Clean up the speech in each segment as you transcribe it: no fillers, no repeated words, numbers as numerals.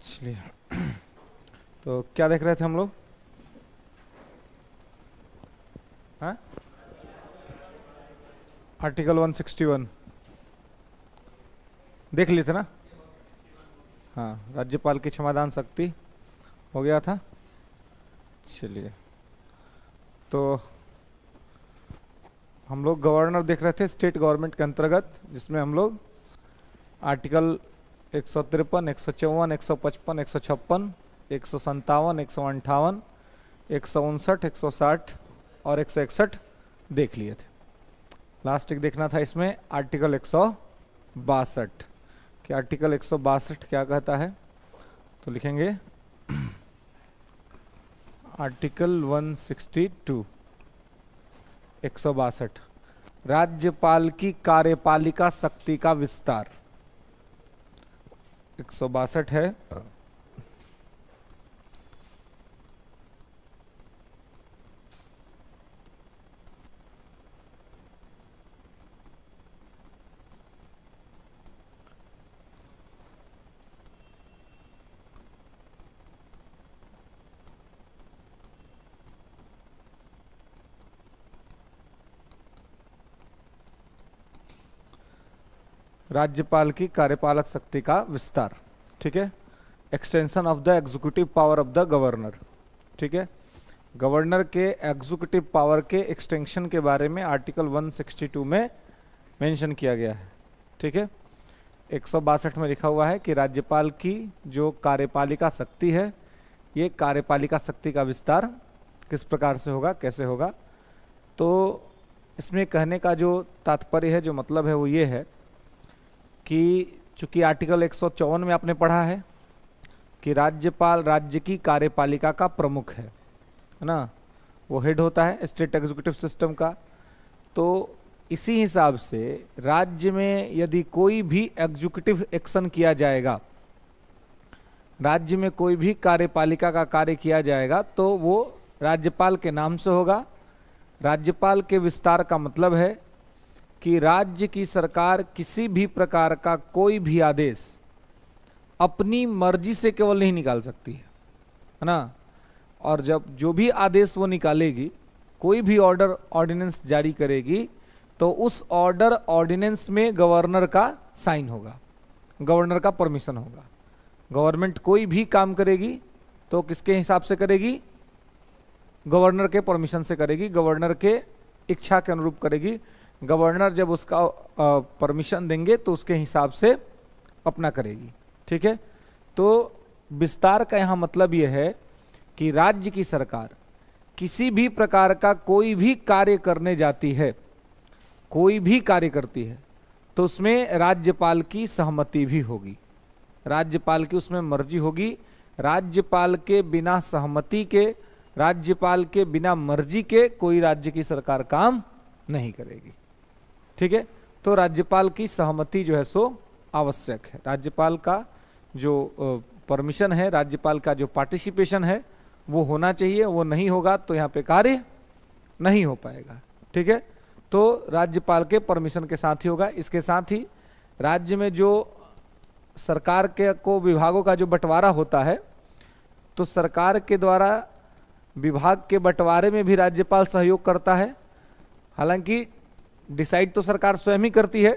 चलिए। तो क्या देख रहे थे हम लोग? हाँ, आर्टिकल 161 देख लिए थे ना? हाँ, राज्यपाल की क्षमादान शक्ति हो गया था। चलिए, तो हम लोग गवर्नर देख रहे थे स्टेट गवर्नमेंट के अंतर्गत, जिसमें हम लोग आर्टिकल 153, 154, 155, 156, 157, 158, 159, 160 और 161 देख लिए थे। लास्ट एक देखना था इसमें आर्टिकल 162 कि आर्टिकल 162 क्या कहता है। तो लिखेंगे आर्टिकल 162 162 राज्यपाल की कार्यपालिका शक्ति का विस्तार 162 है। राज्यपाल की कार्यपालक शक्ति का विस्तार, ठीक है। Extension of the executive power of the governor, ठीक है। गवर्नर के एग्जीक्यूटिव पावर के एक्सटेंशन के बारे में आर्टिकल 162 में मेंशन किया गया है, ठीक है। 162 में लिखा हुआ है कि राज्यपाल की जो कार्यपालिका शक्ति है, ये कार्यपालिका शक्ति का विस्तार किस प्रकार से होगा, कैसे होगा। तो इसमें कहने का जो तात्पर्य है, जो मतलब है, वो ये है कि चूंकि आर्टिकल 154 में आपने पढ़ा है कि राज्यपाल राज्य की कार्यपालिका का प्रमुख है ना, वो हेड होता है स्टेट एग्जीक्यूटिव सिस्टम का। तो इसी हिसाब से राज्य में यदि कोई भी एग्जीक्यूटिव एक्शन किया जाएगा, राज्य में कोई भी कार्यपालिका का कार्य किया जाएगा, तो वो राज्यपाल के नाम से होगा। राज्यपाल के विस्तार का मतलब है कि राज्य की सरकार किसी भी प्रकार का कोई भी आदेश अपनी मर्जी से केवल नहीं निकाल सकती है ना। और जब जो भी आदेश वो निकालेगी, कोई भी ऑर्डर ऑर्डिनेंस जारी करेगी, तो उस ऑर्डर ऑर्डिनेंस में गवर्नर का साइन होगा, गवर्नर का परमिशन होगा। गवर्नमेंट कोई भी काम करेगी तो किसके हिसाब से करेगी? गवर्नर के परमिशन से करेगी, गवर्नर के इच्छा के अनुरूप करेगी। गवर्नर जब उसका परमिशन देंगे तो उसके हिसाब से अपना करेगी, ठीक है। तो विस्तार का यहाँ मतलब यह है कि राज्य की सरकार किसी भी प्रकार का कोई भी कार्य करने जाती है, कोई भी कार्य करती है, तो उसमें राज्यपाल की सहमति भी होगी, राज्यपाल की उसमें मर्जी होगी। राज्यपाल के बिना सहमति के, राज्यपाल के बिना मर्जी के कोई राज्य की सरकार काम नहीं करेगी, ठीक है। तो राज्यपाल की सहमति जो है सो आवश्यक है। राज्यपाल का जो परमिशन है, राज्यपाल का जो पार्टिसिपेशन है, वो होना चाहिए। वो नहीं होगा तो यहाँ पे कार्य नहीं हो पाएगा, ठीक है। तो राज्यपाल के परमिशन के साथ ही होगा। इसके साथ ही राज्य में जो सरकार के को विभागों का जो बंटवारा होता है, तो सरकार के द्वारा विभाग के बंटवारे में भी राज्यपाल सहयोग करता है। हालांकि डिसाइड तो सरकार स्वयं ही करती है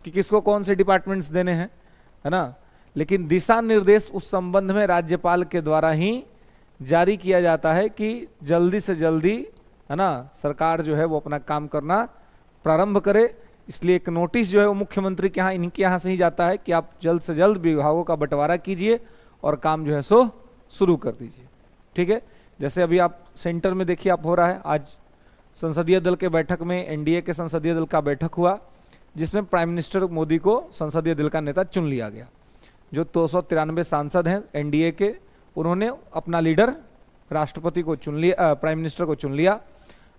कि किसको कौन से डिपार्टमेंट्स देने हैं, है ना, लेकिन दिशा निर्देश उस संबंध में राज्यपाल के द्वारा ही जारी किया जाता है कि जल्दी से जल्दी, है ना, सरकार जो है वो अपना काम करना प्रारंभ करे। इसलिए एक नोटिस जो है वो मुख्यमंत्री के यहाँ, इनके यहाँ से ही जाता है कि आप जल्द से जल्द विभागों का बंटवारा कीजिए और काम जो है सो शुरू कर दीजिए, ठीक है। जैसे अभी आप सेंटर में देखिए, आप हो रहा है, आज संसदीय दल के बैठक में एनडीए के संसदीय दल का बैठक हुआ, जिसमें प्राइम मिनिस्टर मोदी को संसदीय दल का नेता चुन लिया गया। जो 293 सांसद हैं एनडीए के, उन्होंने अपना लीडर राष्ट्रपति को चुन लिया, प्राइम मिनिस्टर को चुन लिया।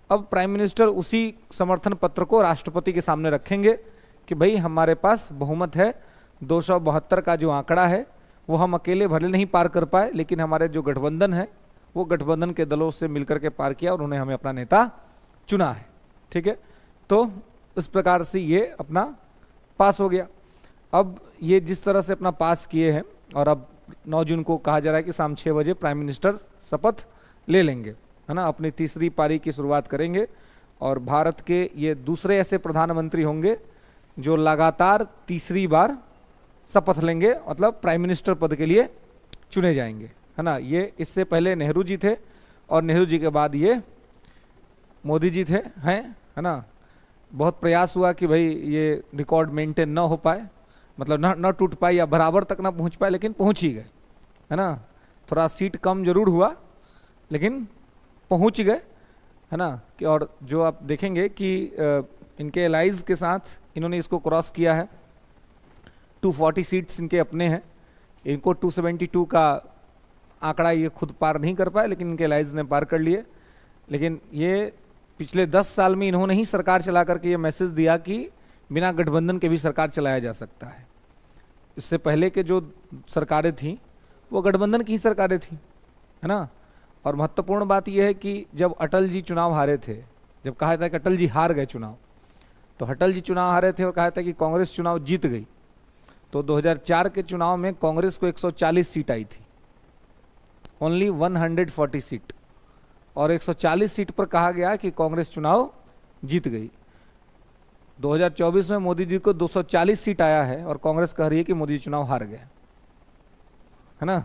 अब प्राइम मिनिस्टर उसी समर्थन पत्र को राष्ट्रपति के सामने रखेंगे कि भाई हमारे पास बहुमत है, 272 का जो आंकड़ा है वो हम अकेले भले नहीं पार कर पाए, लेकिन हमारे जो गठबंधन है वो गठबंधन के दलों से मिलकर के पार किया और उन्होंने हमें अपना नेता चुना है, ठीक है। तो इस प्रकार से ये अपना पास हो गया। अब ये जिस तरह से अपना पास किए हैं, और अब 9 जून को कहा जा रहा है कि शाम 6 बजे प्राइम मिनिस्टर शपथ ले लेंगे, है ना, अपनी तीसरी पारी की शुरुआत करेंगे। और भारत के ये दूसरे ऐसे प्रधानमंत्री होंगे जो लगातार तीसरी बार शपथ लेंगे, मतलब प्राइम मिनिस्टर पद के लिए चुने जाएंगे, है ना। ये इससे पहले नेहरू जी थे और नेहरू जी के बाद ये मोदी जी थे, हैं, है ना। बहुत प्रयास हुआ कि भाई ये रिकॉर्ड मेंटेन ना हो पाए, मतलब न टूट पाए या बराबर तक ना पहुंच पाए, लेकिन पहुंच ही गए, है ना। थोड़ा सीट कम जरूर हुआ लेकिन पहुंच गए, है ना। कि और जो आप देखेंगे कि इनके एलाइज के साथ इन्होंने इसको क्रॉस किया है। 240 सीट्स इनके अपने हैं, इनको 272 का आंकड़ा ये खुद पार नहीं कर पाए, लेकिन इनके एलाइज ने पार कर लिए। लेकिन ये पिछले 10 साल में इन्होंने ही सरकार चला करके ये मैसेज दिया कि बिना गठबंधन के भी सरकार चलाया जा सकता है। इससे पहले के जो सरकारें थीं वो गठबंधन की ही सरकारें थीं, है ना। और महत्वपूर्ण बात यह है कि जब अटल जी चुनाव हारे थे, जब कहा था कि अटल जी हार गए चुनाव, तो अटल जी चुनाव हारे थे और कहा था कि कांग्रेस चुनाव जीत गई, तो 2004 के चुनाव में कांग्रेस को 140 सीट आई थी, ओनली 140 सीट, और 140 सीट पर कहा गया कि कांग्रेस चुनाव जीत गई। 2024 में मोदी जी को 240 सीट आया है और कांग्रेस कह रही है कि मोदी जी चुनाव हार गए, है ना।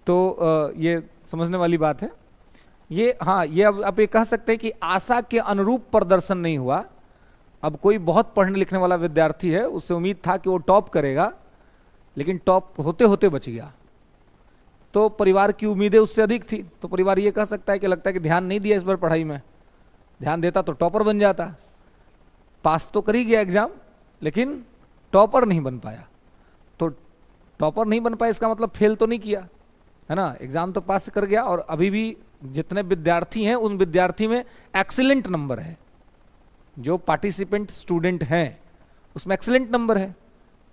तो ये समझने वाली बात है। ये हाँ, ये अब आप ये कह सकते हैं कि आशा के अनुरूप प्रदर्शन नहीं हुआ। अब कोई बहुत पढ़ने लिखने वाला विद्यार्थी है, उससे उम्मीद था कि वो टॉप करेगा, लेकिन टॉप होते होते बच गया, तो परिवार की उम्मीदें उससे अधिक थी, तो परिवार ये कह सकता है कि लगता है कि ध्यान नहीं दिया इस बार पढ़ाई में, ध्यान देता तो टॉपर बन जाता। पास तो कर ही गया एग्जाम, लेकिन टॉपर नहीं बन पाया। तो टॉपर नहीं बन पाया इसका मतलब फेल तो नहीं किया, है ना, एग्जाम तो पास कर गया। और अभी भी जितने विद्यार्थी हैं उन विद्यार्थी में एक्सीलेंट नंबर है, जो पार्टिसिपेंट स्टूडेंट हैं उसमें एक्सीलेंट नंबर है।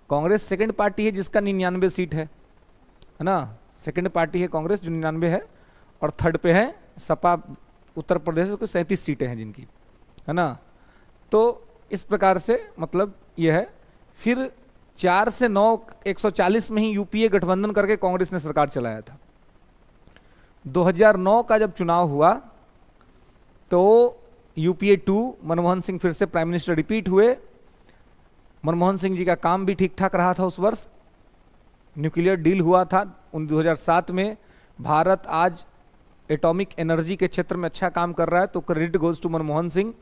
कांग्रेस सेकंड पार्टी है जिसका 99 सीट है ना, सेकंड पार्टी है कांग्रेस जो 99 है, और थर्ड पे है सपा उत्तर प्रदेश को 37 सीटें हैं जिनकी, है ना। तो इस प्रकार से मतलब यह है। फिर 4 से 9 140 में ही यूपीए गठबंधन करके कांग्रेस ने सरकार चलाया था। 2009 का जब चुनाव हुआ तो यूपीए 2 मनमोहन सिंह फिर से प्राइम मिनिस्टर रिपीट हुए। मनमोहन सिंह जी का काम भी ठीक ठाक रहा था उस वर्ष, न्यूक्लियर डील हुआ था 2007 में। भारत आज एटॉमिक एनर्जी के क्षेत्र में अच्छा काम कर रहा है, तो credit goes to Manmohan Singh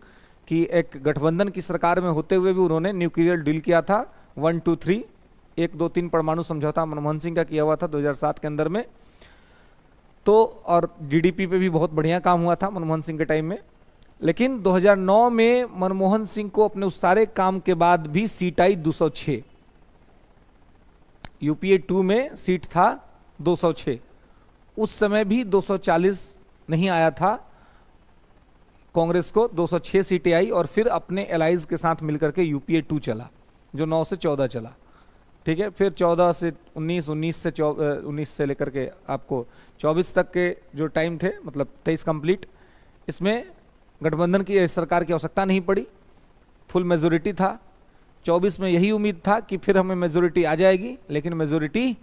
कि एक गठबंधन की सरकार में होते हुए भी उन्होंने न्यूक्लियर डील किया था। 1 2 3 1 2 3 परमाणु समझौता मनमोहन सिंह का किया हुआ था 2007 के अंदर में। तो और जीडीपी पे भी बहुत बढ़िया काम हुआ था मनमोहन सिंह के टाइम में। लेकिन 2009 में मनमोहन सिंह को अपने उस सारे काम के बाद भी सीट आई 206। यूपीए 2 में सीट था 206, उस समय भी 240 नहीं आया था, कांग्रेस को 206 सीटें आई। और फिर अपने एलाइज के साथ मिलकर के यूपीए 2 चला जो 9 से 14 चला, ठीक है। फिर 14 से 19, 19 से लेकर के आपको 24 तक के जो टाइम थे, मतलब 23 कंप्लीट, इसमें गठबंधन की सरकार की आवश्यकता नहीं पड़ी, फुल मेजोरिटी था। 24 में यही उम्मीद था कि फिर हमें मेजोरिटी आ जाएगी, लेकिन मेजोरिटी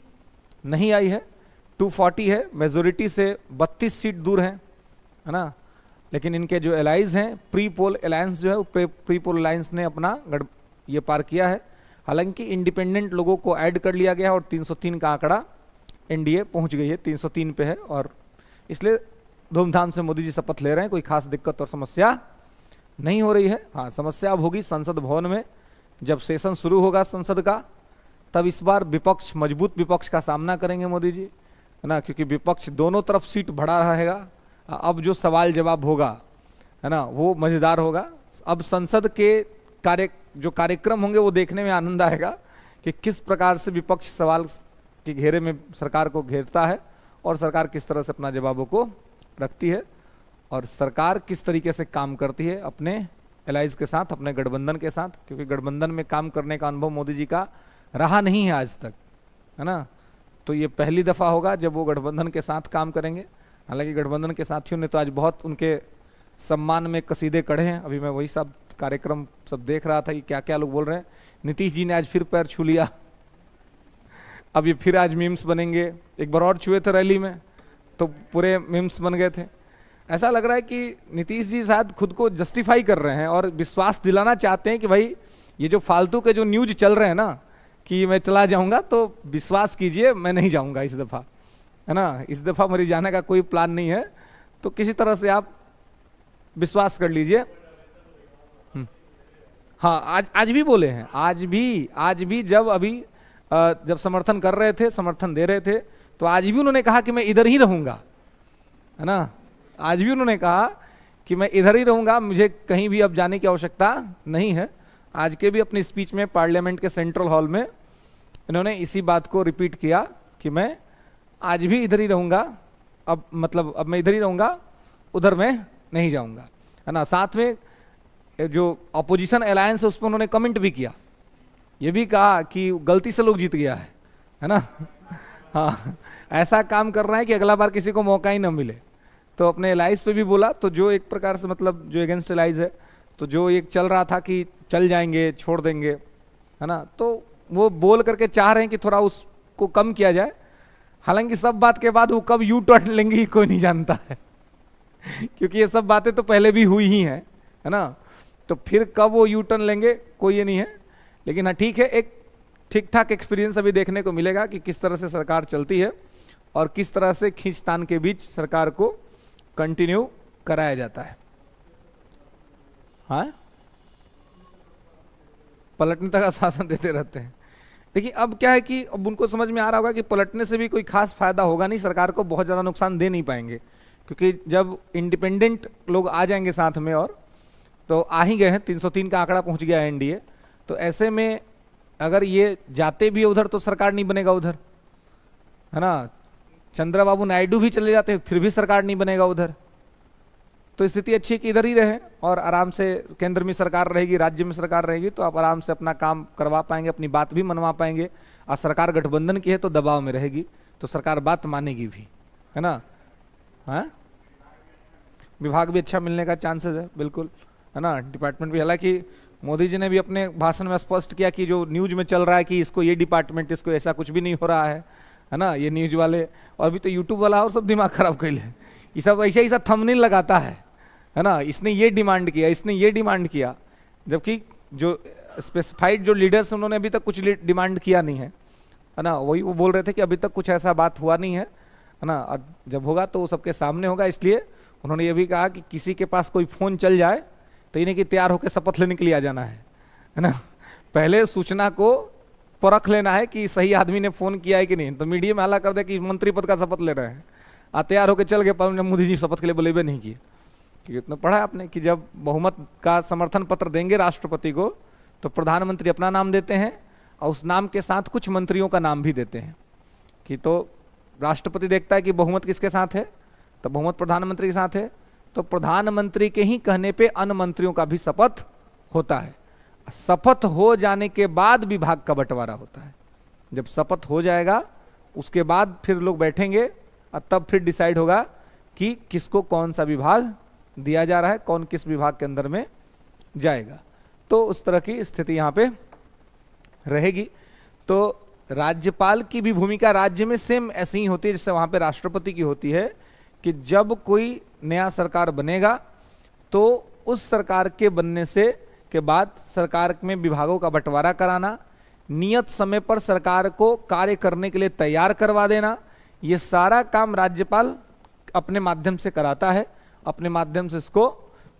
नहीं आई है। 240 है, मेजोरिटी से 32 सीट दूर है ना। लेकिन इनके जो एलाइज हैं, प्री पोल अलायंस जो है, प्री पोल अलायंस ने अपना ये पार किया है। हालांकि इंडिपेंडेंट लोगों को ऐड कर लिया गया और 303 का आंकड़ा एनडीए पहुंच गई है, 303 पे है। और इसलिए धूमधाम से मोदी जी शपथ ले रहे हैं, कोई खास दिक्कत और समस्या नहीं हो रही है। हाँ, समस्या अब होगी संसद भवन में, जब सेशन शुरू होगा संसद का, तब इस बार विपक्ष, मजबूत विपक्ष का सामना करेंगे मोदी जी, है ना, क्योंकि विपक्ष दोनों तरफ सीट बढ़ा रहेगा। अब जो सवाल जवाब होगा, है ना, वो मजेदार होगा। अब संसद के जो कार्यक्रम होंगे वो देखने में आनंद आएगा कि किस प्रकार से विपक्ष सवाल के घेरे में सरकार को घेरता है और सरकार किस तरह से अपना जवाबों को रखती है, और सरकार किस तरीके से काम करती है अपने एलाइज के साथ, अपने गठबंधन के साथ। क्योंकि गठबंधन में काम करने का अनुभव मोदी जी का रहा नहीं है आज तक, है ना। तो ये पहली दफ़ा होगा जब वो गठबंधन के साथ काम करेंगे। हालांकि गठबंधन के साथियों ने तो आज बहुत उनके सम्मान में कसीदे कढ़े हैं। अभी मैं वही सब कार्यक्रम सब देख रहा था कि क्या क्या लोग बोल रहे हैं। नीतीश जी ने आज फिर पैर छू लिया, अब ये फिर आज मीम्स बनेंगे, एक बार और छुए थे रैली में तो पूरे मीम्स बन गए थे। ऐसा लग रहा है कि नीतीश जी शायद खुद को जस्टिफाई कर रहे हैं और विश्वास दिलाना चाहते हैं कि भाई ये जो फालतू के जो न्यूज चल रहे हैं ना कि मैं चला जाऊंगा, तो विश्वास कीजिए मैं नहीं जाऊंगा इस दफ़ा, है ना। इस दफ़ा मेरी जाने का कोई प्लान नहीं है, तो किसी तरह से आप विश्वास कर लीजिए। हाँ, आज भी बोले हैं, आज भी जब समर्थन कर रहे थे, समर्थन दे रहे थे, तो आज भी उन्होंने कहा कि मैं इधर ही रहूंगा, है ना। आज भी उन्होंने कहा कि मैं इधर ही रहूंगा, मुझे कहीं भी अब जाने की आवश्यकता नहीं है। आज के भी अपनी स्पीच में पार्लियामेंट के सेंट्रल हॉल में इन्होंने इसी बात को रिपीट किया कि मैं आज भी इधर ही रहूंगा, अब मैं इधर ही रहूंगा, उधर मैं नहीं जाऊंगा, है ना। साथ में जो अपोजिशन अलायंस है उस पर उन्होंने कमेंट भी किया, ये भी कहा कि गलती से लोग जीत गया है ना। हाँ, ऐसा काम कर रहे हैं कि अगला बार किसी को मौका ही ना मिले। तो अपने एलाइज पे भी बोला, तो जो एक प्रकार से जो अगेंस्ट एलाइज है, तो जो एक चल रहा था कि चल जाएंगे छोड़ देंगे, है ना, तो वो बोल करके चाह रहे हैं कि थोड़ा उसको कम किया जाए। हालांकि सब बात के बाद वो कब यू टर्न लेंगे कोई नहीं जानता है क्योंकि ये सब बातें तो पहले भी हुई ही है ना। तो फिर कब वो यू टर्न लेंगे कोई ये नहीं है। लेकिन हाँ, ठीक है, एक ठीक ठाक एक्सपीरियंस अभी देखने को मिलेगा कि किस तरह से सरकार चलती है और किस तरह से खींचतान के बीच सरकार को कंटिन्यू कराया जाता है। हाँ, पलटने तक आश्वासन देते रहते हैं। देखिए अब क्या है कि अब उनको समझ में आ रहा होगा कि पलटने से भी कोई खास फायदा होगा नहीं, सरकार को बहुत ज़्यादा नुकसान दे नहीं पाएंगे, क्योंकि जब इंडिपेंडेंट लोग आ जाएंगे साथ में, और तो आ ही गए हैं, 303 का आंकड़ा पहुंच गया है एनडीए, तो ऐसे में अगर ये जाते भी उधर तो सरकार नहीं बनेगा उधर, है ना। चंद्रबाबू नायडू भी चले जाते फिर भी सरकार नहीं बनेगा उधर। तो स्थिति अच्छी है कि इधर ही रहे और आराम से केंद्र में सरकार रहेगी, राज्य में सरकार रहेगी, तो आप आराम से अपना काम करवा पाएंगे, अपनी बात भी मनवा पाएंगे। और सरकार गठबंधन की है तो दबाव में रहेगी, तो सरकार बात मानेगी भी, है ना। हाँ, विभाग भी अच्छा मिलने का चांसेस है, बिल्कुल, है ना। डिपार्टमेंट भी, हालांकि मोदी जी ने भी अपने भाषण में स्पष्ट किया कि जो न्यूज में चल रहा है कि इसको ये डिपार्टमेंट, इसको ऐसा कुछ भी नहीं हो रहा है ना, ये न्यूज वाले और अभी तो यूट्यूब वाला और सब दिमाग खराब कर ले, ये सब ऐसा ऐसा थंबनेल लगाता है ना। इसने ये डिमांड किया, इसने ये डिमांड किया, जबकि जो स्पेसिफाइड जो लीडर्स उन्होंने अभी तक कुछ डिमांड किया नहीं है ना। वही वो बोल रहे थे कि अभी तक कुछ ऐसा बात हुआ नहीं है ना, और जब होगा तो वो सबके सामने होगा। इसलिए उन्होंने ये भी कहा कि किसी के पास कोई फोन चल जाए तो इन्हें कि तैयार होकर शपथ लेने के लिए आ जाना है ना। पहले सूचना को परख लेना है कि सही आदमी ने फोन किया है कि नहीं, तो मीडिया में हल्ला कर दे कि मंत्री पद का शपथ ले रहे हैं, तैयार होकर चल गए, पर मोदी जी शपथ के लिए बोले नहीं किए। क्योंकि इतना पढ़ा आपने कि जब बहुमत का समर्थन पत्र देंगे राष्ट्रपति को, तो प्रधानमंत्री अपना नाम देते हैं और उस नाम के साथ कुछ मंत्रियों का नाम भी देते हैं कि तो राष्ट्रपति देखता है कि बहुमत किसके साथ है, तो बहुमत प्रधानमंत्री के साथ है, तो प्रधानमंत्री के ही कहने पे अन्य मंत्रियों का भी शपथ होता है। शपथ हो जाने के बाद विभाग का बंटवारा होता है। जब शपथ हो जाएगा उसके बाद फिर लोग बैठेंगे और तब फिर डिसाइड होगा कि किसको कौन सा विभाग दिया जा रहा है, कौन किस विभाग के अंदर में जाएगा। तो उस तरह की स्थिति यहाँ पे रहेगी। तो राज्यपाल की भी भूमिका राज्य में सेम ऐसी ही होती है जैसे वहाँ पे राष्ट्रपति की होती है कि जब कोई नया सरकार बनेगा तो उस सरकार के बनने से के बाद सरकार में विभागों का बंटवारा कराना, नियत समय पर सरकार को कार्य करने के लिए तैयार करवा देना, ये सारा काम राज्यपाल अपने माध्यम से कराता है, अपने माध्यम से इसको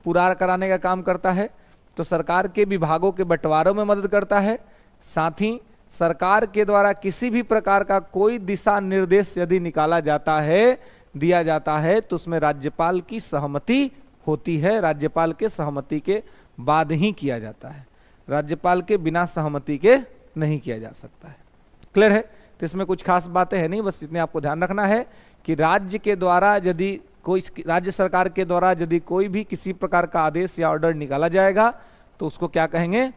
पूरा कराने का काम करता है। तो सरकार के विभागों के बंटवारों में मदद करता है, साथ ही सरकार के द्वारा किसी भी प्रकार का कोई दिशा निर्देश यदि निकाला जाता है, दिया जाता है, तो उसमें राज्यपाल की सहमति होती है। राज्यपाल के सहमति के बाद ही किया जाता है, राज्यपाल के बिना सहमति के नहीं किया जा सकता है। क्लियर है? तो इसमें कुछ खास बातें हैं नहीं, बस इतने आपको ध्यान रखना है कि राज्य के द्वारा यदि कोई, राज्य सरकार के द्वारा यदि कोई भी किसी प्रकार का आदेश या ऑर्डर निकाला जाएगा तो उसको क्या कहेंगे,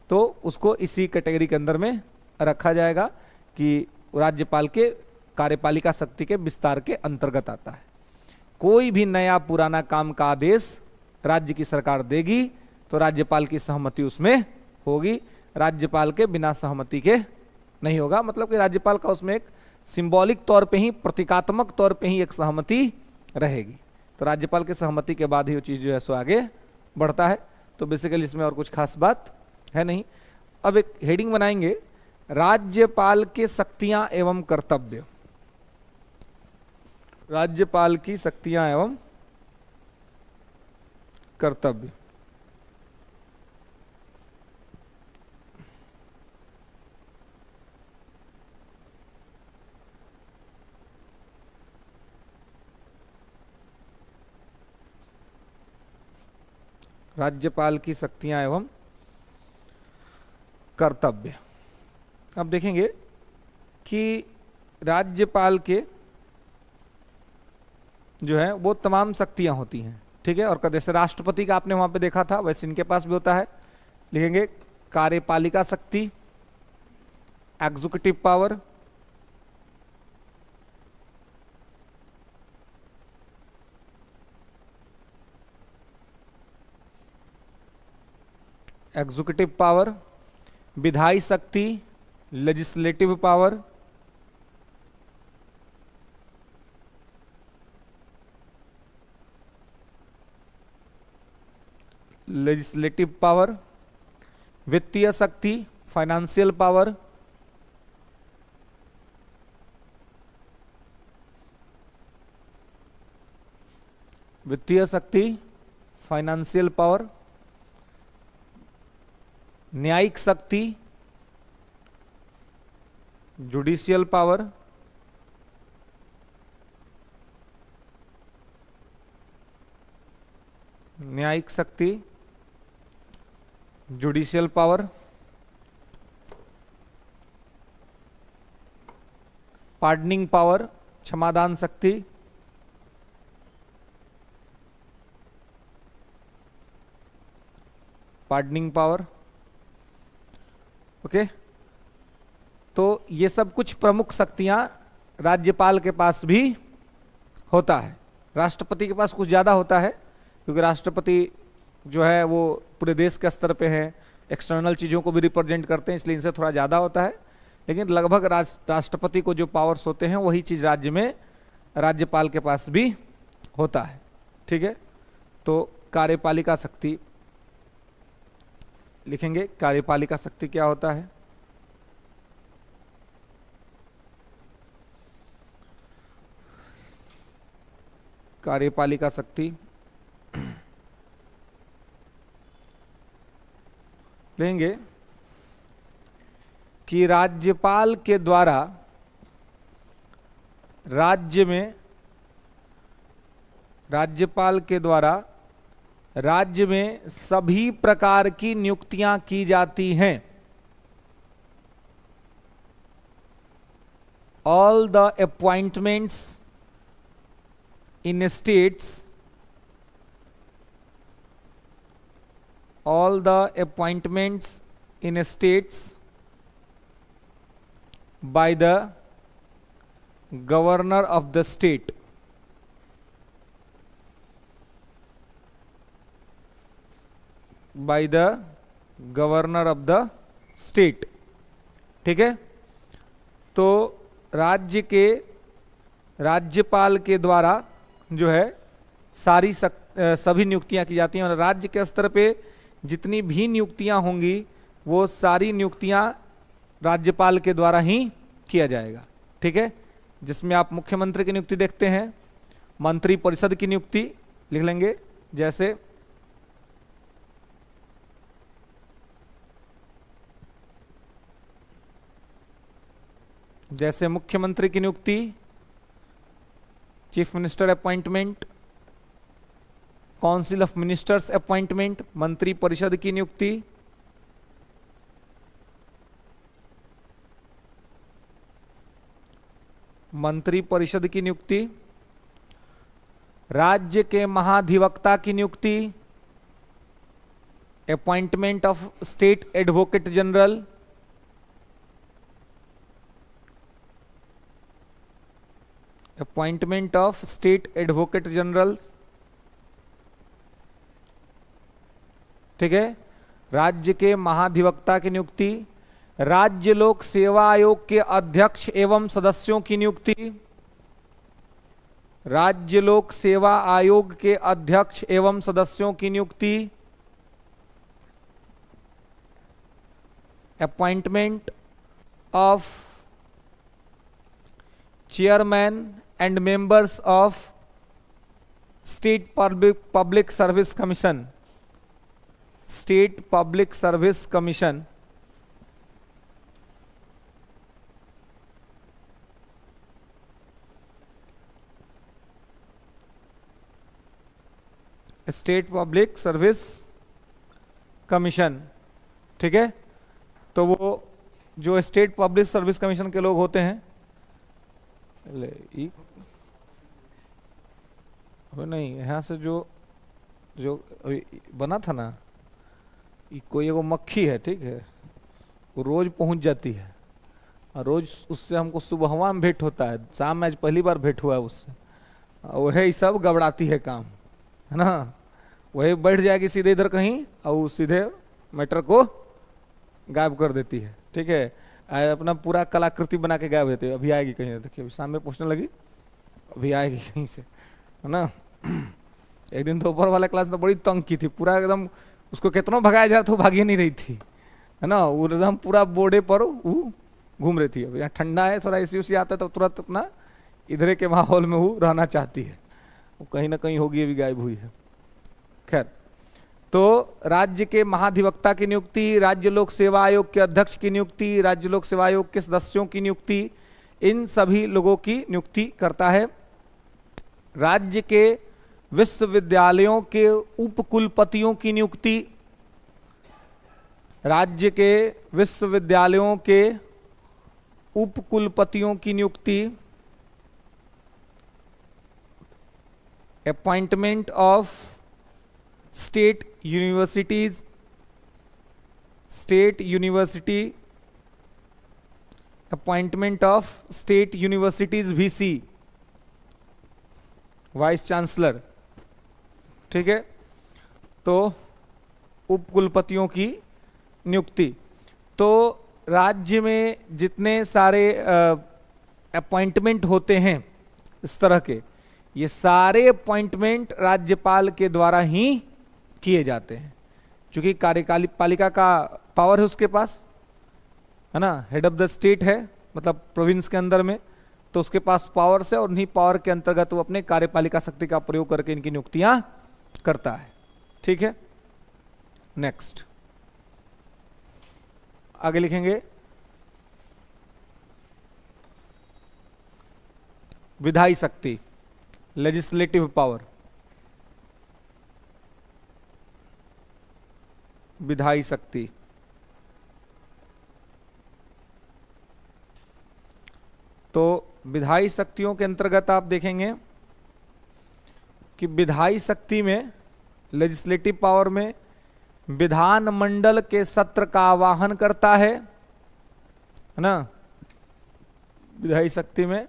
तो उसको इसी कैटेगरी के अंदर में रखा जाएगा कि राज्यपाल के कार्यपालिका शक्ति के विस्तार के अंतर्गत आता है। कोई भी नया पुराना काम का आदेश राज्य की सरकार देगी तो राज्यपाल की सहमति उसमें होगी, राज्यपाल के बिना सहमति के नहीं होगा, मतलब कि राज्यपाल का उसमें एक सिंबॉलिक तौर पे ही, प्रतीकात्मक तौर पे ही एक सहमति रहेगी। तो राज्यपाल की सहमति के बाद ही वो चीज़ जो है सो आगे बढ़ता है। तो बेसिकली इसमें और कुछ खास बात है नहीं। अब एक हेडिंग बनाएंगे, राज्यपाल के शक्तियां एवं कर्तव्य। राज्यपाल की शक्तियां एवं कर्तव्य। राज्यपाल की शक्तियां एवं कर्तव्य। अब देखेंगे कि राज्यपाल के जो है वो तमाम शक्तियां होती हैं, ठीक है। और जैसे राष्ट्रपति का आपने वहां पे देखा था, वैसे इनके पास भी होता है। लिखेंगे कार्यपालिका शक्ति, एग्जीक्यूटिव पावर, एग्जीक्यूटिव पावर, विधायी शक्ति, लेजिस्लेटिव पावर, लेजिस्लेटिव पावर, वित्तीय शक्ति, फाइनेंशियल पावर, वित्तीय शक्ति, फाइनेंशियल पावर, न्यायिक शक्ति, जुडिशियल पावर, न्यायिक शक्ति, जुडिशियल पावर, पार्डनिंग पावर, क्षमादान शक्ति, पार्डनिंग पावर। ओके, तो ये सब कुछ प्रमुख शक्तियां राज्यपाल के पास भी होता है। राष्ट्रपति के पास कुछ ज्यादा होता है, क्योंकि राष्ट्रपति जो है वो पूरे देश के स्तर पे है, एक्सटर्नल चीज़ों को भी रिप्रेजेंट करते हैं, इसलिए इनसे थोड़ा ज़्यादा होता है। लेकिन लगभग राष्ट्रपति को जो पावर्स होते हैं वही चीज़ राज्य में राज्यपाल के पास भी होता है, ठीक है। तो कार्यपालिका शक्ति लिखेंगे, कार्यपालिका शक्ति क्या होता है। कार्यपालिका शक्ति लेंगे कि राज्यपाल के द्वारा राज्य में सभी प्रकार की नियुक्तियां की जाती हैं। All the appointments in states, all the appointments in states by the governor of the state, by the governor of the state, ठीक है। तो राज्य के राज्यपाल के द्वारा जो है सभी नियुक्तियां की जाती हैं, और राज्य के स्तर पे जितनी भी नियुक्तियां होंगी वो सारी नियुक्तियां राज्यपाल के द्वारा ही किया जाएगा, ठीक है। जिसमें आप मुख्यमंत्री की नियुक्ति देखते हैं, मंत्री परिषद की नियुक्ति लिख लेंगे, जैसे मुख्यमंत्री की नियुक्ति, chief minister appointment, council of ministers appointment, मंत्री परिषद की नियुक्ति, मंत्री परिषद की नियुक्ति, राज्य के महाधिवक्ता की नियुक्ति, appointment of state advocate general, appointment of state advocate generals, ठीक है। राज्य के महाधिवक्ता की नियुक्ति, राज्य लोक सेवा आयोग के अध्यक्ष एवं सदस्यों की नियुक्ति, राज्य लोक सेवा आयोग के अध्यक्ष एवं सदस्यों की नियुक्ति, appointment of chairman and members of state public service commission, state public service commission, state public service commission. ठीक है, तो वो जो स्टेट पब्लिक सर्विस कमीशन के लोग होते हैं, नहीं यहाँ से जो जो बना था ना, कोई एगो मक्खी है, ठीक है, वो रोज पहुंच जाती है और रोज उससे हमको सुबहवा में भेंट होता है, शाम में आज पहली बार भेंट हुआ है उससे, वही सब गबड़ाती है काम, है ना। वही बैठ जाएगी सीधे इधर कहीं और सीधे मैटर को गायब कर देती है। ठीक है, अपना पूरा कलाकृति बना के गायब देती है। अभी आएगी कहीं, देखिए अभी शाम में पूछने लगी, अभी आएगी कहीं से, है ना। एक दिन दोपहर वाले क्लास में बड़ी तंग की थी, पूरा एकदम उसको कितना भगाया जा रहा था, भागी नहीं रही थी, है ना। वो एकदम पूरा बोर्डे पर वो घूम रही थी। अब यहाँ ठंडा है, थोड़ा एसी उसी आता है तो तुरंत अपना इधर के माहौल में वो रहना चाहती है, वो कहीं ना कहीं होगी, अभी गायब हुई है। खैर, तो राज्य के महाधिवक्ता की नियुक्ति, राज्य लोक सेवा आयोग के अध्यक्ष की नियुक्ति, राज्य लोक सेवा आयोग के सदस्यों की नियुक्ति, इन सभी लोगों की नियुक्ति करता है। राज्य के विश्वविद्यालयों के उपकुलपतियों की नियुक्ति, राज्य के विश्वविद्यालयों के उपकुलपतियों की नियुक्ति, appointment of state universities, state university, appointment of state universities VC, vice chancellor. ठीक है, तो उपकुलपतियों की नियुक्ति। तो राज्य में जितने सारे अपॉइंटमेंट होते हैं इस तरह के, ये सारे अपॉइंटमेंट राज्यपाल के द्वारा ही किए जाते हैं, क्योंकि कार्यपालिका का पावर है उसके पास, है ना। हेड ऑफ द स्टेट है, मतलब प्रोविंस के अंदर में, तो उसके पास पावर से, और उन्हीं पावर के अंतर्गत वो अपने कार्यपालिका शक्ति का प्रयोग करके इनकी नियुक्तियां करता है। ठीक है, नेक्स्ट आगे लिखेंगे विधायी शक्ति, लेजिस्लेटिव पावर, विधायी शक्ति। तो विधायी शक्तियों के अंतर्गत आप देखेंगे कि विधायी शक्ति में, लेजिस्लेटिव पावर में, विधानमंडल के सत्र का आह्वान करता है ना। विधायी शक्ति में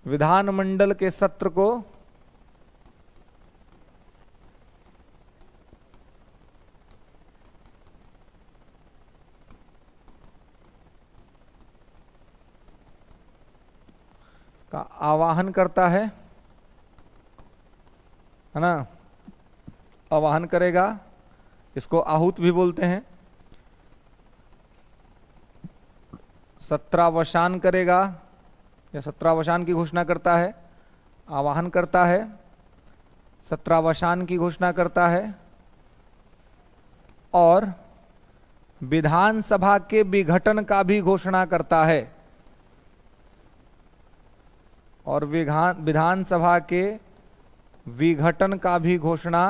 विधानमंडल के सत्र को का आवाहन करता है ना, आवाहन करेगा, इसको आहूत भी बोलते हैं। सत्रावसान करेगा या सत्रावसान की घोषणा करता है, आवाहन करता है, सत्रावसान की घोषणा करता है, और विधानसभा के विघटन का भी घोषणा करता है, और विधानसभा के विघटन का भी घोषणा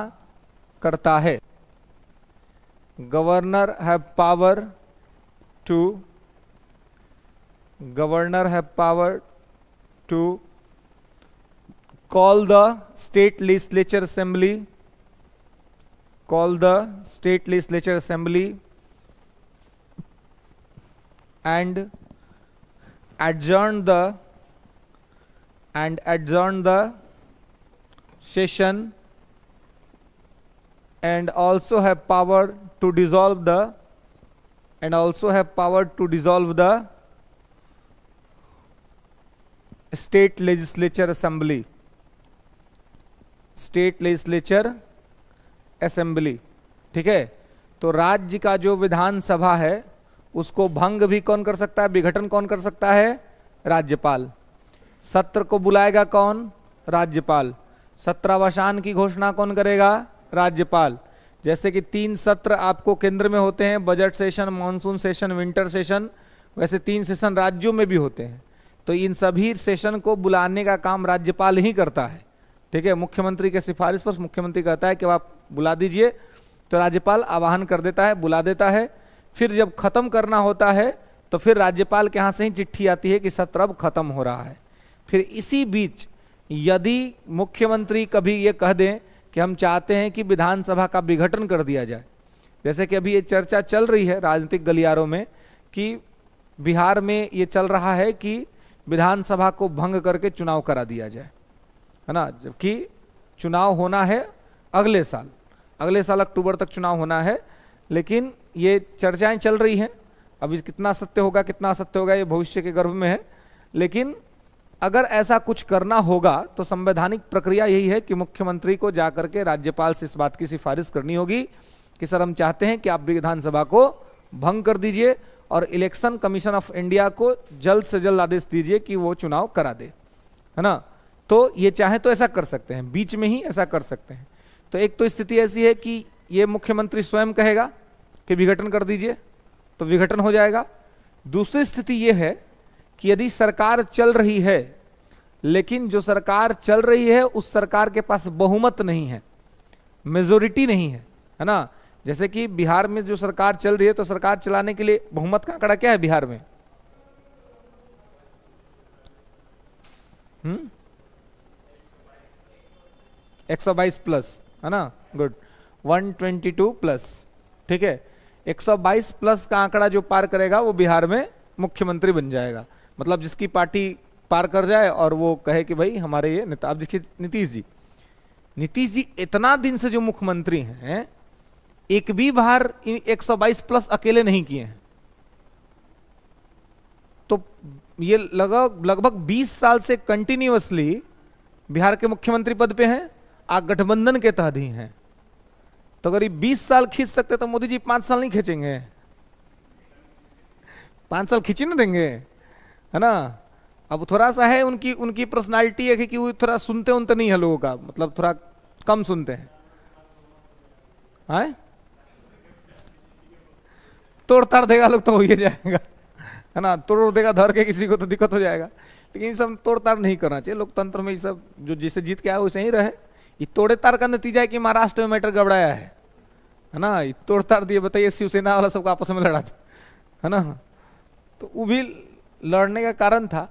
करता है। Governor have power to call the state legislature assembly and adjourn the session and also have power to dissolve the state legislature assembly, ठीक है। तो राज्य का जो विधानसभा है उसको भंग भी कौन कर सकता है, विघटन कौन कर सकता है, राज्यपाल। सत्र को बुलाएगा कौन, राज्यपाल। सत्रावसान की घोषणा कौन करेगा, राज्यपाल। जैसे कि 3 सत्र आपको केंद्र में होते हैं, budget session, monsoon session, winter session, वैसे 3 सेशन राज्यों में भी होते हैं। तो इन सभी सेशन को बुलाने का काम राज्यपाल ही करता है, ठीक है। मुख्यमंत्री के सिफारिश पर मुख्यमंत्री कहता है कि आप बुला दीजिए, तो राज्यपाल आवाहन कर देता है, बुला देता है। फिर जब खत्म करना होता है तो फिर राज्यपाल के यहाँ से ही चिट्ठी आती है कि सत्र अब खत्म हो रहा है। फिर इसी बीच यदि मुख्यमंत्री कभी ये कह दें कि हम चाहते हैं कि विधानसभा का विघटन कर दिया जाए, जैसे कि अभी ये चर्चा चल रही है राजनीतिक गलियारों में कि बिहार में ये चल रहा है कि विधानसभा को भंग करके चुनाव करा दिया जाए, है ना। जबकि चुनाव होना है अगले साल अक्टूबर तक चुनाव होना है, लेकिन ये चर्चाएं चल रही हैं। अभी कितना सत्य होगा ये भविष्य के गर्भ में है। लेकिन अगर ऐसा कुछ करना होगा तो संवैधानिक प्रक्रिया यही है कि मुख्यमंत्री को जाकर के राज्यपाल से इस बात की सिफारिश करनी होगी कि सर हम चाहते हैं कि आप विधानसभा को भंग कर दीजिए और इलेक्शन कमीशन ऑफ इंडिया को जल्द से जल्द आदेश दीजिए कि वो चुनाव करा दे, है ना। तो ये चाहे तो ऐसा कर सकते हैं, बीच में ही ऐसा कर सकते हैं। तो एक तो स्थिति ऐसी है कि ये मुख्यमंत्री स्वयं कहेगा कि विघटन कर दीजिए, तो विघटन हो जाएगा। दूसरी स्थिति ये है कि यदि सरकार चल रही है, लेकिन जो सरकार चल रही है उस सरकार के पास बहुमत नहीं है, मेजोरिटी नहीं है ना। जैसे कि बिहार में जो सरकार चल रही है, तो सरकार चलाने के लिए बहुमत का आंकड़ा क्या है बिहार में, 122 प्लस, है ना, गुड, 122 प्लस, ठीक है। 122 प्लस का आंकड़ा जो पार करेगा वो बिहार में मुख्यमंत्री बन जाएगा। मतलब जिसकी पार्टी पार कर जाए और वो कहे कि भाई हमारे ये नेता। अब देखिए नीतीश जी इतना दिन से जो मुख्यमंत्री हैं, एक भी बार 122 प्लस अकेले नहीं किए हैं। तो ये लगभग 20 साल से कंटिन्यूअसली बिहार के मुख्यमंत्री पद पे हैं, गठबंधन के तहत ही हैं। तो अगर ये 20 साल खींच सकते तो मोदी जी 5 साल नहीं खींचेंगे, 5 साल खींच नहीं देंगे, है ना। अब थोड़ा सा है उनकी पर्सनालिटी है कि वो थोड़ा सुनते उनते नहीं है लोगों का, मतलब थोड़ा कम सुनते हैं। तोड़ ताड़ देगा लोग तो हो ही जाएगा, है ना। तोड़ देगा धर के किसी को तो दिक्कत हो जाएगा। लेकिन ये सब तोड़ ताड़ नहीं करना चाहिए। लोकतंत्र में ये सब जो जिसे जीत के आया वैसे ही रहे। ये तोड़े तार का नतीजा है कि महाराष्ट्र में मैटर गड़बड़ाया है ना। ये तोड़ ताड़ दिए, बताइए शिवसेना वाला सबको आपस में लड़ा था, है ना। तो वो भी लड़ने का कारण था,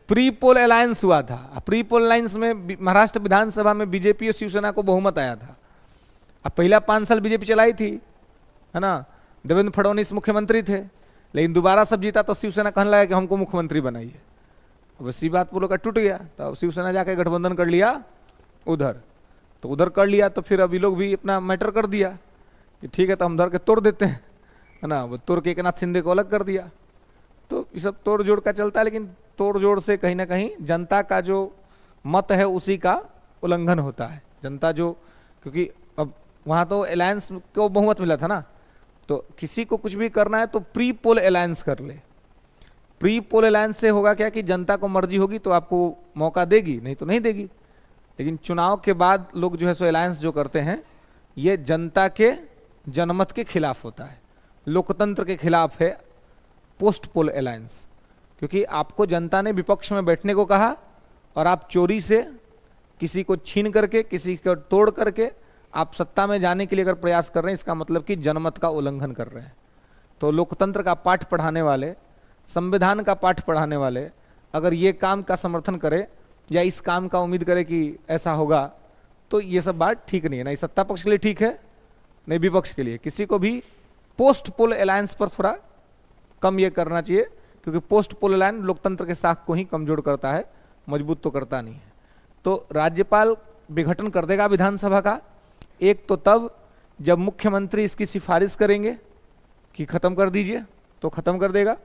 प्री पोल अलायंस हुआ था। प्री पोल अलायंस में महाराष्ट्र विधानसभा में बीजेपी और शिवसेना को बहुमत आया था। अब पहला 5 साल बीजेपी चलाई थी, है ना। देवेंद्र फडणवीस मुख्यमंत्री थे, लेकिन दोबारा सब जीता तो शिवसेना कहने लगा कि हमको मुख्यमंत्री बनाइए। अब इसी बात वो लोग का टूट गया, तो शिवसेना जाके गठबंधन कर लिया उधर। तो उधर कर लिया तो फिर अभी लोग भी अपना मैटर कर दिया कि ठीक है तो हम धर के तोड़ देते हैं, है ना। वो तोड़ के एकनाथ शिंदे को अलग कर दिया। तो ये सब तोड़ जोड़ का चलता है, लेकिन तोड़ जोड़ से कहीं ना कहीं जनता का जो मत है उसी का उल्लंघन होता है। जनता जो, क्योंकि अब वहाँ तो अलायंस को बहुमत मिला था ना, तो किसी को कुछ भी करना है तो प्री पोल अलायंस कर ले। प्री पोल अलायंस से होगा क्या कि जनता को मर्जी होगी तो आपको मौका देगी, नहीं तो नहीं देगी। लेकिन चुनाव के बाद लोग जो है सो अलायंस जो करते हैं, ये जनता के जनमत के खिलाफ होता है, लोकतंत्र के खिलाफ है पोस्ट पोल अलायंस। क्योंकि आपको जनता ने विपक्ष में बैठने को कहा और आप चोरी से किसी को छीन करके, किसी को तोड़ करके आप सत्ता में जाने के लिए अगर प्रयास कर रहे हैं, इसका मतलब कि जनमत का उल्लंघन कर रहे हैं। तो लोकतंत्र का पाठ पढ़ाने वाले, संविधान का पाठ पढ़ाने वाले अगर ये काम का समर्थन करे या इस काम का उम्मीद करे कि ऐसा होगा, तो ये सब बात ठीक नहीं है। नहीं सत्ता पक्ष के लिए ठीक है, नहीं विपक्ष के लिए। किसी को भी पोस्ट पोल अलायंस पर थोड़ा कम ये करना चाहिए, क्योंकि पोस्ट पोल अलायंस लोकतंत्र के साख को ही कमजोर करता है, मजबूत तो करता नहीं है। तो राज्यपाल विघटन कर देगा विधानसभा का। एक तो तब जब मुख्यमंत्री इसकी सिफारिश करेंगे कि खत्म कर दीजिए, तो खत्म कर देगा।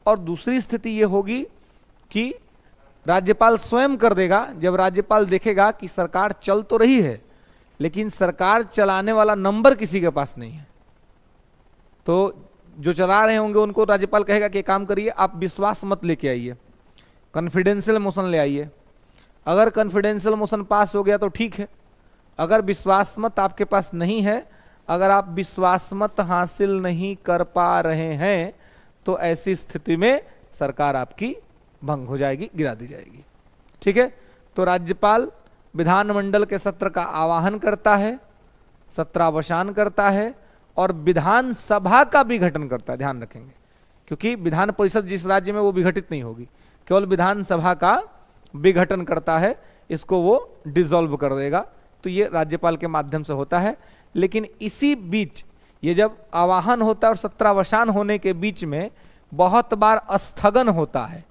और दूसरी स्थिति ये होगी कि राज्यपाल स्वयं कर देगा, जब राज्यपाल देखेगा कि सरकार चल तो रही है लेकिन सरकार चलाने वाला नंबर किसी के पास नहीं है, तो जो चला रहे होंगे उनको राज्यपाल कहेगा कि काम करिए, आप विश्वास मत लेके आइए, कॉन्फिडेंशियल मोशन ले आइए। अगर कॉन्फिडेंशियल मोशन पास हो गया तो ठीक है, अगर विश्वास मत आपके पास नहीं है, अगर आप विश्वास मत हासिल नहीं कर पा रहे हैं, तो ऐसी स्थिति में सरकार आपकी भंग हो जाएगी, गिरा दी जाएगी। ठीक है, तो राज्यपाल विधानमंडल के सत्र का आवाहन करता है, सत्रावसान करता है और विधानसभा का विघटन करता है। ध्यान रखेंगे, क्योंकि विधान परिषद जिस राज्य में वो विघटित नहीं होगी, केवल विधानसभा का विघटन करता है, इसको वो डिसॉल्व कर देगा। तो ये राज्यपाल के माध्यम से होता है। लेकिन इसी बीच ये जब आवाहन होता है और सत्रावसान होने के बीच में बहुत बार स्थगन होता है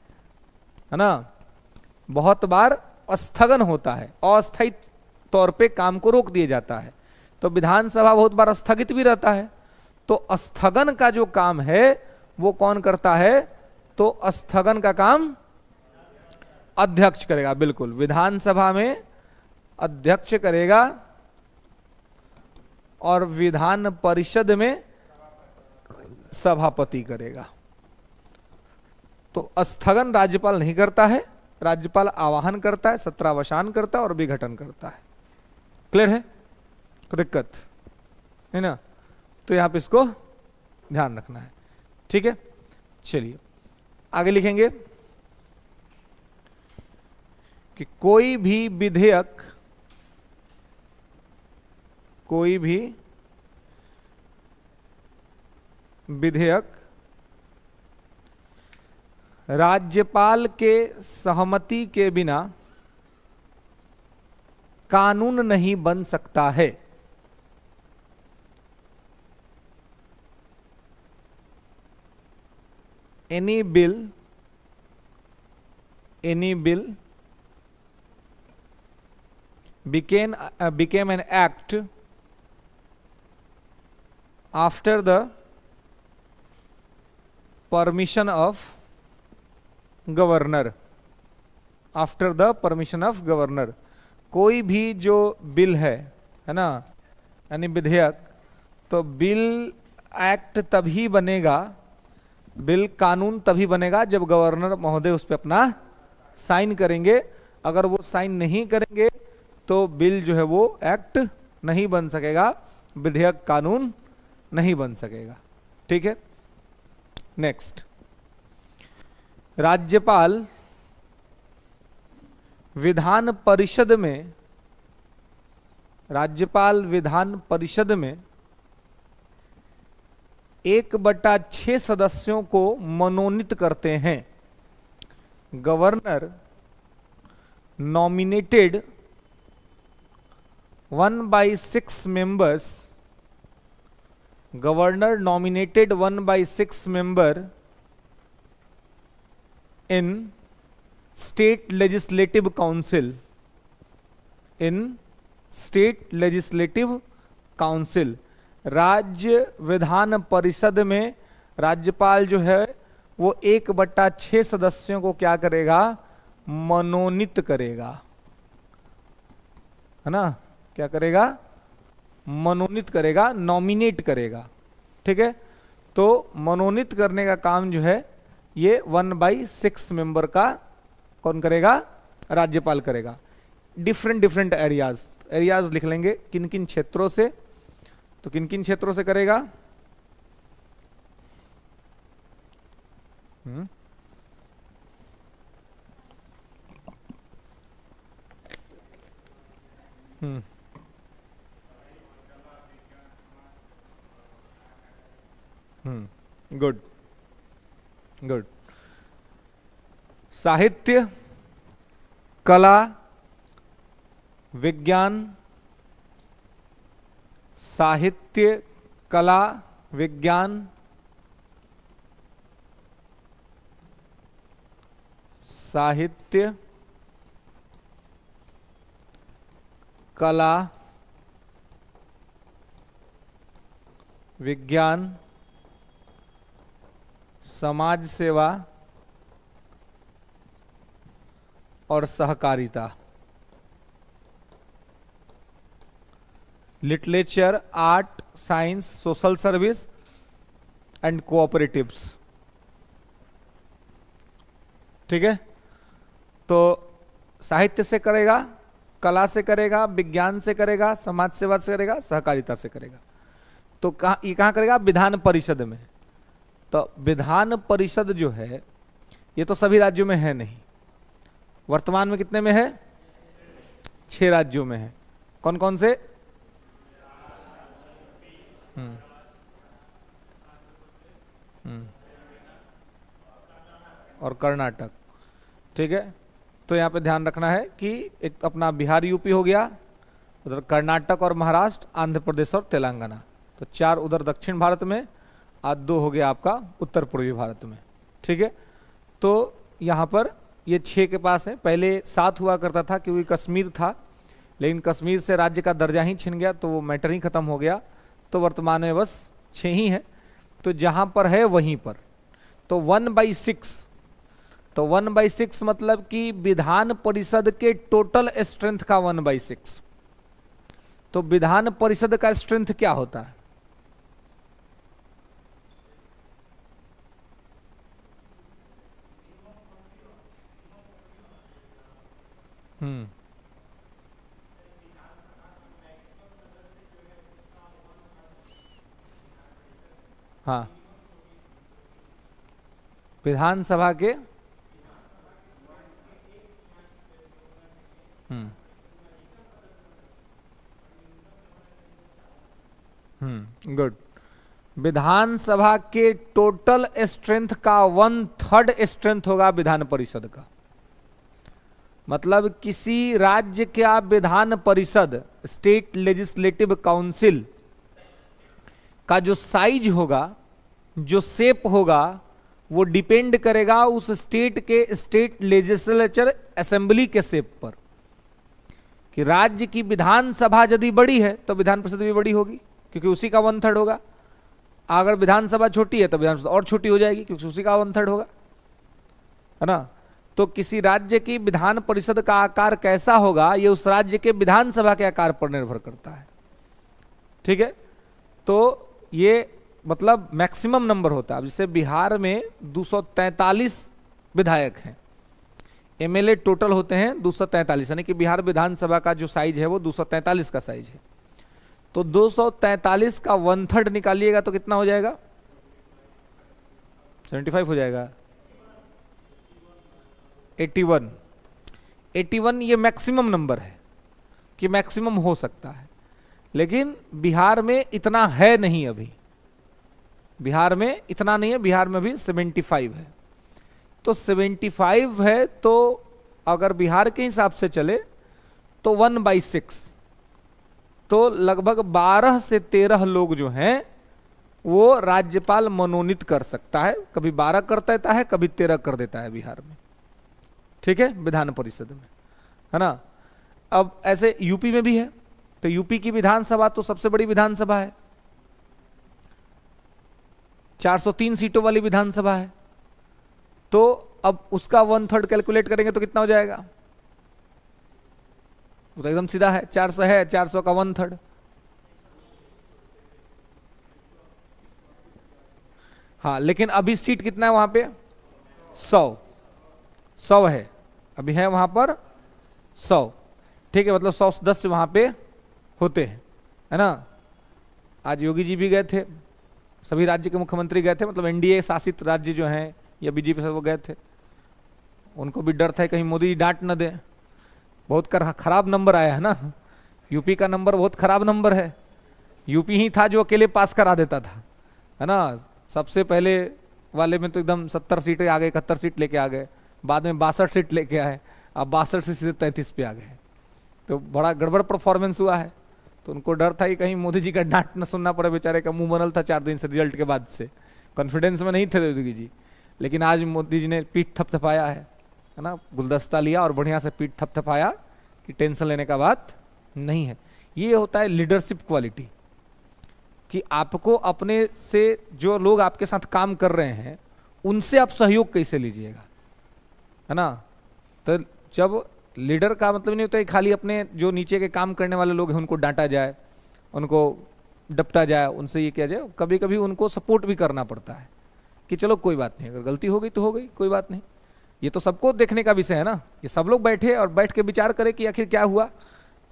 ना, बहुत बार स्थगन होता है, अस्थायी तौर पे काम को रोक दिया जाता है। तो विधानसभा बहुत बार स्थगित भी रहता है, तो स्थगन का जो काम है वो कौन करता है? तो स्थगन का काम अध्यक्ष करेगा। बिल्कुल, विधानसभा में अध्यक्ष करेगा और विधान परिषद में सभापति करेगा। तो स्थगन राज्यपाल नहीं करता है, राज्यपाल आवाहन करता है, सत्रावसान करता है और विघटन करता है। क्लियर है? कोई दिक्कत है ना? तो यहां पे इसको ध्यान रखना है। ठीक है, चलिए आगे लिखेंगे कि कोई भी विधेयक, कोई भी विधेयक राज्यपाल के सहमति के बिना कानून नहीं बन सकता है। Any bill became an act after the permission of governor, after the permission of governor. कोई भी जो बिल है ना, यानी विधेयक, तो बिल एक्ट तभी बनेगा, बिल कानून तभी बनेगा जब गवर्नर महोदय उस पर अपना साइन करेंगे। अगर वो साइन नहीं करेंगे तो बिल जो है वो एक्ट नहीं बन सकेगा, विधेयक कानून नहीं बन सकेगा। ठीक है, नेक्स्ट, राज्यपाल विधान परिषद में, राज्यपाल विधान परिषद में 1/6 सदस्यों को मनोनीत करते हैं। Governor nominated 1/6 members, governor nominated 1/6 member in state legislative council, in state legislative council। राज्य विधान परिषद में राज्यपाल जो है वो 1/6 सदस्यों को क्या करेगा? मनोनीत करेगा, है ना? क्या करेगा? मनोनीत करेगा, नॉमिनेट करेगा। ठीक है, तो मनोनीत करने का काम जो है ये 1/6 मेंबर का कौन करेगा? राज्यपाल करेगा। डिफरेंट एरियाज लिख लेंगे, किन किन क्षेत्रों से, तो किन किन क्षेत्रों से करेगा? Good good. साहित्य, कला, विज्ञान, साहित्य, कला, विज्ञान, साहित्य, कला, विज्ञान, समाज सेवा और सहकारिता। Literature, art, science, social service and cooperatives. ठीक है, तो साहित्य से करेगा, कला से करेगा, विज्ञान से करेगा, समाज सेवा से करेगा, सहकारिता से करेगा। तो ये कहाँ करेगा? विधान परिषद में। तो विधान परिषद जो है ये तो सभी राज्यों में है नहीं। वर्तमान में कितने में है? 6 राज्यों में है। कौन कौन से? और कर्नाटक। ठीक है, तो यहाँ पे ध्यान रखना है कि एक अपना बिहार यूपी हो गया, उधर कर्नाटक और महाराष्ट्र, आंध्र प्रदेश और तेलंगाना। तो 4 उधर दक्षिण भारत में, आज 2 हो गया आपका उत्तर पूर्वी भारत में। ठीक है, तो यहाँ पर ये 6 के पास है। पहले 7 हुआ करता था क्योंकि कश्मीर था, लेकिन कश्मीर से राज्य का दर्जा ही छिन गया तो वो मैटर ही खत्म हो गया। तो वर्तमान में बस 6 ही है। तो जहाँ पर है वहीं पर। तो 1/6, तो 1/6 मतलब कि विधान परिषद के टोटल स्ट्रेंथ का 1/6। तो विधान परिषद का स्ट्रेंथ क्या होता है? हाँ, विधानसभा के गुड। विधानसभा के टोटल स्ट्रेंथ का 1/3 स्ट्रेंथ होगा विधान परिषद का। मतलब किसी राज्य का Vidhan Parishad, state legislative council का जो साइज होगा, जो शेप होगा, वो डिपेंड करेगा उस स्टेट के स्टेट लेजिस्लेचर असेंबली के शेप पर। कि राज्य की विधानसभा यदि बड़ी है तो विधान परिषद भी बड़ी होगी क्योंकि उसी का 1/3 होगा। अगर विधानसभा छोटी है तो विधानसभा और छोटी हो जाएगी क्योंकि उसी का 1/3 होगा, है ना। तो किसी राज्य की विधान परिषद का आकार कैसा होगा ये उस राज्य के विधानसभा के आकार पर निर्भर करता है। ठीक है, तो ये मतलब मैक्सिमम नंबर होता है। अब जैसे बिहार में 243 विधायक हैं, एमएलए टोटल होते हैं 243, यानी कि बिहार विधानसभा का जो साइज है वो 243 का साइज है। तो 243 का 1/3 निकालिएगा तो कितना हो जाएगा? 75 हो जाएगा। 81 ये मैक्सिमम नंबर है कि मैक्सिमम हो सकता है, लेकिन बिहार में इतना है नहीं। अभी बिहार में इतना नहीं है, बिहार में भी 75 है। तो 75 है, तो अगर बिहार के हिसाब से चले तो 1/6, तो लगभग 12 से 13 लोग जो हैं वो राज्यपाल मनोनीत कर सकता है। कभी 12 कर देता है, कभी 13 कर देता है बिहार में। ठीक है, विधान परिषद में, है ना। अब ऐसे यूपी में भी है। तो यूपी की विधानसभा तो सबसे बड़ी विधानसभा है, 403 सीटों वाली विधानसभा है। तो अब उसका 1/3 कैलकुलेट करेंगे तो कितना हो जाएगा? वो तो एकदम सीधा है, 400 है, 400 का 1/3। हाँ, लेकिन अभी सीट कितना है वहां पे? 100 है, अभी है वहां पर 100। ठीक है, मतलब 110 से वहां पे होते हैं, है ना। आज योगी जी भी गए थे, सभी राज्य के मुख्यमंत्री गए थे, मतलब एनडीए शासित राज्य जो हैं या बीजेपी से वो गए थे। उनको भी डर था कहीं मोदी डांट न दे। बहुत खराब नंबर आया है ना, यूपी का नंबर बहुत खराब नंबर है। यूपी ही था जो अकेले पास करा देता था, है ना। सबसे पहले वाले में तो एकदम 70 सीटें आ गए, 71 सीट लेके आ गए, बाद में 62 सीट लेके आए, अब 62 से सीधे 33 पे आ गए। तो बड़ा गड़बड़ परफॉर्मेंस हुआ है। तो उनको डर था कि कहीं मोदी जी का डांट न सुनना पड़े, बेचारे का मुंह बनल था 4 दिन से रिजल्ट के बाद से, कॉन्फिडेंस में नहीं थे योगी जी। लेकिन आज मोदी जी ने पीठ थपथपाया है ना, गुलदस्ता लिया और बढ़िया से पीठ थपथपाया कि टेंशन लेने का बात नहीं है। ये होता है लीडरशिप क्वालिटी, कि आपको अपने से जो लोग आपके साथ काम कर रहे हैं उनसे आप सहयोग कैसे लीजिएगा, है ना। तो जब लीडर का मतलब नहीं होता है खाली अपने जो नीचे के काम करने वाले लोग हैं उनको डांटा जाए, उनको डपटा जाए, उनसे ये किया जाए। कभी कभी उनको सपोर्ट भी करना पड़ता है कि चलो कोई बात नहीं, अगर गलती हो गई तो हो गई, कोई बात नहीं। ये तो सबको देखने का विषय है ना, ये सब लोग बैठे और बैठ के विचार करें कि आखिर क्या हुआ,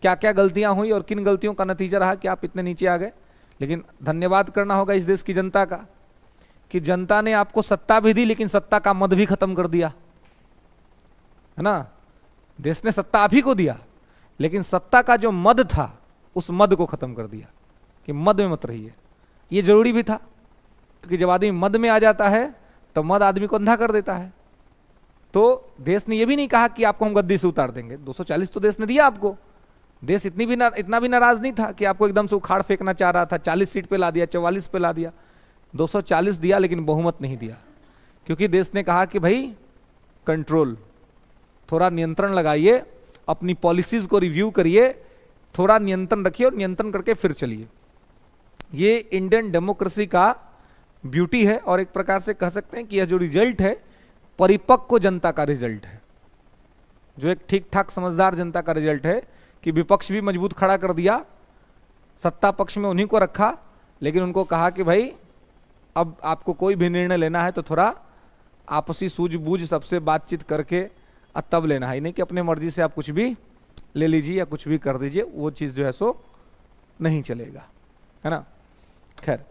क्या क्या गलतियां हुई और किन गलतियों का नतीजा रहा कि आप इतने नीचे आ गए। लेकिन धन्यवाद करना होगा इस देश की जनता का कि जनता ने आपको सत्ता भी दी लेकिन सत्ता का मद भी खत्म कर दिया, है ना। देश ने सत्ता आप ही को दिया लेकिन सत्ता का जो मद था उस मद को खत्म कर दिया कि मद में मत रहिए। ये जरूरी भी था क्योंकि जब आदमी मद में आ जाता है तो मद आदमी को अंधा कर देता है। तो देश ने यह भी नहीं कहा कि आपको हम गद्दी से उतार देंगे, 240 तो देश ने दिया आपको। देश इतना भी नाराज नहीं था कि आपको एकदम से उखाड़ फेंकना चाह रहा था, 40 सीट पे ला दिया, 44 पे ला दिया। 240 दिया लेकिन बहुमत नहीं दिया, क्योंकि देश ने कहा कि भाई कंट्रोल, थोड़ा नियंत्रण लगाइए, अपनी पॉलिसीज को रिव्यू करिए, थोड़ा नियंत्रण रखिए और नियंत्रण करके फिर चलिए। ये इंडियन डेमोक्रेसी का ब्यूटी है और एक प्रकार से कह सकते हैं कि यह जो रिजल्ट है परिपक्व जनता का रिजल्ट है, जो एक ठीक ठाक समझदार जनता का रिजल्ट है कि विपक्ष भी मजबूत खड़ा कर दिया, सत्ता पक्ष में उन्हीं को रखा, लेकिन उनको कहा कि भाई अब आपको कोई भी निर्णय लेना है तो थोड़ा आपसी सूझबूझ सबसे बातचीत करके तब लेना है, नहीं कि अपने मर्जी से आप कुछ भी ले लीजिए या कुछ भी कर दीजिए, वो चीज़ जो है सो नहीं चलेगा, है ना। खैर,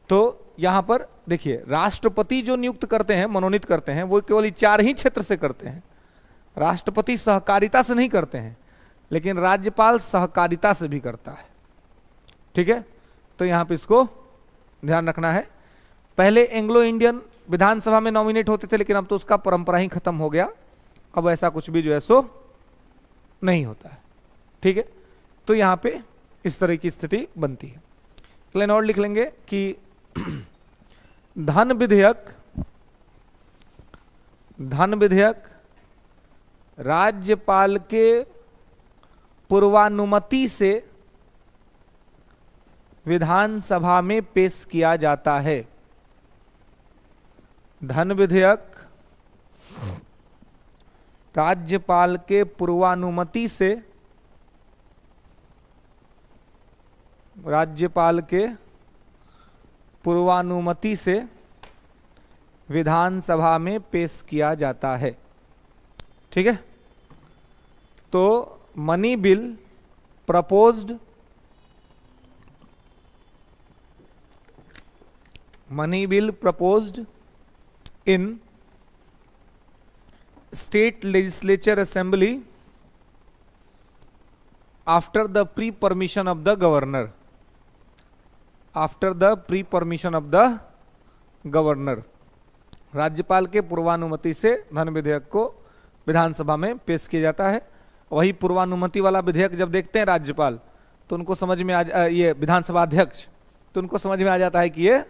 तो यहाँ पर देखिए राष्ट्रपति जो नियुक्त करते हैं, मनोनीत करते हैं, वो केवल 4 ही क्षेत्र से करते हैं। राष्ट्रपति सहकारिता से नहीं करते हैं लेकिन राज्यपाल सहकारिता से भी करता है, ठीक है। तो यहाँ पे इसको ध्यान रखना है। पहले एंग्लो इंडियन विधानसभा में नॉमिनेट होते थे लेकिन अब तो उसका परंपरा ही खत्म हो गया, अब ऐसा कुछ भी जो है सो नहीं होता है, ठीक है। तो यहाँ पे इस तरह की स्थिति बनती है। लाइन और लिख लेंगे कि धन विधेयक राज्यपाल के पूर्वानुमति से विधानसभा में पेश किया जाता है। धन विधेयक राज्यपाल के पूर्वानुमति से विधानसभा में पेश किया जाता है, ठीक है। तो money bill proposed in state legislature assembly after the pre permission of the governor, राज्यपाल के पूर्वानुमति से धन विधेयक को विधानसभा में पेश किया जाता है। वही पूर्वानुमति वाला विधेयक जब देखते हैं राज्यपाल तो उनको समझ में ये विधानसभा अध्यक्ष तो उनको समझ में आ जाता है कि ये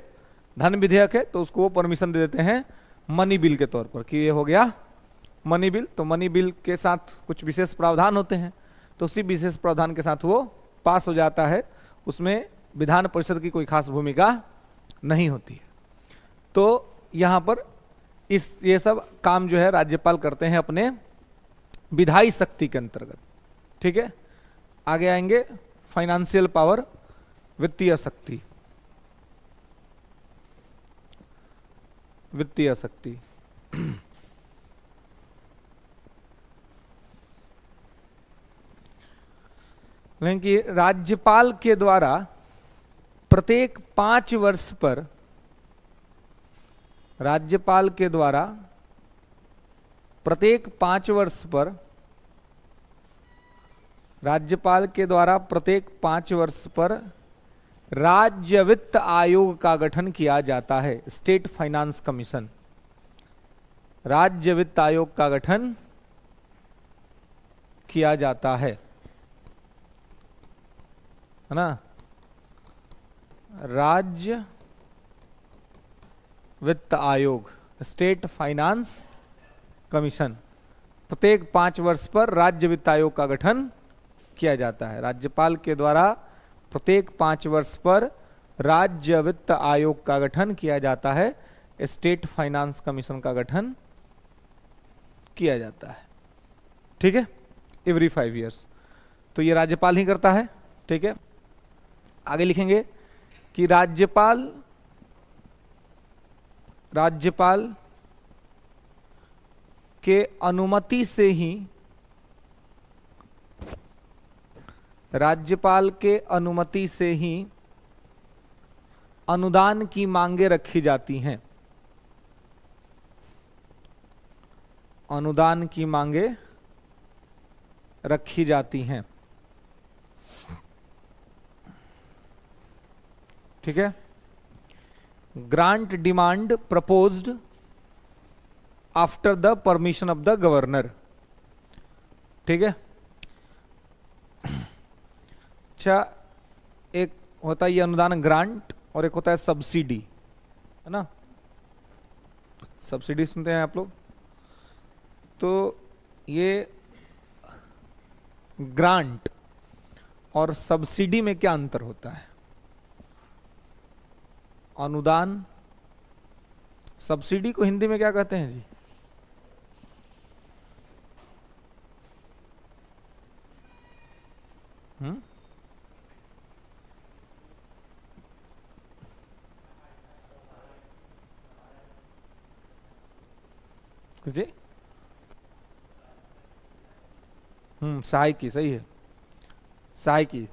धन विधेयक है, तो उसको वो परमिशन दे देते हैं मनी बिल के तौर पर कि ये हो गया मनी बिल। तो मनी बिल के साथ कुछ विशेष प्रावधान होते हैं, तो उसी विशेष प्रावधान के साथ वो पास हो जाता है, उसमें विधान परिषद की कोई खास भूमिका नहीं होती है। तो यहाँ पर ये सब काम जो है राज्यपाल करते हैं अपने विधायी शक्ति के अंतर्गत, ठीक है। आगे आएंगे फाइनेंशियल पावर, वित्तीय शक्ति। कि राज्यपाल के द्वारा प्रत्येक 5 वर्ष पर राज्यपाल के द्वारा प्रत्येक 5 वर्ष पर राज्य वित्त आयोग का गठन किया जाता है। स्टेट फाइनेंस कमीशन, राज्य वित्त आयोग का गठन किया जाता है ना। राज्य वित्त आयोग, स्टेट फाइनेंस कमीशन, प्रत्येक 5 वर्ष पर राज्य वित्त आयोग का गठन किया जाता है। राज्यपाल के द्वारा प्रत्येक 5 वर्ष पर राज्य वित्त आयोग का गठन किया जाता है, स्टेट फाइनेंस कमीशन का गठन किया जाता है। ठीक है, एवरी 5 ईयर्स। तो ये राज्यपाल ही करता है। ठीक है, आगे लिखेंगे कि राज्यपाल के अनुमति से ही अनुदान की मांगे रखी जाती हैं। अनुदान की मांगे रखी जाती हैं। ठीक है, grant demand proposed after the permission of the governor. ठीक है, अच्छा, एक होता है ये अनुदान ग्रांट और एक होता है सब्सिडी, है ना। सब्सिडी सुनते हैं आप लोग। तो ये ग्रांट और सब्सिडी में क्या अंतर होता है? अनुदान, सब्सिडी को हिंदी में क्या कहते हैं जी? जी, सहायकी, सही है, सहायकी।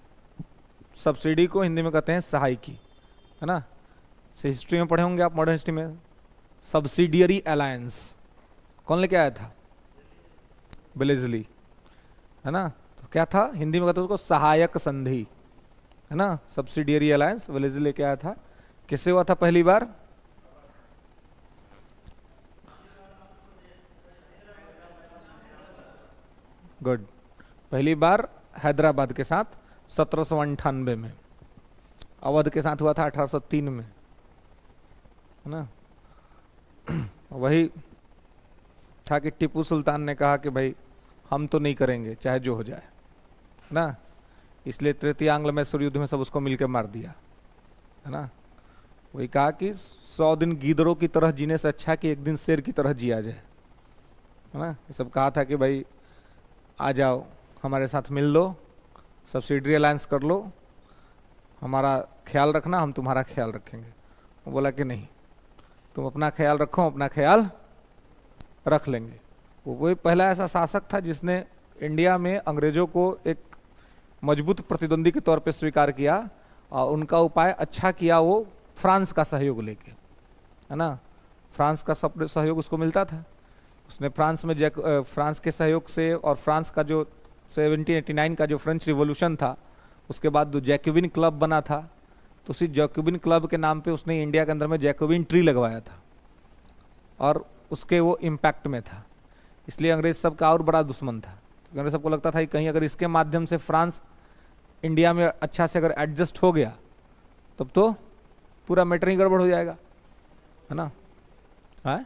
सब्सिडी को हिंदी में कहते हैं सहायकी, है ना। से हिस्ट्री में पढ़े होंगे आप, मॉडर्न हिस्ट्री में। सब्सिडियरी अलायंस कौन लेके आया था? वेलेस्ली, है ना। तो क्या था हिंदी में कहते हैं उसको? सहायक संधि, है ना। सब्सिडियरी अलायंस वेलेस्ली लेके आया था। किससे हुआ था पहली बार? गुड, पहली बार हैदराबाद के साथ 1798 में। अवध के साथ हुआ था 1803 में, है ना। वही था कि टीपू सुल्तान ने कहा कि भाई हम तो नहीं करेंगे चाहे जो हो जाए, ना। इसलिए तृतीय आंग्ल मैसूर युद्ध में सब उसको मिलकर मार दिया, है ना। वही कहा कि 100 दिन गीदड़ों की तरह जीने से अच्छा कि एक दिन शेर की तरह जिया जाए, है ना। ये सब कहा था कि भाई आ जाओ हमारे साथ मिल लो, सब्सिडरी अलायंस कर लो, हमारा ख्याल रखना, हम तुम्हारा ख्याल रखेंगे। वो बोला कि नहीं, तुम अपना ख्याल रखो, अपना ख्याल रख लेंगे। वो वही पहला ऐसा शासक था जिसने इंडिया में अंग्रेजों को एक मजबूत प्रतिद्वंदी के तौर पे स्वीकार किया, और उनका उपाय अच्छा किया वो फ्रांस का सहयोग लेके, है ना। फ्रांस का सब सहयोग उसको मिलता था। उसने फ्रांस में फ्रांस के सहयोग से, और फ्रांस का जो 1789 का जो फ्रेंच रिवॉल्यूशन था, उसके बाद जो जैकोबिन क्लब बना था, तो उसी जैकोबिन क्लब के नाम पे उसने इंडिया के अंदर में जैकोबिन ट्री लगवाया था, और उसके वो इम्पैक्ट में था। इसलिए अंग्रेज सबका और बड़ा दुश्मन था, क्योंकि अंग्रेज सबको लगता था कि कहीं अगर इसके माध्यम से फ्रांस इंडिया में अच्छा से अगर एडजस्ट हो गया तब तो पूरा मैटर ही गड़बड़ हो जाएगा, है ना। है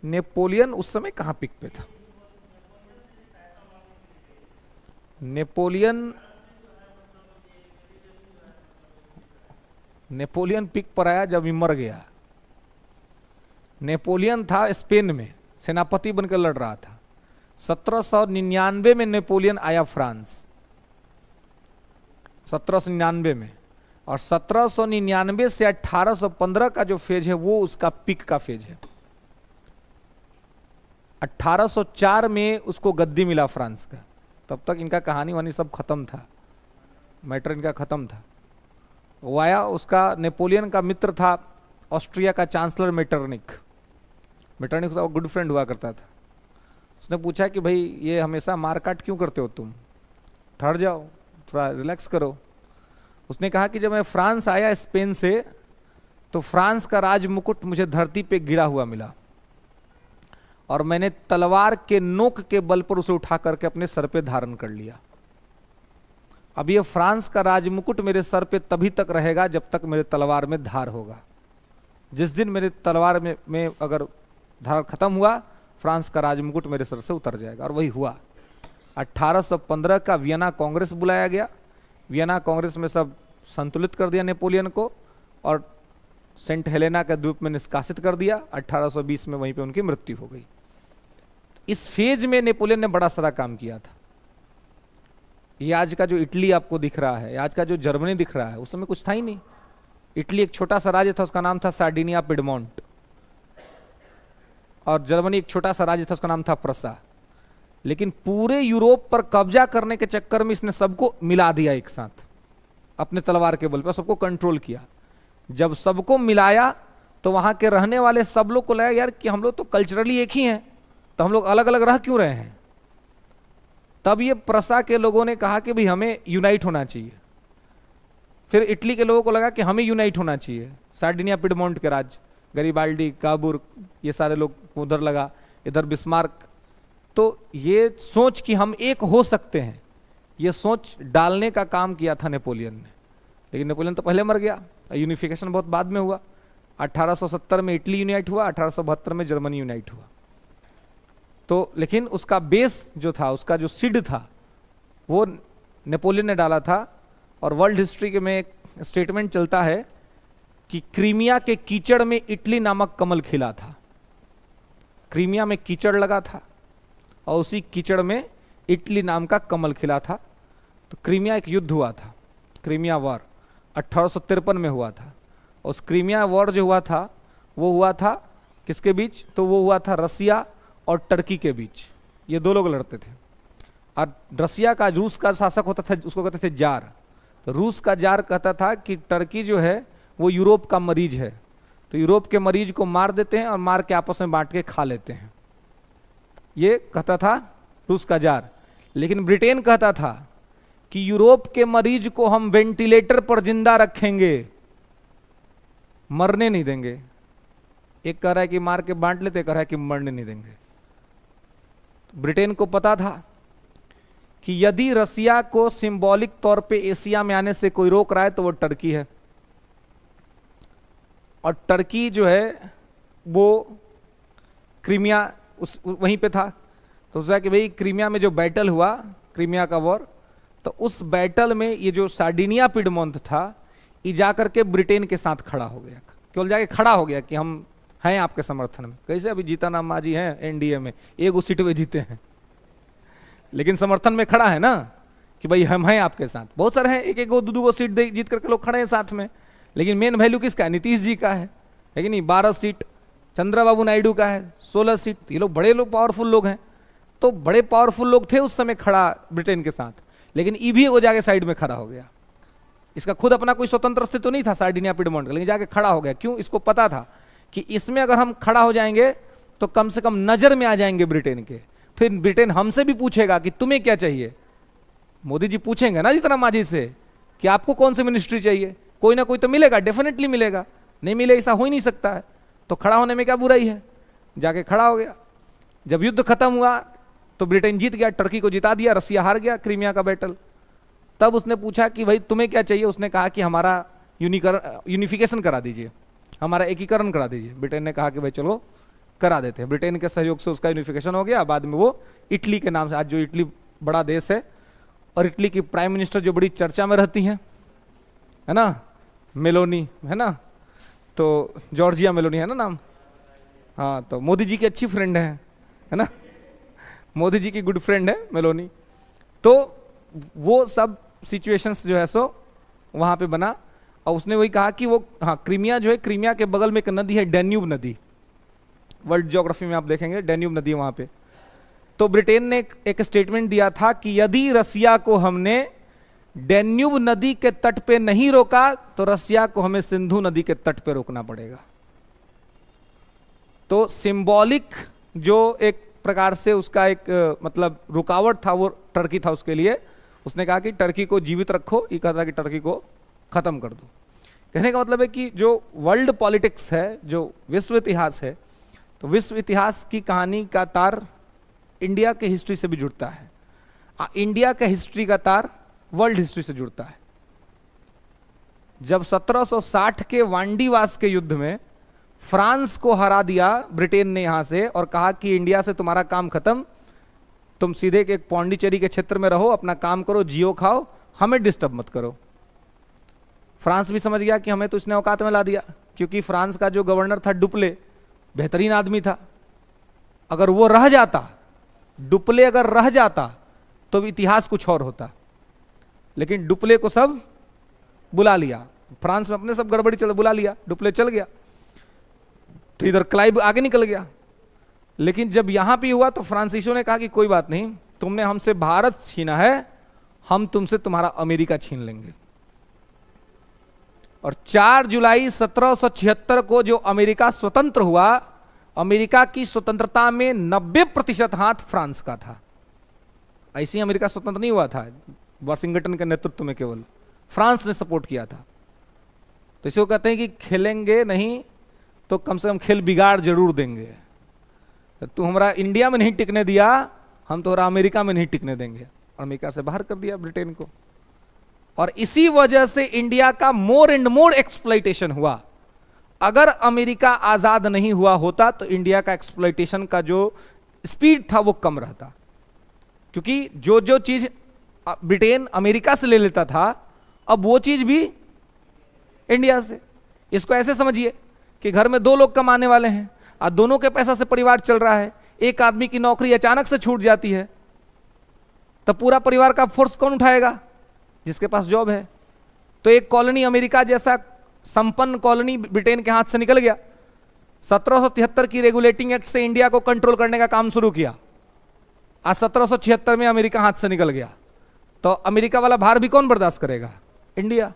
नेपोलियन उस समय कहाँ पिक पे था? नेपोलियन पिक पर आया जब ये मर गया। नेपोलियन था स्पेन में, सेनापति बनकर लड़ रहा था। 1799 में नेपोलियन आया फ्रांस, 1799 में, और 1799 से 1815 का जो फेज है वो उसका पिक का फेज है। 1804 में उसको गद्दी मिला फ्रांस का, तब तक इनका कहानी वानी सब खत्म था, मैटर इनका खत्म था। वो आया, उसका नेपोलियन का मित्र था ऑस्ट्रिया का चांसलर मेटरनिक। मेटरनिक उसका गुड फ्रेंड हुआ करता था। उसने पूछा कि भाई ये हमेशा मारकाट क्यों करते हो तुम, ठहर जाओ, थोड़ा रिलैक्स करो। उसने कहा कि जब मैं फ्रांस आया स्पेन से, तो फ्रांस का राज मुकुट मुझे धरती पे गिरा हुआ मिला, और मैंने तलवार के नोक के बल पर उसे उठा करके अपने सर पे धारण कर लिया। अब ये फ्रांस का राजमुकुट मेरे सर पे तभी तक रहेगा जब तक मेरे तलवार में धार होगा। जिस दिन मेरे तलवार में अगर धार खत्म हुआ, फ्रांस का राजमुकुट मेरे सर से उतर जाएगा। और वही हुआ, 1815 का वियना कांग्रेस बुलाया गया। वियना कांग्रेस में सब संतुलित कर दिया नेपोलियन को और सेंट हेलेना के द्वीप में निष्कासित कर दिया। 1820 में वहीं पे उनकी मृत्यु हो गई। इस फेज में नेपोलियन ने बड़ा सारा काम किया था। ये आज का जो इटली आपको दिख रहा है, आज का जो जर्मनी दिख रहा है, उस समय कुछ था ही नहीं। इटली एक छोटा सा राज्य था, उसका नाम था सार्डिनिया पिडमोंट, और जर्मनी एक छोटा सा राज्य था, उसका नाम था प्रसा। लेकिन पूरे यूरोप पर कब्जा करने के चक्कर में इसने सबको मिला दिया एक साथ, अपने तलवार के बल पर सबको कंट्रोल किया। जब सबको मिलाया तो वहां के रहने वाले सब लोग को लगा यार कि हम लोग तो कल्चरली एक ही हैं, तो हम लोग अलग अलग रह क्यों रहे हैं। तब ये प्रसा के लोगों ने कहा कि भाई हमें यूनाइट होना चाहिए। फिर इटली के लोगों को लगा कि हमें यूनाइट होना चाहिए। सार्डिनिया पिडमोंट के राज्य, गरीबाल्डी, काबुर, ये सारे लोग उधर लगा, इधर बिस्मार्क। तो ये सोच कि हम एक हो सकते हैं, ये सोच डालने का काम किया था नेपोलियन ने। लेकिन नेपोलियन तो पहले मर गया, यूनिफिकेशन बहुत बाद में हुआ। 1870 में इटली यूनाइट हुआ, 1872 में जर्मनी यूनाइट हुआ। तो लेकिन उसका बेस जो था, उसका जो सीड था, वो नेपोलियन ने डाला था। और वर्ल्ड हिस्ट्री के में एक स्टेटमेंट चलता है कि क्रीमिया के कीचड़ में इटली नामक कमल खिला था। क्रीमिया में कीचड़ लगा था और उसी कीचड़ में इटली नाम का कमल खिला था। तो क्रीमिया एक युद्ध हुआ था, क्रीमिया वॉर 1853 में हुआ था। उस क्रीमिया वॉर जो हुआ था वो हुआ था किसके बीच? तो वो हुआ था रसिया और टर्की के बीच। ये दो लोग लड़ते थे। और रसिया का, रूस का शासक होता था, उसको कहते थे जार। तो रूस का जार कहता था कि टर्की जो है वो यूरोप का मरीज है, तो यूरोप के मरीज को मार देते हैं और मार के आपस में बांट के खा लेते हैं, ये कहता था रूस का जार। लेकिन ब्रिटेन कहता था कि यूरोप के मरीज को हम वेंटिलेटर पर जिंदा रखेंगे, मरने नहीं देंगे। एक कह रहा है कि मार के बांट लेते, कह रहा है कि मरने नहीं देंगे। ब्रिटेन को पता था कि यदि रसिया को सिंबॉलिक तौर पे एशिया में आने से कोई रोक रहा है तो वो टर्की है। और टर्की जो है वो क्रीमिया वहीं पे था। तो सोचा कि भाई क्रीमिया में जो बैटल हुआ, क्रीमिया का वॉर, तो उस बैटल में ये जो सार्डिनिया पिडमोंट था, ये जाकर के ब्रिटेन के साथ खड़ा हो गया, केवल जाके खड़ा हो गया कि हम हैं आपके समर्थन में। कैसे? अभी जीतन मांझी हैं एनडीए में, एक सीट पे जीते हैं, लेकिन समर्थन में खड़ा है ना कि भाई हम हैं आपके साथ। बहुत सारे हैं, एक एक दो सीट जीत करके लोग खड़े हैं साथ में, लेकिन मेन वैल्यू किसका है? नीतीश जी का है कि नहीं? 12 सीट चंद्रबाबू नायडू का है, 16 सीट। ये लोग बड़े लोग, पावरफुल लोग हैं। तो बड़े पावरफुल लोग थे उस समय खड़ा ब्रिटेन के साथ, लेकिन ये भी वो जाके साइड में खड़ा हो गया। इसका खुद अपना कोई स्वतंत्र अस्तित्व नहीं था सार्डिनिया पिडमोंट का, लेकिन जाके खड़ा हो गया। क्यों? इसको पता था कि इसमें अगर हम खड़ा हो जाएंगे तो कम से कम नजर में आ जाएंगे ब्रिटेन के। फिर ब्रिटेन हमसे भी पूछेगा कि तुम्हें क्या चाहिए। मोदी जी पूछेंगे ना जीतन मांझी से कि आपको कौन सी मिनिस्ट्री चाहिए, कोई ना कोई तो मिलेगा, डेफिनेटली मिलेगा, नहीं मिले ऐसा हो ही नहीं सकता है। तो खड़ा होने में क्या बुराई है? जाके खड़ा हो गया। जब युद्ध खत्म हुआ तो ब्रिटेन जीत गया, टर्की को जिता दिया, रसिया हार गया क्रीमिया का बैटल। तब उसने पूछा कि भाई तुम्हें क्या चाहिए? उसने कहा कि हमारा यूनिफिकेशन करा दीजिए, हमारा एकीकरण करा दीजिए। ब्रिटेन ने कहा कि भाई चलो करा देते हैं। ब्रिटेन के सहयोग से उसका यूनिफिकेशन हो गया। बाद में वो इटली के नाम से, आज जो इटली बड़ा देश है, और इटली की प्राइम मिनिस्टर जो बड़ी चर्चा में रहती हैं, है ना, मेलोनी, है ना, तो जॉर्जिया मेलोनी है ना नाम। हाँ, तो मोदी जी की अच्छी फ्रेंड है ना, मोदी जी की गुड फ्रेंड है मेलोनी। तो वो सब सिचुएशंस जो है सो वहाँ पे बना। और उसने वही कहा कि वो, हाँ, क्रीमिया जो है, क्रीमिया के बगल में एक नदी है डैन्यूब नदी, वर्ल्ड ज्योग्राफी में आप देखेंगे डैन्यूब नदी है वहाँ पे। तो ब्रिटेन ने एक स्टेटमेंट दिया था कि यदि रसिया को हमने डैन्यूब नदी के तट पे नहीं रोका तो रसिया को हमें सिंधु नदी के तट पे रोकना पड़ेगा। तो सिंबॉलिक जो एक प्रकार से उसका एक मतलब रुकावट था वो टर्की था उसके लिए। उसने कहा कि टर्की को जीवित रखो, ये कहा था कि टर्की को खत्म कर दो। कहने का मतलब है कि जो वर्ल्ड पॉलिटिक्स है, जो विश्व इतिहास है, तो विश्व इतिहास की कहानी का तार इंडिया के हिस्ट्री से भी जुड़ता है, इंडिया का हिस्ट्री का तार वर्ल्ड हिस्ट्री से जुड़ता है। जब 1760 के वांडीवास के युद्ध में फ्रांस को हरा दिया ब्रिटेन ने यहां से और कहा कि इंडिया से तुम्हारा काम खत्म, तुम सीधे एक पौंडीचेरी के क्षेत्र में रहो, अपना काम करो, जियो खाओ, हमें डिस्टर्ब मत करो। फ्रांस भी समझ गया कि हमें तो इसने औकात में ला दिया, क्योंकि फ्रांस का जो गवर्नर था डुप्ले, बेहतरीन आदमी था। अगर वो रह जाता, डुप्ले अगर रह जाता तो भी इतिहास कुछ और होता, लेकिन डुप्ले को सब बुला लिया। फ्रांस में अपने सब गड़बड़ी चल बुला लिया, डुप्ले चल गया, तो इधर क्लाइव आगे निकल गया। लेकिन जब यहां भी हुआ तो फ्रांसीसियों ने कहा कि कोई बात नहीं, तुमने हमसे भारत छीना है, हम तुमसे तुम्हारा अमेरिका छीन लेंगे। और 4 जुलाई 1776 को जो अमेरिका स्वतंत्र हुआ, अमेरिका की स्वतंत्रता में 90% हाथ फ्रांस का था। ऐसे ही अमेरिका स्वतंत्र नहीं हुआ था वाशिंगटन के नेतृत्व में, केवल फ्रांस ने सपोर्ट किया था। तो इसे कहते हैं कि खेलेंगे नहीं तो कम से कम खेल बिगाड़ जरूर देंगे। तू हमारा इंडिया में नहीं टिकने दिया, हम तो अमेरिका में नहीं टिकने देंगे। अमेरिका से बाहर कर दिया ब्रिटेन को, और इसी वजह से इंडिया का मोर एंड मोर एक्सप्लॉइटेशन हुआ। अगर अमेरिका आजाद नहीं हुआ होता तो इंडिया का एक्सप्लॉइटेशन का जो स्पीड था वो कम रहता, क्योंकि जो जो चीज ब्रिटेन अमेरिका से ले लेता था, अब वो चीज भी इंडिया से। इसको ऐसे समझिए कि घर में 2 लोग कमाने वाले हैं और दोनों के पैसा से परिवार चल रहा है। एक आदमी की नौकरी अचानक से छूट जाती है, तब पूरा परिवार का फोर्स कौन उठाएगा? जिसके पास जॉब है। तो एक कॉलोनी अमेरिका जैसा संपन्न कॉलोनी ब्रिटेन के हाथ से निकल गया। 1773 की रेगुलेटिंग एक्ट से इंडिया को कंट्रोल करने का काम शुरू किया। आज 1776 में अमेरिका हाथ से निकल गया, तो अमेरिका वाला भार भी कौन बर्दाश्त करेगा? India.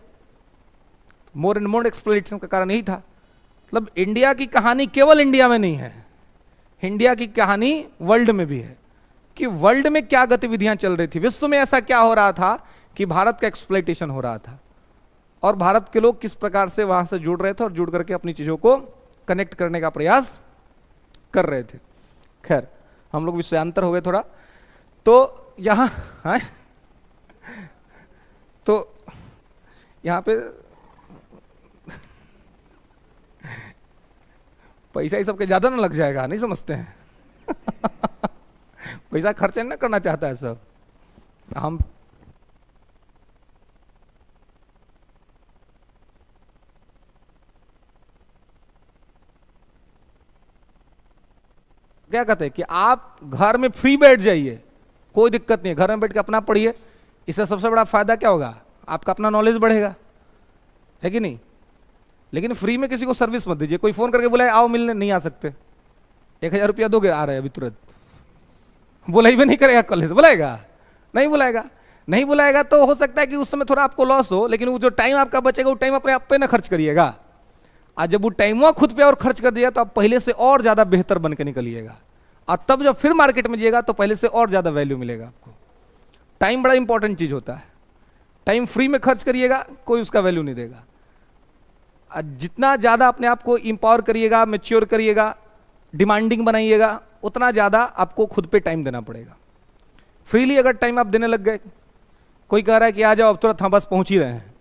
More and more exploitation का कारण यही था। मतलब इंडिया की कहानी केवल इंडिया में नहीं है, इंडिया की कहानी वर्ल्ड में भी है, कि वर्ल्ड में क्या गतिविधियां चल रही थी, विश्व में ऐसा क्या हो रहा था कि भारत का एक्सप्लॉइटेशन हो रहा था, और भारत के लोग किस प्रकार से वहां से जुड़ रहे थे और जुड़ करके अपनी चीजों को कनेक्ट करने का प्रयास कर रहे थे। खैर, हम लोग विषयांतर हो गए थोड़ा। तो यहां तो यहां पे पैसा ही सबके ज्यादा ना लग जाएगा, नहीं समझते हैं? पैसा खर्च नहीं करना चाहता है सब। हम क्या कहते हैं कि आप घर में फ्री बैठ जाइए, कोई दिक्कत नहीं है, घर में बैठ के अपना पढ़िए। इससे सबसे बड़ा फायदा क्या होगा? आपका अपना नॉलेज बढ़ेगा, है कि नहीं? लेकिन फ्री में किसी को सर्विस मत दीजिए। कोई फोन करके बुलाए आओ मिलने, नहीं आ सकते। 1000 रुपया दोगे, आ रहे हैं अभी तुरंत। बुलाई भी नहीं करेगा, कॉलेज बुलाएगा? नहीं बुलाएगा। नहीं बुलाएगा तो हो सकता है कि उस समय थोड़ा आपको लॉस हो, लेकिन वो जो टाइम आपका बचेगा वो टाइम अपने आप पे ना खर्च करिएगा। आज जब वो टाइम खुद पे और खर्च कर दिया तो आप पहले से और ज्यादा बेहतर बन के निकलिएगा, और तब जब फिर मार्केट में जाइएगा तो पहले से और ज्यादा वैल्यू मिलेगा आपको। टाइम बड़ा इंपॉर्टेंट चीज होता है। टाइम फ्री में खर्च करिएगा, कोई उसका वैल्यू नहीं देगा। जितना ज्यादा अपने आप को इंपावर करिएगा, मैच्योर करिएगा, डिमांडिंग बनाइएगा, उतना ज्यादा आपको खुद पे टाइम देना पड़ेगा। फ्रीली अगर टाइम आप देने लग गए, कोई कह रहा है कि आ जाओ अब तुरंत, हाँ बस पहुंच ही रहे हैं,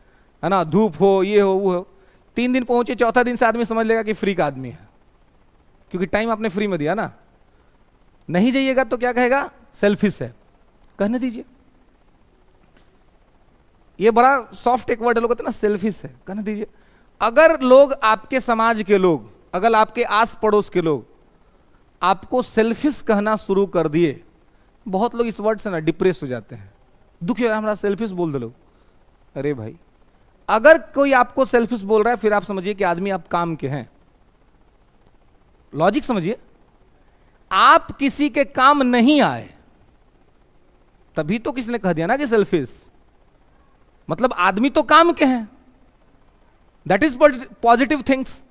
है ना, धूप हो ये हो वो हो, 3 दिन पहुंचे, चौथा दिन से आदमी समझ लेगा कि फ्री का आदमी है, क्योंकि टाइम आपने फ्री में दिया ना। नहीं जाइएगा तो क्या कहेगा? सेल्फिश है। कहने दीजिए, ये बड़ा सॉफ्ट एक वर्ड लोग कहते हैं ना, सेल्फिश है, कहने दीजिए। अगर लोग, आपके समाज के लोग, अगर आपके आस पड़ोस के लोग आपको सेल्फिश कहना शुरू कर दिए, बहुत लोग इस वर्ड से ना डिप्रेस हो जाते हैं, दुखी हो, हमारा सेल्फिश बोल दे लोग। अरे भाई, अगर कोई आपको सेल्फिश बोल रहा है, फिर आप समझिए कि आदमी आप काम के हैं। लॉजिक समझिए, आप किसी के काम नहीं आए तभी तो किसी ने कह दिया ना कि सेल्फिश, मतलब आदमी तो काम के हैं। दैट इज पॉजिटिव थिंग्स,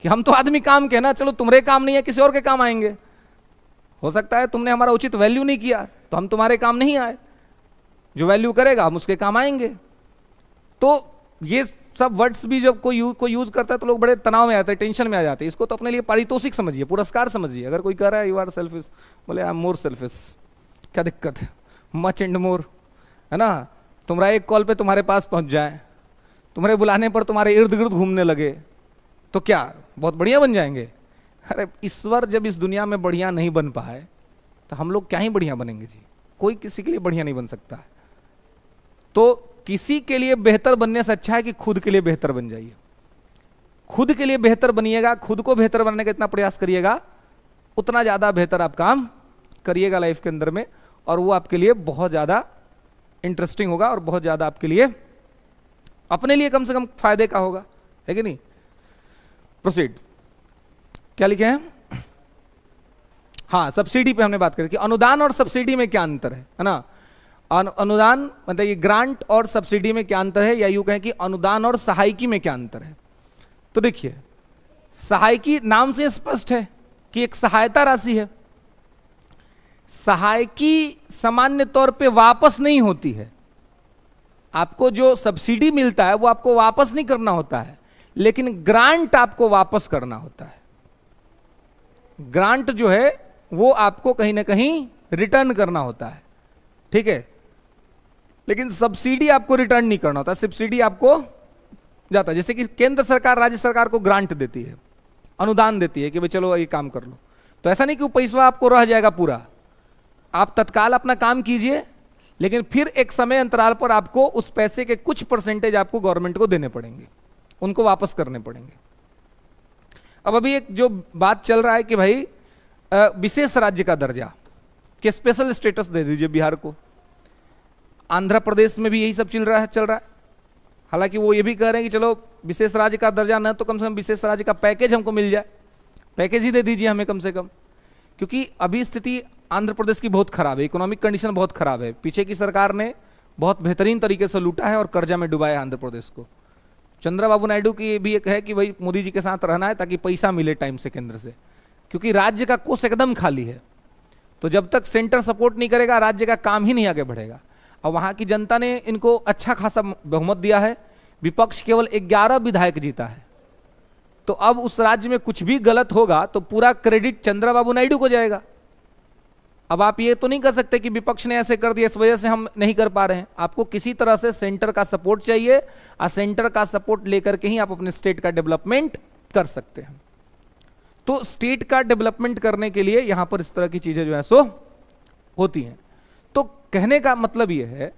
कि हम तो आदमी काम के हैं ना, चलो तुम्हारे काम नहीं है, किसी और के काम आएंगे। हो सकता है तुमने हमारा उचित वैल्यू नहीं किया तो हम तुम्हारे काम नहीं आए, जो वैल्यू करेगा हम उसके काम आएंगे। तो ये सब वर्ड्स भी जब कोई यूज करता है तो लोग बड़े तनाव में आते हैं, टेंशन में आ जाते हैं। इसको तो अपने लिए पारितोषिक समझिए, पुरस्कार समझिए। अगर कोई कह रहा है यू आर सेल्फिश, बोले आई एम मोर सेल्फिश, क्या दिक्कत है? मच एंड मोर, है ना। तुम्हारा एक कॉल पे तुम्हारे पास पहुंच जाए, तुम्हारे बुलाने पर तुम्हारे इर्द गिर्द घूमने लगे, तो क्या बहुत बढ़िया बन जाएंगे? अरे ईश्वर जब इस दुनिया में बढ़िया नहीं बन पाए तो हम लोग क्या ही बढ़िया बनेंगे जी। कोई किसी के लिए बढ़िया नहीं बन सकता है। तो किसी के लिए बेहतर बनने से अच्छा है कि खुद के लिए बेहतर बन जाइए। खुद के लिए बेहतर बनिएगा, खुद को बेहतर बनने का इतना प्रयास करिएगा, उतना ज्यादा बेहतर आप काम करिएगा लाइफ के अंदर में, और वो आपके लिए बहुत ज्यादा इंटरेस्टिंग होगा और बहुत ज्यादा आपके लिए, अपने लिए कम से कम फायदे का होगा, है कि नहीं। प्रोसीड। क्या लिखे हैं? हाँ, सब्सिडी पे हमने बात करी कि अनुदान और सब्सिडी में क्या अंतर है ना। अनुदान मतलब ये ग्रांट और सब्सिडी में क्या अंतर है, या यूं कहें कि अनुदान और सहायकी में क्या अंतर है। तो देखिए, सहायकी नाम से स्पष्ट है कि एक सहायता राशि है। सहायकी सामान्य तौर पे वापस नहीं होती है। आपको जो सब्सिडी मिलता है वो आपको वापस नहीं करना होता है, लेकिन ग्रांट आपको वापस करना होता है। ग्रांट जो है वो आपको कहीं ना कहीं रिटर्न करना होता है, ठीक है। लेकिन सब्सिडी आपको रिटर्न नहीं करना होता, सब्सिडी आपको जाता है। जैसे कि केंद्र सरकार राज्य सरकार को ग्रांट देती है, अनुदान देती है कि भाई चलो ये काम कर लो, तो ऐसा नहीं कि वो पैसा आपको रह जाएगा पूरा। आप तत्काल अपना काम कीजिए, लेकिन फिर एक समय अंतराल पर आपको उस पैसे के कुछ परसेंटेज आपको गवर्नमेंट को देने पड़ेंगे, उनको वापस करने पड़ेंगे। अब अभी एक जो बात चल रहा है कि भाई विशेष राज्य का दर्जा कि स्पेशल स्टेटस दे दीजिए बिहार को। आंध्र प्रदेश में भी यही सब चल रहा है। हालांकि वो ये भी कह रहे हैं कि चलो विशेष राज्य का दर्जा न तो कम से कम विशेष राज्य का पैकेज हमको मिल जाए, पैकेज ही दे दीजिए हमें कम से कम, क्योंकि अभी स्थिति आंध्र प्रदेश की बहुत खराब है, इकोनॉमिक कंडीशन बहुत खराब है। पीछे की सरकार ने बहुत बेहतरीन तरीके से लूटा है और कर्जा में डुबाया आंध्र प्रदेश को। चंद्रबाबू नायडू की भी एक है कि भाई मोदी जी के साथ रहना है ताकि पैसा मिले टाइम से केंद्र से, क्योंकि राज्य का कोष एकदम खाली है। तो जब तक सेंटर सपोर्ट नहीं करेगा राज्य का काम ही नहीं आगे बढ़ेगा। और वहां की जनता ने इनको अच्छा खासा बहुमत दिया है, विपक्ष केवल 11 विधायक जीता है। तो अब उस राज्य में कुछ भी गलत होगा तो पूरा क्रेडिट चंद्रबाबू नायडू को जाएगा। अब आप ये तो नहीं कर सकते कि विपक्ष ने ऐसे कर दिया इस वजह से हम नहीं कर पा रहे हैं। आपको किसी तरह से सेंटर का सपोर्ट चाहिए, और सेंटर का सपोर्ट लेकर के ही आप अपने स्टेट का डेवलपमेंट कर सकते हैं। तो स्टेट का डेवलपमेंट करने के लिए यहां पर इस तरह की चीजें जो है सो होती हैं। तो कहने का मतलब यह है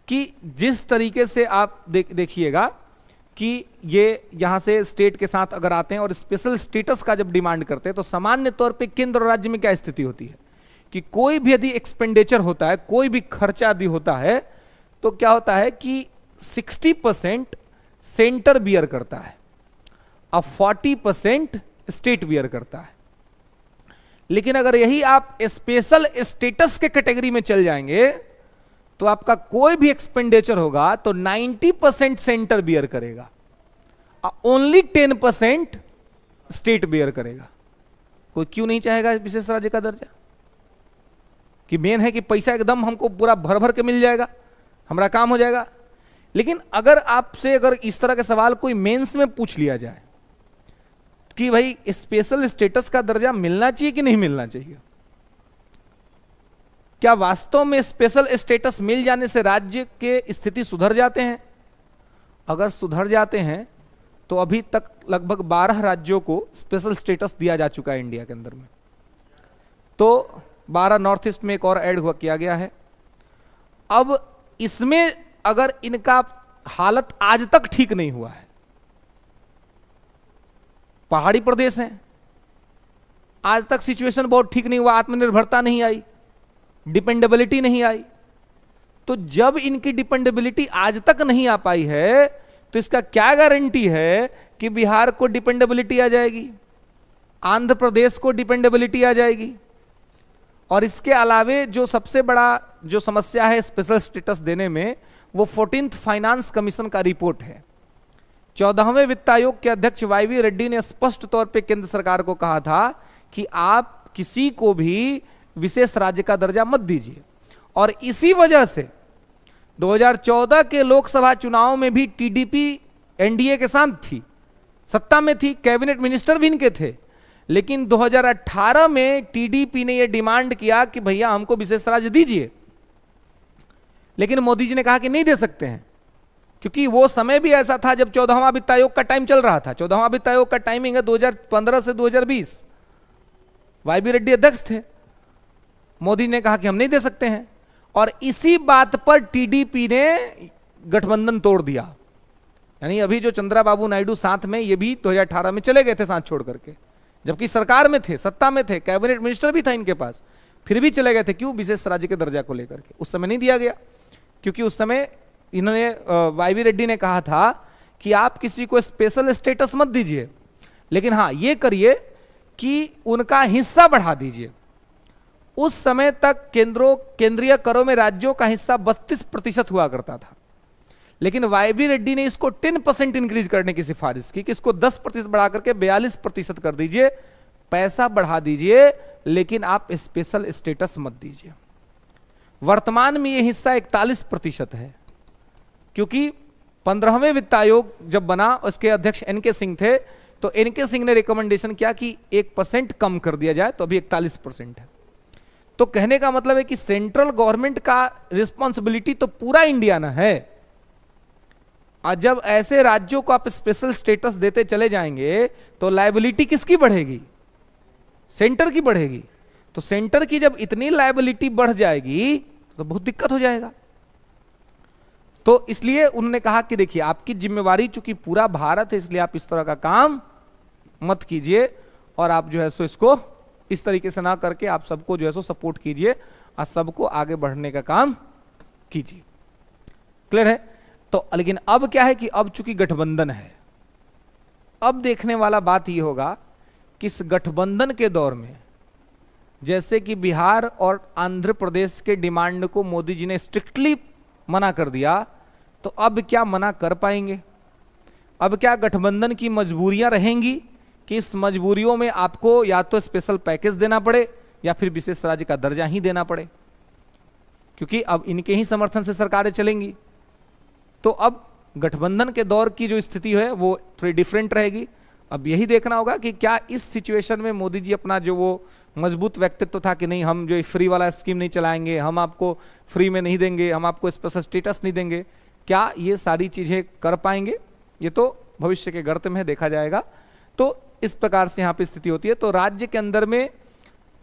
कि जिस तरीके से आप देखिएगा कि ये यहां से स्टेट के साथ अगर आते हैं और स्पेशल स्टेटस का जब डिमांड करते हैं, तो सामान्य तौर पे केंद्र और राज्य में क्या स्थिति होती है कि कोई भी यदि एक्सपेंडिचर होता है, कोई भी खर्चा यदि होता है, तो क्या होता है कि 60% सेंटर बियर करता है और 40% स्टेट बियर करता है। लेकिन अगर यही आप स्पेशल स्टेटस के कैटेगरी में चल जाएंगे तो आपका कोई भी एक्सपेंडिचर होगा तो 90% सेंटर बियर करेगा और ओनली 10% स्टेट बियर करेगा। कोई क्यों नहीं चाहेगा विशेष राज्य का दर्जा? कि मेन है कि पैसा एकदम हमको पूरा भर भर के मिल जाएगा, हमारा काम हो जाएगा। लेकिन अगर आपसे अगर इस तरह का सवाल कोई मेंस में पूछ लिया जाए कि भाई स्पेशल स्टेटस का दर्जा मिलना चाहिए कि नहीं मिलना चाहिए, क्या वास्तव में स्पेशल स्टेटस मिल जाने से राज्य के स्थिति सुधर जाते हैं? अगर सुधर जाते हैं तो अभी तक लगभग 12 राज्यों को स्पेशल स्टेटस दिया जा चुका है इंडिया के अंदर में। तो 12 नॉर्थ ईस्ट में एक और ऐड हुआ किया गया है। अब इसमें अगर इनका हालत आज तक ठीक नहीं हुआ है, पहाड़ी प्रदेश हैं, आज तक सिचुएशन बहुत ठीक नहीं हुआ, आत्मनिर्भरता नहीं आई, डिपेंडेबिलिटी नहीं आई। तो जब इनकी डिपेंडेबिलिटी आज तक नहीं आ पाई है तो इसका क्या गारंटी है कि बिहार को डिपेंडेबिलिटी आ जाएगी, आंध्र प्रदेश को डिपेंडेबिलिटी आ जाएगी? और इसके अलावे जो सबसे बड़ा जो समस्या है स्पेशल स्टेटस देने में, वो 14th फाइनेंस कमीशन का रिपोर्ट है। 14वें वित्त आयोग के अध्यक्ष वाईवी रेड्डी ने स्पष्ट तौर पे केंद्र सरकार को कहा था कि आप किसी को भी विशेष राज्य का दर्जा मत दीजिए। और इसी वजह से 2014 के लोकसभा चुनाव में भी टीडीपी एनडीए के साथ थी, सत्ता में थी, कैबिनेट मिनिस्टर भी इनके थे। लेकिन 2018 में टीडीपी ने यह डिमांड किया कि भैया हमको विशेष राज्य दीजिए, लेकिन मोदी जी ने कहा कि नहीं दे सकते हैं, क्योंकि वो समय भी ऐसा था जब 14वां वित्त आयोग का टाइम चल रहा था। 14वां वित्त आयोग का टाइमिंग है 2015 से 2020। वाईवी रेड्डी अध्यक्ष थे, मोदी ने कहा कि हम नहीं दे सकते हैं। और इसी बात पर टीडीपी ने गठबंधन तोड़ दिया। यानी अभी जो चंद्रबाबू नायडू साथ में, ये भी 2018 में चले गए थे साथ छोड़ करके, जबकि सरकार में थे, सत्ता में थे, कैबिनेट मिनिस्टर भी था इनके पास, फिर भी चले गए थे। क्यों? विशेष राज्य के दर्जा को लेकर के उस समय नहीं दिया गया, क्योंकि उस समय इन्होंने वाईवी रेड्डी ने कहा था कि आप किसी को स्पेशल स्टेटस मत दीजिए, लेकिन हाँ ये करिए कि उनका हिस्सा बढ़ा दीजिए। उस समय तक केंद्रीय करों में राज्यों का हिस्सा 32% हुआ करता था, लेकिन वाईवी रेड्डी ने इसको 10% इंक्रीज करने की सिफारिश की कि इसको 10% बढ़ा करके 42% कर दीजिए, पैसा बढ़ा दीजिए, लेकिन आप स्पेशल स्टेटस मत दीजिए। वर्तमान में यह हिस्सा 41% है, क्योंकि 15वें वित्त आयोग जब बना, उसके अध्यक्ष एनके सिंह थे, तो एनके सिंह ने रिकमेंडेशन किया कि 1% कम कर दिया जाए, तो अभी 41% है। तो कहने का मतलब है कि सेंट्रल गवर्नमेंट का रिस्पॉन्सिबिलिटी तो पूरा इंडिया ना है, और जब ऐसे राज्यों को आप स्पेशल स्टेटस देते चले जाएंगे तो लायबिलिटी किसकी बढ़ेगी? सेंटर की बढ़ेगी। तो सेंटर की जब इतनी लायबिलिटी बढ़ जाएगी तो बहुत दिक्कत हो जाएगा। तो इसलिए उन्होंने कहा कि देखिए, आपकी जिम्मेवारी चूंकि पूरा भारत है, इसलिए आप इस तरह का काम मत कीजिए, और आप जो है सो इसको इस तरीके से ना करके आप सबको जो है सो सपोर्ट कीजिए और सबको आगे बढ़ने का काम कीजिए। क्लियर है? तो लेकिन अब क्या है कि अब चूंकि गठबंधन है, अब देखने वाला बात यह होगा कि इस गठबंधन के दौर में, जैसे कि बिहार और आंध्र प्रदेश के डिमांड को मोदी जी ने स्ट्रिक्टली मना कर दिया, तो अब क्या मना कर पाएंगे? अब क्या गठबंधन की मजबूरियां रहेंगी कि इस मजबूरियों में आपको या तो स्पेशल पैकेज देना पड़े या फिर विशेष राज्य का दर्जा ही देना पड़े, क्योंकि अब इनके ही समर्थन से सरकारें चलेंगी। तो अब गठबंधन के दौर की जो स्थिति है वो थोड़ी डिफरेंट रहेगी। अब यही देखना होगा कि क्या इस सिचुएशन में मोदी जी अपना जो वो मजबूत व्यक्तित्व था कि नहीं, हम जो फ्री वाला स्कीम नहीं चलाएंगे, हम आपको फ्री में नहीं देंगे, हम आपको स्पेशल स्टेटस नहीं देंगे, क्या ये सारी चीजें कर पाएंगे? ये तो भविष्य के गर्त में देखा जाएगा। तो इस प्रकार से यहाँ पे स्थिति होती है। तो राज्य के अंदर में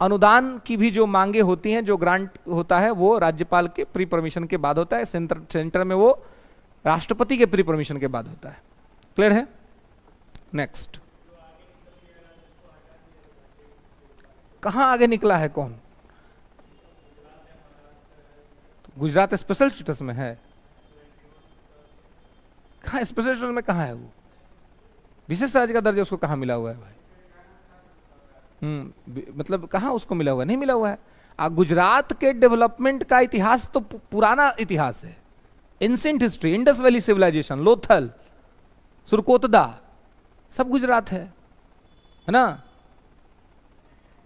अनुदान की भी जो मांगे होती हैं, जो ग्रांट होता है, वो राज्यपाल के प्री परमिशन के बाद होता है, सेंटर में वो राष्ट्रपति के प्री परमिशन के बाद होता है। क्लियर है? नेक्स्ट, कहां आगे निकला है कौन? गुजरात स्पेशल स्टेटस में है। कहां स्पेशल स्टेटस में? कहां है वो? विशेष राज्य का दर्जा उसको कहां मिला हुआ है भाई? मतलब कहां उसको मिला हुआ है? नहीं मिला हुआ है। गुजरात के डेवलपमेंट का इतिहास तो पुराना इतिहास है, ancient history, Indus valley civilization, Lothal, Surkotada, सब गुजरात है ना?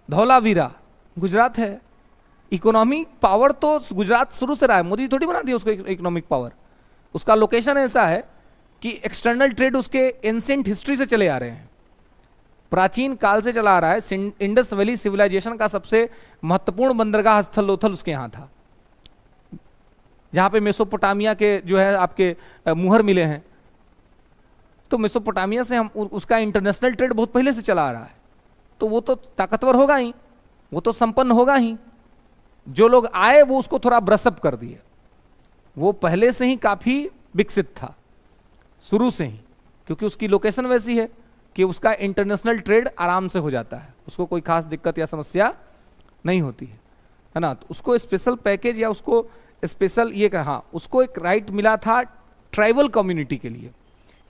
धौलावीरा गुजरात है। इकोनॉमिक पावर तो गुजरात शुरू से रहा है, मोदी थोड़ी बना दिया उसको इकोनॉमिक पावर। उसका लोकेशन ऐसा है कि एक्सटर्नल ट्रेड उसके एंशिएंट हिस्ट्री से चले आ रहे हैं, प्राचीन काल से चला आ रहा है। इंडस वैली सिविलाइजेशन का सबसे महत्वपूर्ण बंदरगाह स्थल लोथल उसके यहां था, जहां पे मेसोपोटामिया के जो है आपके मुहर मिले हैं। तो मेसोपोटामिया से हम उसका इंटरनेशनल ट्रेड बहुत पहले से चला आ रहा है, तो वो तो ताकतवर होगा ही, वो तो संपन्न होगा ही। जो लोग आए वो उसको थोड़ा ब्रशअप कर दिए, वो पहले से ही काफी विकसित था शुरू से ही, क्योंकि उसकी लोकेशन वैसी है कि उसका इंटरनेशनल ट्रेड आराम से हो जाता है, उसको कोई खास दिक्कत या समस्या नहीं होती है ना। तो उसको स्पेशल पैकेज या उसको स्पेशल ये कहा, उसको एक राइट मिला था ट्राइबल कम्युनिटी के लिए,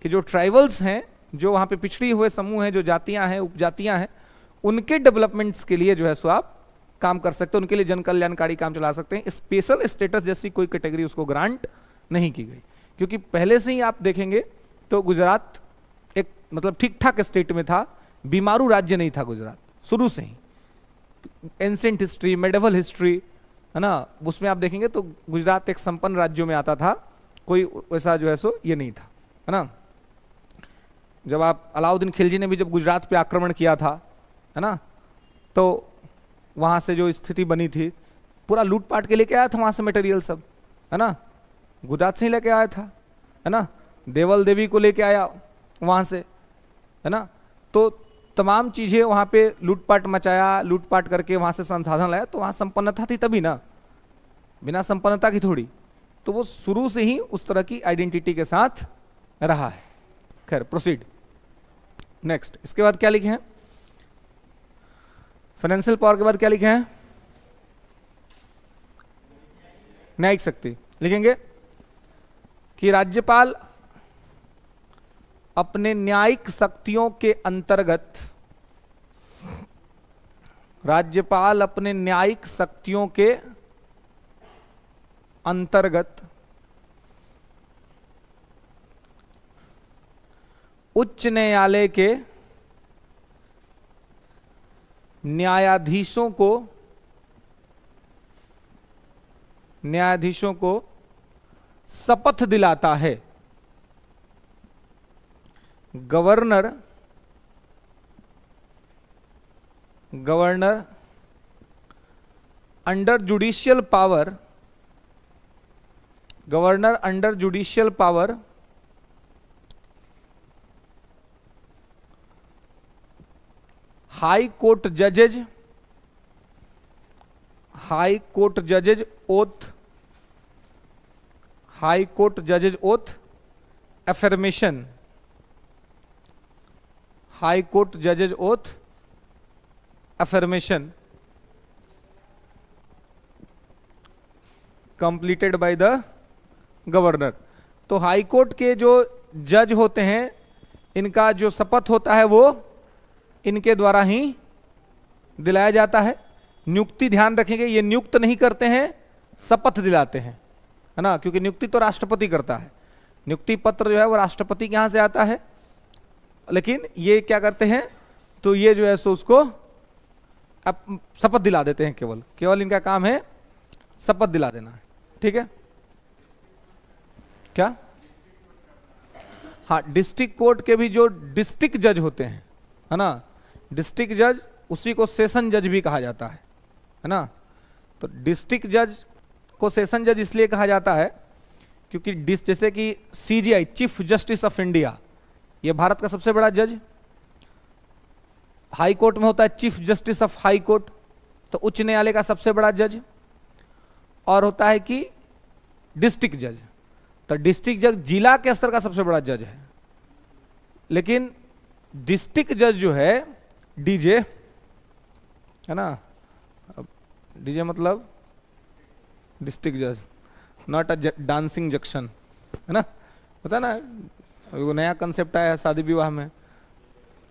कि जो ट्राइबल्स हैं, जो वहाँ पे पिछड़ी हुए समूह हैं, जो जातियाँ हैं, उपजातियाँ हैं, उनके डेवलपमेंट्स के लिए जो है सो आप काम कर सकते हैं, उनके लिए जन कल्याणकारी काम चला सकते हैं। स्पेशल स्टेटस जैसी कोई कैटेगरी उसको ग्रांट नहीं की गई, क्योंकि पहले से ही आप देखेंगे तो गुजरात एक मतलब ठीक ठाक स्टेट में था, बीमारू राज्य नहीं था गुजरात शुरू से ही। एंशिएंट हिस्ट्री, मेडिवल हिस्ट्री है ना, उसमें आप देखेंगे तो गुजरात एक संपन्न राज्यों में आता था, कोई वैसा जो है सो ये नहीं था, है ना। जब आप अलाउद्दीन खिलजी ने भी जब गुजरात पे आक्रमण किया था, है ना, तो वहाँ से जो स्थिति बनी थी, पूरा लूटपाट के लेके आया था वहाँ से मटेरियल सब, है ना, गुजरात से ही लेके आया था, है ना। देवल देवी को लेके आया वहाँ से, है ना। तो तमाम चीज़ें वहाँ पे लूटपाट मचाया, लूटपाट करके वहाँ से संसाधन लाया, तो वहाँ संपन्नता थी तभी ना, बिना संपन्नता की थोड़ी, तो वो शुरू से ही उस तरह की आइडेंटिटी के साथ रहा है। खैर प्रोसीड नेक्स्ट। इसके बाद क्या लिखे हैं, फाइनेंशियल पावर के बाद क्या लिखे हैं, न्यायिक शक्ति। लिखेंगे कि राज्यपाल अपने न्यायिक शक्तियों के अंतर्गत, राज्यपाल अपने न्यायिक शक्तियों के अंतर्गत उच्च न्यायालय के न्यायाधीशों को शपथ दिलाता है। Governor under judicial power high court जजेज oath affirmation, high court जजेज oath affirmation completed by the governor. तो हाई कोर्ट के जो जज होते हैं, इनका जो शपथ होता है वो इनके द्वारा ही दिलाया जाता है। नियुक्ति ध्यान रखेंगे, ये नियुक्त नहीं करते हैं, शपथ दिलाते हैं, है ना, क्योंकि नियुक्ति तो राष्ट्रपति करता है। नियुक्ति पत्र जो है वो राष्ट्रपति के यहां से आता है, लेकिन ये क्या करते हैं, तो ये जो है सो उसको अब शपथ दिला देते हैं। केवल इनका काम है शपथ दिला देना, ठीक है। क्या, हाँ, डिस्ट्रिक्ट कोर्ट के भी जो डिस्ट्रिक्ट जज होते हैं, है ना, डिस्ट्रिक्ट जज, उसी को सेशन जज भी कहा जाता है ना। तो डिस्ट्रिक्ट जज को सेशन जज इसलिए कहा जाता है क्योंकि जैसे कि CGI, chief justice of India, ये भारत का सबसे बड़ा जज, हाई कोर्ट में होता है chief justice of high court, तो उच्च न्यायालय का सबसे बड़ा जज, और होता है कि डिस्ट्रिक्ट जज, तो डिस्ट्रिक्ट जज जिला के स्तर का सबसे बड़ा जज है। लेकिन डिस्ट्रिक्ट जज जो है डीजे, है ना, डीजे मतलब डिस्ट्रिक्ट जज, नॉट अ डांसिंग जंक्शन, है ना, पता ना, वो नया कंसेप्ट आया है शादी विवाह में,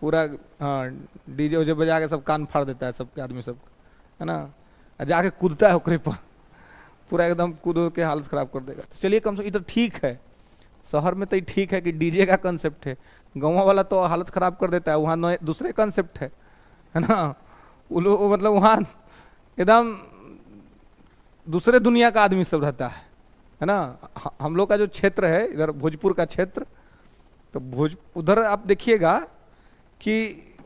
पूरा हाँ डीजे उजे बजा के सब कान फाड़ देता है सबके आदमी सब, है ना, जाके कूदता है ओकरे पर, पूरा एकदम कूद के हालत खराब कर देगा। तो चलिए कम से इधर ठीक है, शहर में तो ये ठीक है कि डीजे का कंसेप्ट है, गाँव वाला तो हालत खराब कर देता है, वहाँ दूसरे कंसेप्ट है ना, वो लोग मतलब वहाँ एकदम दूसरे दुनिया का आदमी सब रहता है ना। हम लोग का जो क्षेत्र है इधर भोजपुर का क्षेत्र, तो उधर आप देखिएगा कि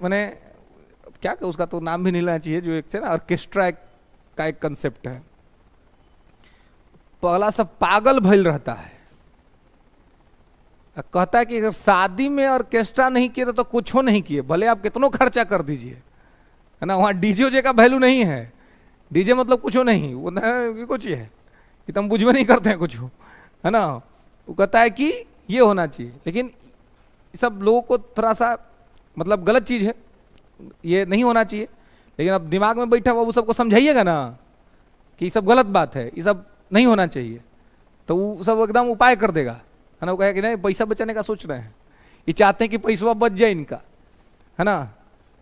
मैंने क्या उसका तो नाम भी नहीं लेना चाहिए, जो एक ना ऑर्केस्ट्रा का एक कंसेप्ट है, पहला सब पागल भइल रहता है, कहता है कि अगर शादी में ऑर्केस्ट्रा नहीं किए तो कुछ हो नहीं किए, भले आप कितनों खर्चा कर दीजिए, है ना, वहाँ डीजे का वैल्यू नहीं है, डीजे मतलब कुछ हो नहीं, वो कुछ है, ये तो हम बुझवे नहीं करते हैं कुछ, है ना। वो कहता है कि ये होना चाहिए, लेकिन सब लोगों को थोड़ा सा मतलब गलत चीज़ है, ये नहीं होना चाहिए, लेकिन अब दिमाग में बैठा हुआ वो सबको समझाइएगा ना कि ये सब गलत बात है, ये सब नहीं होना चाहिए, तो वो सब एकदम उपाय कर देगा, है ना। वो कहे कि नहीं पैसा बचाने का सोच रहे हैं, ये चाहते हैं कि पैसा बच जाए इनका, है ना,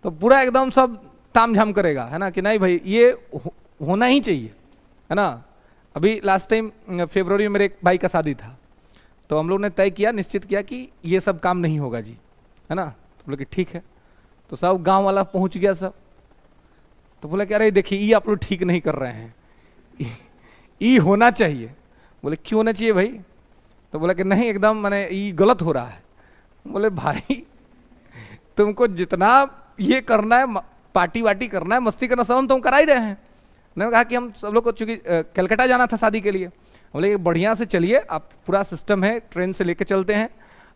तो पूरा एकदम सब ताम झाम करेगा, है ना, कि नहीं भाई ये होना ही चाहिए, है ना। अभी लास्ट टाइम फरवरी में मेरे एक भाई का शादी था, तो हम लोग ने तय किया, निश्चित किया कि ये सब काम नहीं होगा जी, है ना। तो बोले कि ठीक है, तो सब गांव वाला पहुंच गया सब, तो बोले कि अरे देखिए ये आप लोग ठीक नहीं कर रहे हैं, ये होना चाहिए। बोले क्यों होना चाहिए भाई, तो बोला कि नहीं एकदम मैंने ये गलत हो रहा है। बोले भाई तुमको जितना ये करना है, पार्टी वार्टी करना है, मस्ती करना, सब हम तुम करा ही रहे हैं। मैंने कहा कि हम सब लोग को चूंकि कलकत्ता जाना था शादी के लिए, बोले बढ़िया से चलिए, आप पूरा सिस्टम है, ट्रेन से लेके चलते हैं,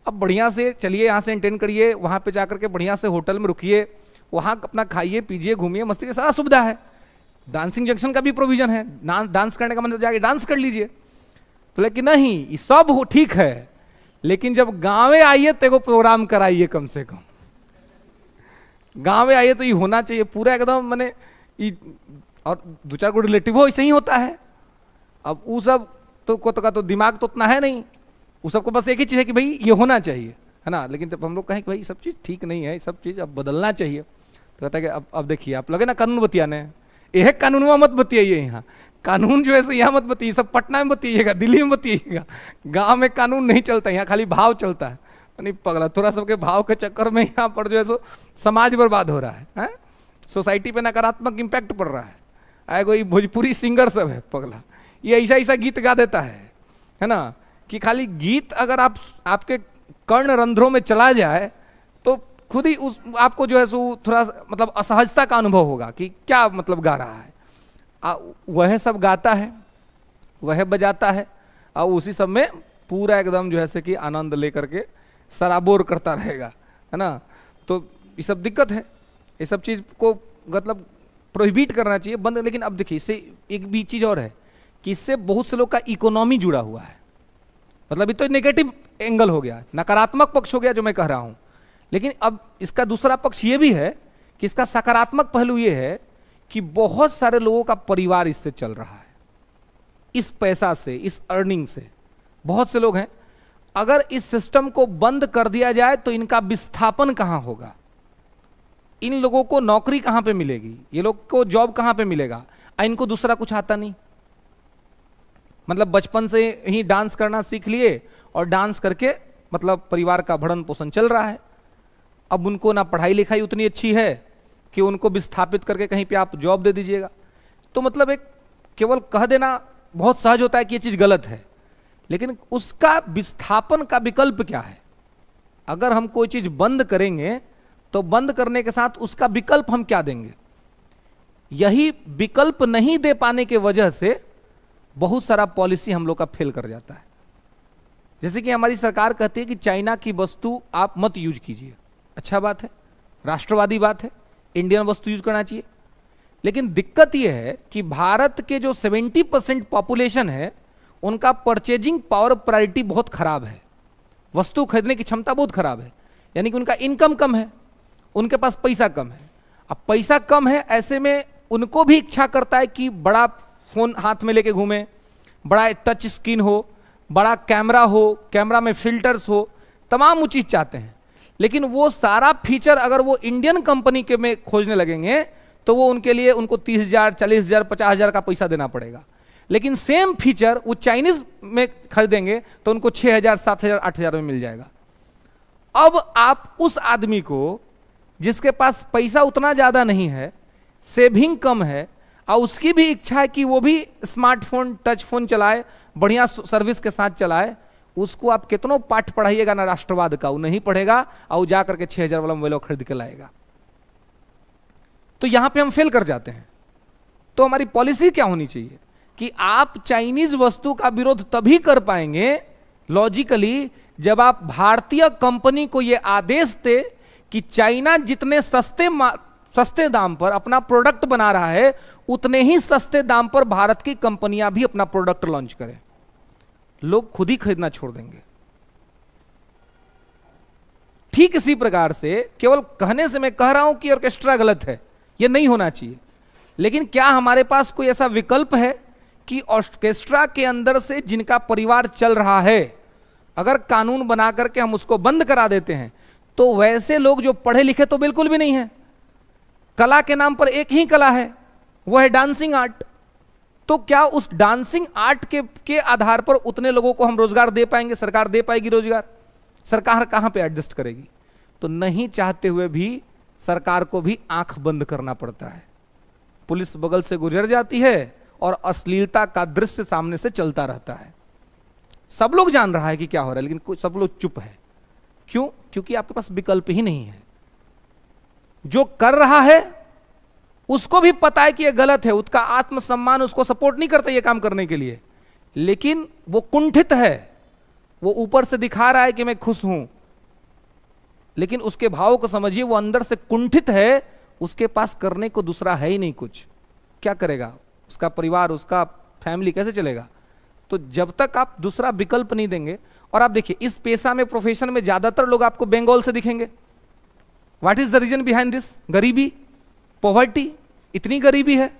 अब बढ़िया से चलिए, यहाँ से अटेंड करिए, वहाँ पे जाकर के बढ़िया से होटल में रुकिए, वहाँ अपना खाइए पीजिए घूमिए, मस्ती की सारा सुविधा है, डांसिंग जंक्शन का भी प्रोविजन है, डांस करने का मतलब जाके डांस कर लीजिए। तो लेकिन नहीं, ये सब हो ठीक है, लेकिन जब गांवे आइए तो एगो प्रोग्राम कराइए, कम से कम गांवे आइए तो ये होना चाहिए पूरा एकदम मैंने। और दो चार को रिलेटिव हो, ऐसे ही होता है। अब वो सब तो को तो दिमाग तो उतना है नहीं, वो सबको बस एक ही चीज है कि भाई ये होना चाहिए, है ना। लेकिन जब हम लोग कहें कि भाई सब चीज ठीक नहीं है, सब चीज अब बदलना चाहिए, तो कहता है कि अब देखिए आप लगे ना कानून बतियाने, यह कानून में मत बतियाइए, यहाँ कानून जो है सो यहाँ मत बतिए, सब पटना में बतिएगा, दिल्ली में बतिएगा, गांव में कानून नहीं चलता, यहाँ खाली भाव चलता है। नहीं पगला, थोड़ा सबके भाव के चक्कर में यहाँ पर जो है सो समाज बर्बाद हो रहा है? सोसाइटी पे नकारात्मक इम्पैक्ट पड़ रहा है। आए कोई भोजपुरी सिंगर सब है पगला, ये ऐसा ऐसा गीत गा देता है ना, कि खाली गीत अगर आपके कर्ण रंध्रों में चला जाए तो खुद ही उस आपको जो है सो थोड़ा मतलब असहजता का अनुभव होगा कि क्या मतलब गा रहा है। वह सब गाता है, वह बजाता है, और उसी सब में पूरा एकदम जो है से कि आनंद लेकर के सराबोर करता रहेगा, है ना। तो ये सब दिक्कत है, ये सब चीज को मतलब प्रोहिबिट करना चाहिए, बंद। लेकिन अब देखिए इससे एक भी चीज और है कि इससे बहुत से लोग का इकोनॉमी जुड़ा हुआ है। मतलब ये तो नेगेटिव एंगल हो गया, नकारात्मक पक्ष हो गया जो मैं कह रहा हूं। लेकिन अब इसका दूसरा पक्ष ये भी है कि इसका सकारात्मक पहलू ये है कि बहुत सारे लोगों का परिवार इससे चल रहा है, इस पैसा से, इस अर्निंग से। बहुत से लोग हैं, अगर इस सिस्टम को बंद कर दिया जाए तो इनका विस्थापन कहां होगा, इन लोगों को नौकरी कहां पे मिलेगी, ये लोग को जॉब कहां पे मिलेगा। इनको दूसरा कुछ आता नहीं, मतलब बचपन से ही डांस करना सीख लिए और डांस करके मतलब परिवार का भरण पोषण चल रहा है। अब उनको ना पढ़ाई लिखाई उतनी अच्छी है कि उनको विस्थापित करके कहीं पे आप जॉब दे दीजिएगा। तो मतलब एक केवल कह देना बहुत सहज होता है कि ये चीज गलत है, लेकिन उसका विस्थापन का विकल्प क्या है। अगर हम कोई चीज बंद करेंगे तो बंद करने के साथ उसका विकल्प हम क्या देंगे। यही विकल्प नहीं दे पाने के वजह से बहुत सारा पॉलिसी हम लोग का फेल कर जाता है। जैसे कि हमारी सरकार कहती है कि चाइना की वस्तु आप मत यूज कीजिए, अच्छा बात है, राष्ट्रवादी बात है, इंडियन वस्तु यूज करना चाहिए। लेकिन दिक्कत यह है कि भारत के जो 70% पॉपुलेशन है उनका परचेजिंग पावर प्रायोरिटी बहुत खराब है, वस्तु खरीदने की क्षमता बहुत खराब है, यानी कि उनका इनकम कम है, उनके पास पैसा कम है। अब पैसा कम है, ऐसे में उनको भी इच्छा करता है कि बड़ा फोन हाथ में लेके घूमे, बड़ा टच स्क्रीन हो, बड़ा कैमरा हो, कैमरा में फिल्टर्स हो, तमाम वो चीज चाहते हैं। लेकिन वो सारा फीचर अगर वो इंडियन कंपनी के में खोजने लगेंगे तो वो उनके लिए उनको 30,000, 40,000, 50,000 का पैसा देना पड़ेगा। लेकिन सेम फीचर वो चाइनीज में खरीदेंगे तो उनको 6,000, 7,000, 8,000 में मिल जाएगा। अब आप उस आदमी को जिसके पास पैसा उतना ज्यादा नहीं है, सेविंग कम है, और उसकी भी इच्छा है कि वो भी स्मार्टफोन, टच फोन चलाए, बढ़िया सर्विस के साथ चलाए, उसको आप कितनों पाठ पढ़ाइएगा ना राष्ट्रवाद का, वो नहीं पढ़ेगा और जा करके 6,000 वाला मोबाइल खरीद के लाएगा। तो यहां पे हम फेल कर जाते हैं। तो हमारी पॉलिसी क्या होनी चाहिए कि आप चाइनीज वस्तु का विरोध तभी कर पाएंगे लॉजिकली जब आप भारतीय कंपनी को यह आदेश दे कि चाइना जितने सस्ते दाम पर अपना प्रोडक्ट बना रहा है उतने ही सस्ते दाम पर भारत की कंपनियां भी अपना प्रोडक्ट लॉन्च करें। लोग खुद ही खरीदना छोड़ देंगे। ठीक इसी प्रकार से केवल कहने से मैं कह रहा हूं कि ऑर्केस्ट्रा गलत है, यह नहीं होना चाहिए, लेकिन क्या हमारे पास कोई ऐसा विकल्प है कि ऑर्केस्ट्रा के अंदर से जिनका परिवार चल रहा है, अगर कानून बना करके हम उसको बंद करा देते हैं तो वैसे लोग जो पढ़े लिखे तो बिल्कुल भी नहीं है, कला के नाम पर एक ही कला है, वह है डांसिंग आर्ट। तो क्या उस डांसिंग आर्ट के आधार पर उतने लोगों को हम रोजगार दे पाएंगे, सरकार दे पाएगी रोजगार? सरकार कहां पे एडजस्ट करेगी? तो नहीं चाहते हुए भी सरकार को भी आंख बंद करना पड़ता है। पुलिस बगल से गुजर जाती है और अश्लीलता का दृश्य सामने से चलता रहता है। सब लोग जान रहा है कि क्या हो रहा है, लेकिन सब लोग चुप है। क्यों? क्योंकि आपके पास विकल्प ही नहीं है। जो कर रहा है उसको भी पता है कि यह गलत है, उसका आत्मसम्मान उसको सपोर्ट नहीं करता यह काम करने के लिए, लेकिन वो कुंठित है, वो ऊपर से दिखा रहा है कि मैं खुश हूं, लेकिन उसके भाव को समझिए, वो अंदर से कुंठित है, उसके पास करने को दूसरा है ही नहीं कुछ। क्या करेगा, उसका परिवार, उसका फैमिली कैसे चलेगा। तो जब तक आप दूसरा विकल्प नहीं देंगे, और आप देखिए इस पेशा में, प्रोफेशन में ज्यादातर लोग आपको बंगाल से दिखेंगे। What is the reason behind this? गरीबी, पॉवर्टी। इतनी गरीबी है,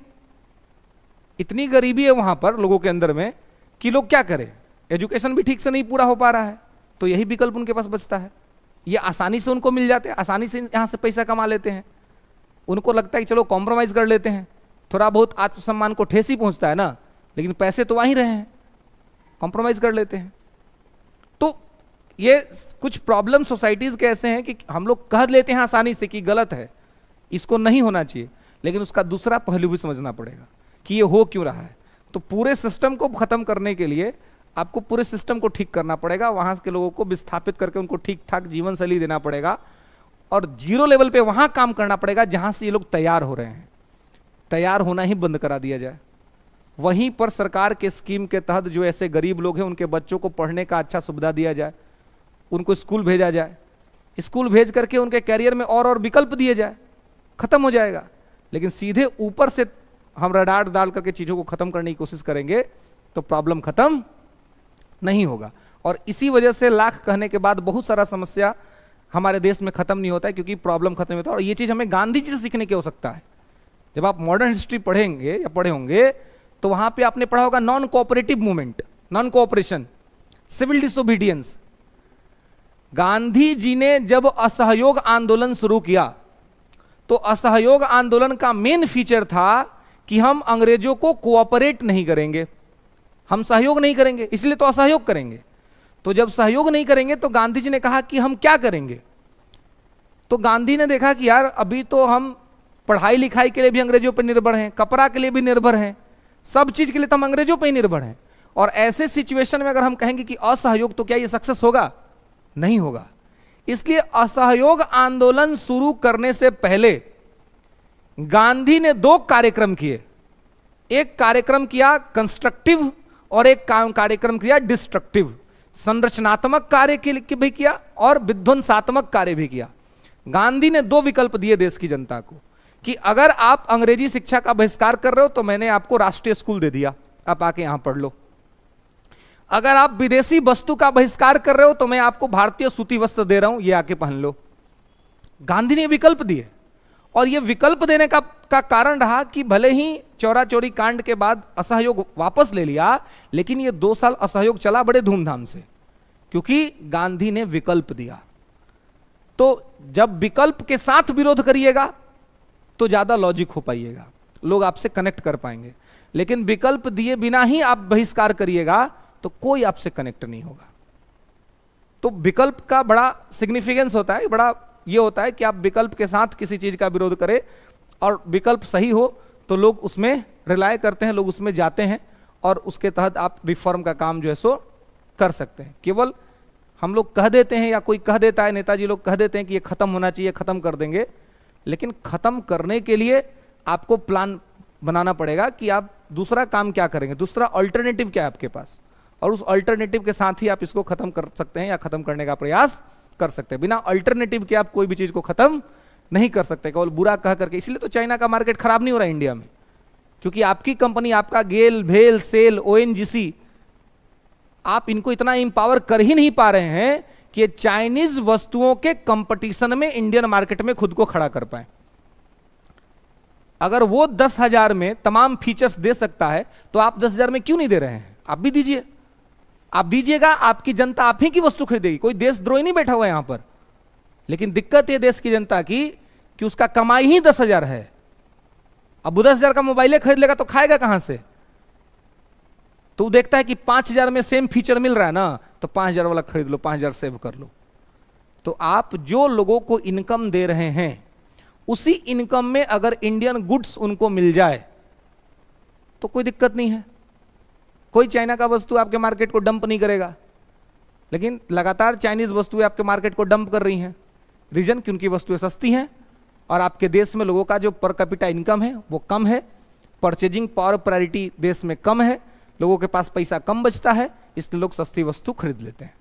इतनी गरीबी है वहां पर लोगों के अंदर में कि लोग क्या करें, एजुकेशन भी ठीक से नहीं पूरा हो पा रहा है, तो यही विकल्प उनके पास बचता है। ये आसानी से उनको मिल जाते हैं, आसानी से यहां से पैसा कमा लेते हैं। उनको लगता है कि चलो कॉम्प्रोमाइज कर लेते हैं, थोड़ा बहुत आत्मसम्मान को ठेस ही पहुंचता है ना, लेकिन पैसे तो वहीं रहे हैं, कॉम्प्रोमाइज कर लेते हैं। तो ये कुछ प्रॉब्लम सोसाइटीज के ऐसे हैं कि हम लोग कह लेते हैं आसानी से कि गलत है, इसको नहीं होना चाहिए, लेकिन उसका दूसरा पहलू भी समझना पड़ेगा कि ये हो क्यों रहा है। तो पूरे सिस्टम को खत्म करने के लिए आपको पूरे सिस्टम को ठीक करना पड़ेगा, वहां के लोगों को विस्थापित करके उनको ठीक ठाक जीवन शैली देना पड़ेगा, और जीरो लेवल पे वहां काम करना पड़ेगा जहां से ये लोग तैयार हो रहे हैं। तैयार होना ही बंद करा दिया जाए, वहीं पर सरकार के स्कीम के तहत जो ऐसे गरीब लोग हैं उनके बच्चों को पढ़ने का अच्छा सुविधा दिया जाए, उनको स्कूल भेजा जाए, स्कूल भेज करके उनके कैरियर में और विकल्प दिए जाए, खत्म हो जाएगा। लेकिन सीधे ऊपर से हम रडार डाल करके चीजों को खत्म करने की कोशिश करेंगे तो प्रॉब्लम खत्म नहीं होगा। और इसी वजह से लाख कहने के बाद बहुत सारा समस्या हमारे देश में खत्म नहीं होता है, क्योंकि प्रॉब्लम खत्म नहीं होता। और ये चीज हमें गांधी जी से सीखने की आवश्यकता है। जब आप मॉडर्न हिस्ट्री पढ़ेंगे या पढ़े होंगे तो वहां पे आपने पढ़ा होगा non cooperative movement, non cooperation, civil disobedience. Gandhi ji ने जब असहयोग आंदोलन शुरू किया तो असहयोग आंदोलन का मेन फीचर था कि हम अंग्रेजों को कोऑपरेट नहीं करेंगे, हम सहयोग नहीं करेंगे, इसलिए तो असहयोग करेंगे। तो जब सहयोग नहीं करेंगे तो गांधी जी ने कहा कि हम क्या करेंगे। तो गांधी ने देखा कि यार अभी तो हम पढ़ाई लिखाई के लिए भी अंग्रेजों पर निर्भर हैं, कपड़ा के लिए भी निर्भर हैं, सब चीज के लिए तो हम अंग्रेजों पर ही निर्भर हैं। और ऐसे सिचुएशन में अगर हम कहेंगे कि असहयोग, तो क्या ये सक्सेस होगा? नहीं होगा। इसलिए असहयोग आंदोलन शुरू करने से पहले गांधी ने दो कार्यक्रम किए। एक कार्यक्रम किया कंस्ट्रक्टिव और एक कार्यक्रम किया डिस्ट्रक्टिव। संरचनात्मक कार्य के भी किया और विध्वंसात्मक कार्य भी किया। गांधी ने दो विकल्प दिए देश की जनता को कि अगर आप अंग्रेजी शिक्षा का बहिष्कार कर रहे हो तो मैंने आपको राष्ट्रीय स्कूल दे दिया, आप आके यहां पढ़ लो। अगर आप विदेशी वस्तु का बहिष्कार कर रहे हो तो मैं आपको भारतीय सूती वस्त्र दे रहा हूं, ये आके पहन लो। गांधी ने विकल्प दिए, और ये विकल्प देने का कारण रहा कि भले ही चौरा चौरी कांड के बाद असहयोग वापस ले लिया, लेकिन ये 2 साल असहयोग चला बड़े धूमधाम से, क्योंकि गांधी ने विकल्प दिया। तो जब विकल्प के साथ विरोध करिएगा तो ज्यादा लॉजिक हो पाइएगा, लोग आपसे कनेक्ट कर पाएंगे। लेकिन विकल्प दिए बिना ही आप बहिष्कार करिएगा तो कोई आपसे कनेक्ट नहीं होगा। तो विकल्प का बड़ा सिग्निफिकेंस होता है, बड़ा ये होता है कि आप विकल्प के साथ किसी चीज का विरोध करें, और विकल्प सही हो तो लोग उसमें रिलाय करते हैं, लोग उसमें जाते हैं, और उसके तहत आप रिफॉर्म का काम जो है सो कर सकते हैं। केवल हम लोग कह देते हैं या कोई कह देता है, नेताजी लोग कह देते हैं कि ये खत्म होना चाहिए, खत्म कर देंगे, लेकिन खत्म करने के लिए आपको प्लान बनाना पड़ेगा कि आप दूसरा काम क्या करेंगे, दूसरा अल्टरनेटिव क्या है आपके पास, और उस अल्टरनेटिव के साथ ही आप इसको खत्म कर सकते हैं या खत्म करने का प्रयास कर सकते हैं। बिना अल्टरनेटिव के आप कोई भी चीज को खत्म नहीं कर सकते, केवल बुरा कह करके। इसलिए तो चाइना का मार्केट खराब नहीं हो रहा इंडिया में, क्योंकि आपकी कंपनी, आपका गेल, भेल, सेल, ओएनजीसी, आप इनको इतना इंपावर कर ही नहीं पा रहे हैं कि चाइनीज वस्तुओं के कंपटीशन में इंडियन मार्केट में खुद को खड़ा कर पाए। अगर वो 10,000 में तमाम फीचर्स दे सकता है तो आप 10,000 में क्यों नहीं दे रहे हैं? आप भी दीजिए, आप दीजिएगा, आपकी जनता आप ही की वस्तु खरीदेगी, कोई देशद्रोही नहीं बैठा हुआ है यहां पर। लेकिन दिक्कत है देश की जनता की कि उसका कमाई ही 10,000 है। अब वो 10,000 का मोबाइल खरीद लेगा तो खाएगा कहां से? तो वो देखता है कि 5,000 में सेम फीचर मिल रहा है ना, तो 5,000 वाला खरीद लो, 5,000 सेव कर लो। तो आप जो लोगों को इनकम दे रहे हैं, उसी इनकम में अगर इंडियन गुड्स उनको मिल जाए तो कोई दिक्कत नहीं है। कोई चाइना का वस्तु आपके मार्केट को डंप नहीं करेगा, लेकिन लगातार चाइनीज वस्तुएं आपके मार्केट को डंप कर रही हैं। रीजन कि उनकी वस्तुएं सस्ती हैं और आपके देश में लोगों का जो पर कैपिटा इनकम है वो कम है, परचेजिंग पावर प्रायोरिटी देश में कम है, लोगों के पास पैसा कम बचता है, इसलिए लोग सस्ती वस्तु खरीद लेते हैं।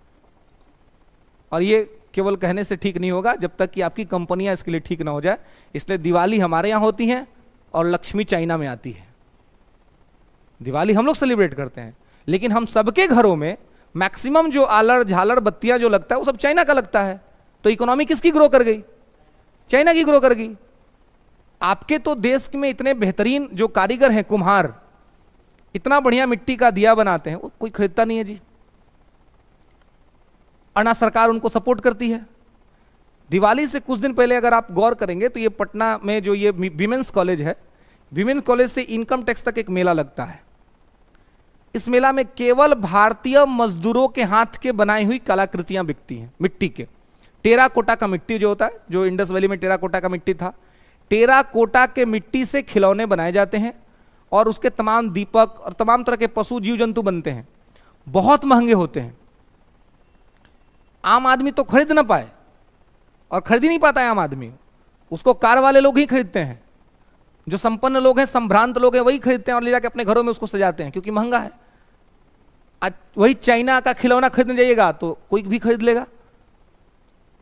और ये केवल कहने से ठीक नहीं होगा जब तक कि आपकी कंपनियां इसके लिए ठीक ना हो जाए। इसलिए दिवाली हमारे यहाँ होती हैं और लक्ष्मी चाइना में आती है। दिवाली हम लोग सेलिब्रेट करते हैं, लेकिन हम सबके घरों में मैक्सिमम जो आलर झालर बत्तियां जो लगता है वो सब चाइना का लगता है। तो इकोनॉमी किसकी ग्रो कर गई? चाइना की ग्रो कर गई। आपके तो देश में इतने बेहतरीन जो कारीगर हैं, कुम्हार, इतना बढ़िया मिट्टी का दिया बनाते हैं, वो कोई खरीदता नहीं है जी। अन्ना सरकार उनको सपोर्ट करती है। दिवाली से कुछ दिन पहले अगर आप गौर करेंगे तो ये पटना में जो ये विमेंस कॉलेज है, विमेंस कॉलेज से इनकम टैक्स तक एक मेला लगता है। इस मेला में केवल भारतीय मजदूरों के हाथ के बनाई हुई कलाकृतियां बिकती हैं, मिट्टी के। टेराकोटा का मिट्टी जो होता है, जो इंडस वैली में टेराकोटा का मिट्टी था, टेराकोटा के मिट्टी से खिलौने बनाए जाते हैं और उसके तमाम दीपक और तमाम तरह के पशु जीव जंतु बनते हैं। बहुत महंगे होते हैं, आम आदमी तो खरीद ना पाए, और खरीद ही नहीं पाता है आम आदमी, उसको कार वाले लोग ही खरीदते हैं। जो संपन्न लोग हैं, संभ्रांत लोग हैं, वही खरीदते हैं और ले जाके अपने घरों में उसको सजाते हैं, क्योंकि महंगा है। वही चाइना का खिलौना खरीदने जाइएगा तो कोई भी खरीद लेगा,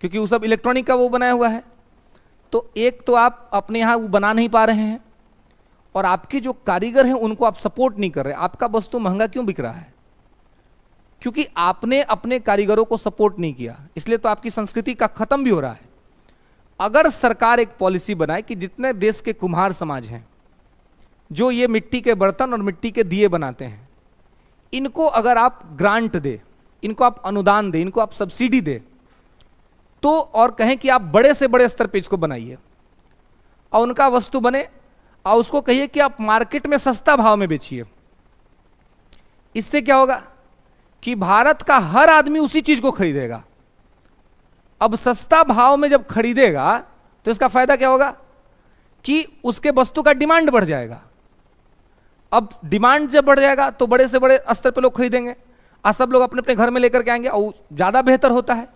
क्योंकि वो सब इलेक्ट्रॉनिक का वो बनाया हुआ है। तो एक तो आप अपने यहां वो बना नहीं पा रहे हैं, और आपके जो कारीगर हैं उनको आप सपोर्ट नहीं कर रहे। आपका वस्तु महंगा क्यों बिक रहा है? क्योंकि आपने अपने कारीगरों को सपोर्ट नहीं किया, इसलिए तो आपकी संस्कृति का खत्म भी हो रहा है। अगर सरकार एक पॉलिसी बनाए कि जितने देश के कुम्हार समाज हैं, जो ये मिट्टी के बर्तन और मिट्टी के दिए बनाते हैं, इनको अगर आप ग्रांट दे, इनको आप अनुदान दे, इनको आप सब्सिडी दे, तो और कहें कि आप बड़े से बड़े स्तर पे इसको बनाइए और उनका वस्तु बने, और उसको कहिए कि आप मार्केट में सस्ता भाव में बेचिए। इससे क्या होगा कि भारत का हर आदमी उसी चीज को खरीदेगा। अब सस्ता भाव में जब खरीदेगा तो इसका फायदा क्या होगा कि उसके वस्तु का डिमांड बढ़ जाएगा। अब डिमांड जब बढ़ जाएगा तो बड़े से बड़े स्तर पे लोग खरीदेंगे, और सब लोग अपने अपने घर में लेकर के आएंगे, और ज्यादा बेहतर होता है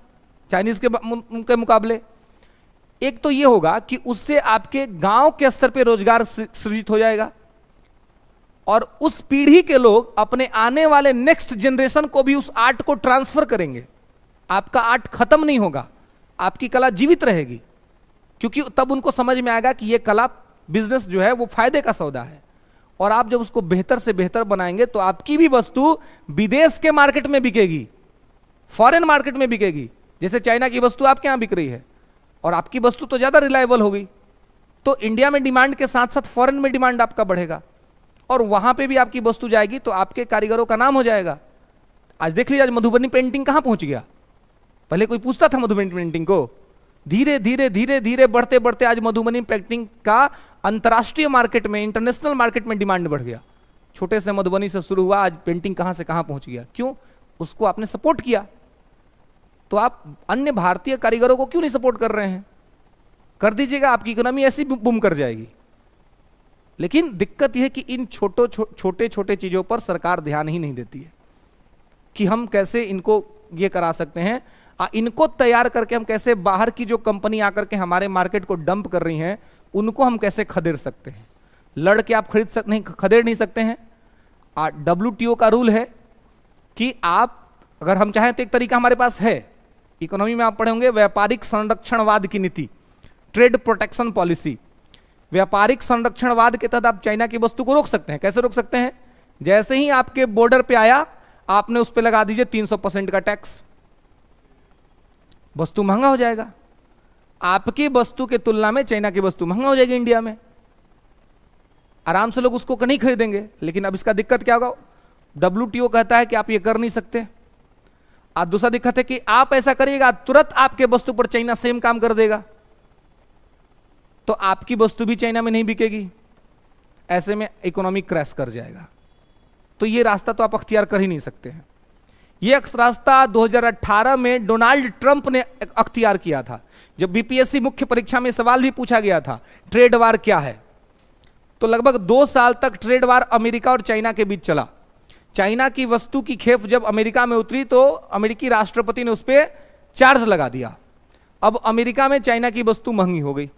चाइनीज के मुकाबले। एक तो ये होगा कि उससे आपके गांव के स्तर पे रोजगार सृजित हो जाएगा, और उस पीढ़ी के लोग अपने आने वाले नेक्स्ट जनरेशन को भी उस आर्ट को ट्रांसफर करेंगे। आपका आर्ट खत्म नहीं होगा, आपकी कला जीवित रहेगी, क्योंकि तब उनको समझ में आएगा कि यह कला बिजनेस जो है वो फायदे का सौदा है। और आप जब उसको बेहतर से बेहतर बनाएंगे तो आपकी भी वस्तु विदेश के मार्केट में बिकेगी, फॉरेन मार्केट में बिकेगी। जैसे चाइना की वस्तु आपके यहां बिक रही है, और आपकी वस्तु तो ज्यादा रिलायबल होगी, तो इंडिया में डिमांड के साथ साथ फॉरेन में डिमांड आपका बढ़ेगा, और वहां पे भी आपकी वस्तु जाएगी तो आपके कारीगरों का नाम हो जाएगा। आज देख लीजिए, आज मधुबनी पेंटिंग कहां पहुंच गया। पहले कोई पूछता था मधुबनी पेंटिंग को, धीरे धीरे धीरे धीरे बढ़ते बढ़ते आज मधुबनी पेंटिंग का अंतर्राष्ट्रीय मार्केट में, इंटरनेशनल मार्केट में डिमांड बढ़ गया। छोटे से मधुबनी से शुरू हुआ, आज पेंटिंग कहां से कहां पहुंच गया। क्यों? उसको आपने सपोर्ट किया। तो आप अन्य भारतीय कारीगरों को क्यों नहीं सपोर्ट कर रहे हैं? कर दीजिएगा, आपकी इकोनॉमी ऐसी बूम कर जाएगी। लेकिन दिक्कत यह है कि इन छोटे छोटे चीजों पर सरकार ध्यान ही नहीं देती है कि हम कैसे इनको ये करा सकते हैं, इनको तैयार करके हम कैसे बाहर की जो कंपनी आकर के हमारे मार्केट को डंप कर रही हैं उनको हम कैसे खदेड़ सकते हैं। लड़ के आप खदेड़ नहीं सकते हैं। WTO का रूल है कि आप, अगर हम चाहें तो एक तरीका हमारे पास है, इकोनॉमी में आप पढ़े होंगे, व्यापारिक संरक्षणवाद की नीति, ट्रेड प्रोटेक्शन पॉलिसी। व्यापारिक संरक्षणवाद के तहत आप चाइना की वस्तु को रोक सकते हैं। कैसे रोक सकते हैं? जैसे ही आपके बॉर्डर पे आया, आपने उस पर लगा दीजिए 300% का टैक्स, वस्तु महंगा हो जाएगा। आपकी वस्तु के तुलना में चाइना की वस्तु महंगा हो जाएगी इंडिया में, आराम से लोग उसको नहीं खरीदेंगे। लेकिन अब इसका दिक्कत क्या होगा? WTO कहता है कि आप ये कर नहीं सकते। और दूसरा दिक्कत है कि आप ऐसा करिएगा तुरंत आपके वस्तु पर चाइना सेम काम कर देगा, तो आपकी वस्तु भी चाइना में नहीं बिकेगी। ऐसे में इकोनॉमी क्रैश कर जाएगा। तो ये रास्ता तो आप अख्तियार कर ही नहीं सकते हैं। ये रास्ता 2018 में डोनाल्ड ट्रंप ने अख्तियार किया था, जब BPSC मुख्य परीक्षा में सवाल भी पूछा गया था ट्रेड वार क्या है। तो लगभग 2 साल तक ट्रेड वार अमेरिका और चाइना के बीच चला। चाइना की वस्तु की खेप जब अमेरिका में उतरी तो अमेरिकी राष्ट्रपति ने उस पर चार्ज लगा दिया। अब अमेरिका में चाइना की वस्तु महंगी हो गई।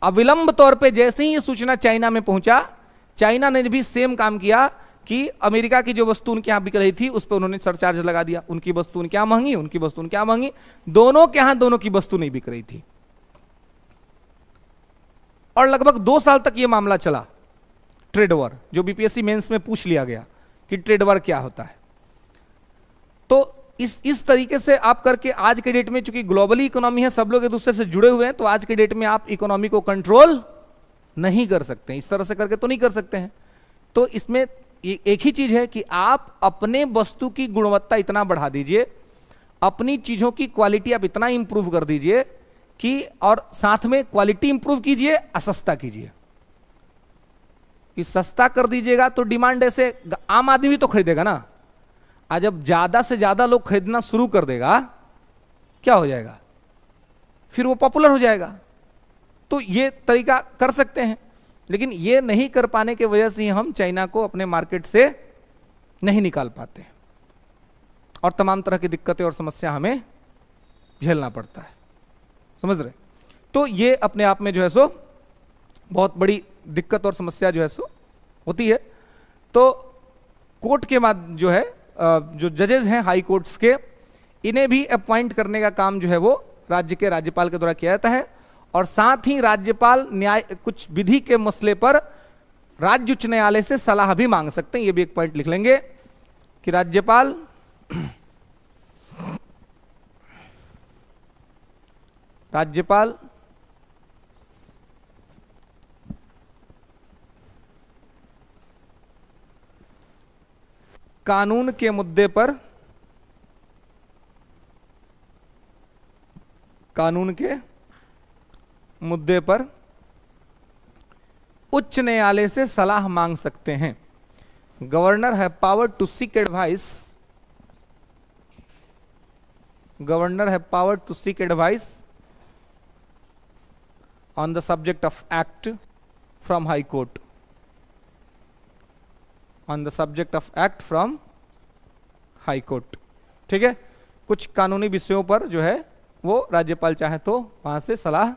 अब विलंब तौर पे जैसे ही ये सूचना चाइना में पहुंचा, चाइना ने भी सेम काम किया कि अमेरिका की जो वस्तु उनके यहां बिक रही थी उस पर उन्होंने सरचार्ज लगा दिया। उनकी वस्तु उनके यहां महंगी, उनकी वस्तु उनके यहां महंगी, दोनों के यहां दोनों की वस्तु नहीं बिक रही थी। और लगभग 2 साल तक ये मामला चला, ट्रेड वॉर, जो बीपीएससी मेंस में पूछ लिया गया कि ट्रेड वॉर क्या होता है। तो इस तरीके से आप करके आज के डेट में, चूंकि ग्लोबली इकोनॉमी है, सब लोग एक दूसरे से जुड़े हुए हैं, तो आज के डेट में आप इकोनॉमी को कंट्रोल नहीं कर सकते, इस तरह से करके तो नहीं कर सकते हैं। तो इसमें एक ही चीज है कि आप अपने वस्तु की गुणवत्ता इतना बढ़ा दीजिए, अपनी चीजों की क्वालिटी आप इतना इंप्रूव कर दीजिए कि, और साथ में क्वालिटी इंप्रूव कीजिए, असस्ता कीजिए। कि सस्ता कर दीजिएगा तो डिमांड ऐसे आम आदमी भी तो खरीदेगा ना। आज जब ज्यादा से ज्यादा लोग खरीदना शुरू कर देगा, क्या हो जाएगा, फिर वो पॉपुलर हो जाएगा। तो ये तरीका कर सकते हैं, लेकिन ये नहीं कर पाने की वजह से ही हम चाइना को अपने मार्केट से नहीं निकाल पाते हैं, और तमाम तरह की दिक्कतें और समस्या हमें झेलना पड़ता है, समझ रहे। तो ये अपने आप में जो है सो बहुत बड़ी दिक्कत और समस्या जो है सो होती है। तो कोर्ट के बाद जो है, जो जजेस हैं हाई कोर्ट्स के, इन्हें भी अपॉइंट करने का काम जो है वो राज्य के राज्यपाल के द्वारा किया जाता है। और साथ ही राज्यपाल न्याय, कुछ विधि के मसले पर राज्य उच्च न्यायालय से सलाह भी मांग सकते हैं। ये भी एक पॉइंट लिख लेंगे कि राज्यपाल कानून के मुद्दे पर उच्च न्यायालय से सलाह मांग सकते हैं। गवर्नर है power to seek advice on the subject of act from high court, high court. ठीक है, कुछ कानूनी विषयों पर जो है वो राज्यपाल चाहे तो वहां से सलाह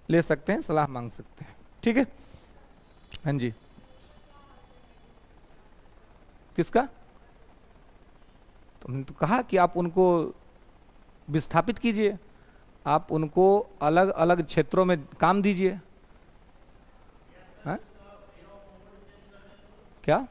ले सकते हैं, सलाह मांग सकते हैं। ठीक है, हाँ जी, किसका? तुमने तो कहा कि आप उनको विस्थापित कीजिए, आप उनको अलग अलग क्षेत्रों में काम दीजिए। हाँ? क्या?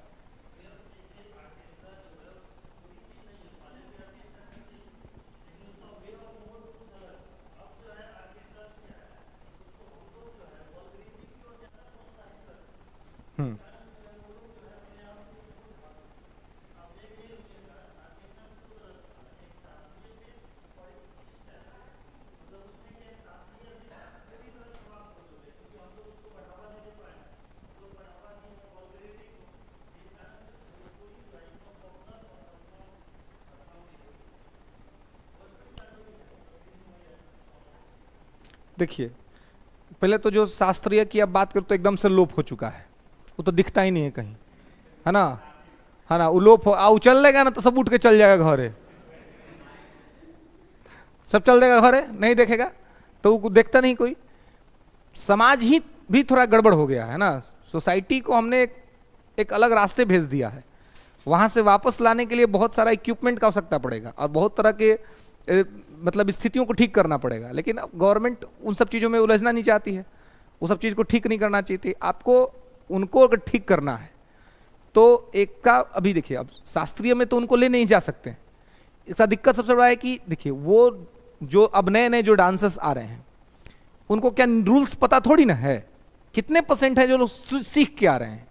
देखिए, पहले तो जो शास्त्रीय की अब बात करें तो एकदम से लोप हो चुका है, वो तो दिखता ही नहीं है कहीं, है ना, है ना। वो लोप हो चल लेगा ना तो सब उठ के चल जाएगा घरे, सब चल देगा घरे, नहीं देखेगा तो वो देखता नहीं कोई। समाज ही भी थोड़ा गड़बड़ हो गया है ना, सोसाइटी को हमने एक अलग रास्ते भेज दिया है। वहां से वापस लाने के लिए बहुत सारा इक्विपमेंट का आवश्यकता पड़ेगा और बहुत तरह के मतलब स्थितियों को ठीक करना पड़ेगा। लेकिन अब गवर्नमेंट उन सब चीज़ों में उलझना नहीं चाहती है, वो सब चीज़ को ठीक नहीं करना चाहती। आपको उनको अगर ठीक करना है तो एक का, अभी देखिए, अब शास्त्रीय में तो उनको ले नहीं जा सकते हैं। इसका दिक्कत सबसे बड़ा है कि देखिए, वो जो अब नए नए जो डांसर्स आ रहे हैं उनको क्या रूल्स पता थोड़ी ना है, कितने % है जो लोग सीख के आ रहे हैं।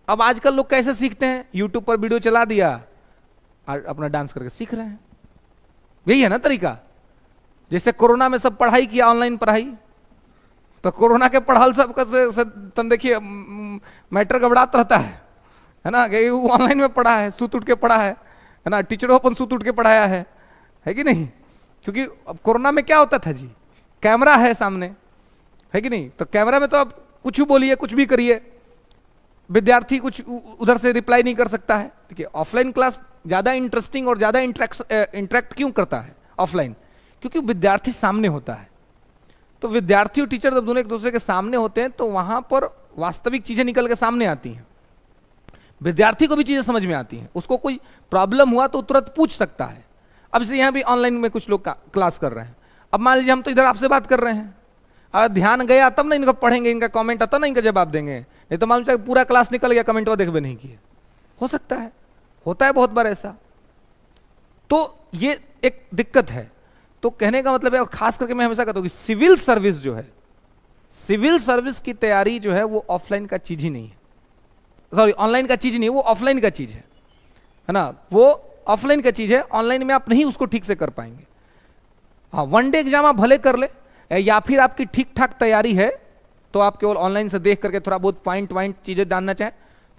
अब आजकल लोग कैसे सीखते हैं, यूट्यूब पर वीडियो चला दिया और अपना डांस करके सीख रहे हैं, यही है ना तरीका। जैसे कोरोना में सब पढ़ाई किया, ऑनलाइन पढ़ाई, तो कोरोना के पढ़ाल सब तन देखिए मैटर गड़बड़ाता रहता है ना, कि वो ऑनलाइन में पढ़ा है, सूत उठ के पढ़ा है ना, टीचरों अपन सूत उठ के पढ़ाया है कि नहीं। क्योंकि अब कोरोना में क्या होता था जी, कैमरा है सामने, है कि नहीं, तो कैमरा में तो अब कुछ भी बोलिए, कुछ भी करिए, विद्यार्थी कुछ उधर से रिप्लाई नहीं कर सकता है। देखिए, ऑफलाइन क्लास ज्यादा इंटरेस्टिंग और ज्यादा इंटरेक्ट क्यों करता है ऑफलाइन, क्योंकि विद्यार्थी सामने होता है। तो विद्यार्थी और टीचर जब दोनों एक दूसरे के सामने होते हैं तो वहां पर वास्तविक चीजें निकल के सामने आती हैं, विद्यार्थी को भी चीजें समझ में आती हैं, उसको कोई प्रॉब्लम हुआ तो तुरंत पूछ सकता है। अब जैसे यहाँ भी ऑनलाइन में कुछ लोग क्लास कर रहे हैं, अब मान लीजिए हम तो इधर आपसे बात कर रहे हैं, अगर ध्यान गया तब ना इनको पढ़ेंगे, इनका कमेंट आता ना इनका जवाब देंगे, नहीं तो मालूम चला पूरा क्लास निकल गया कमेंट वो देखबे नहीं किए। हो सकता है, होता है बहुत बार ऐसा। तो ये एक दिक्कत है। तो कहने का मतलब है, और खास करके मैं हमेशा कहता हूं कि सिविल सर्विस जो है, सिविल सर्विस की तैयारी जो है वो ऑफलाइन का चीज ही नहीं है, सॉरी ऑनलाइन का चीज नहीं है, वो ऑफलाइन का चीज है ना, वो ऑफलाइन का चीज है। ऑनलाइन में आप नहीं उसको ठीक से कर पाएंगे। हाँ, वन डे एग्जाम आप भले कर ले, या फिर आपकी ठीक ठाक तैयारी है तो आप केवल ऑनलाइन से देख करके थोड़ा बहुत पॉइंट चीजें जानना चाहें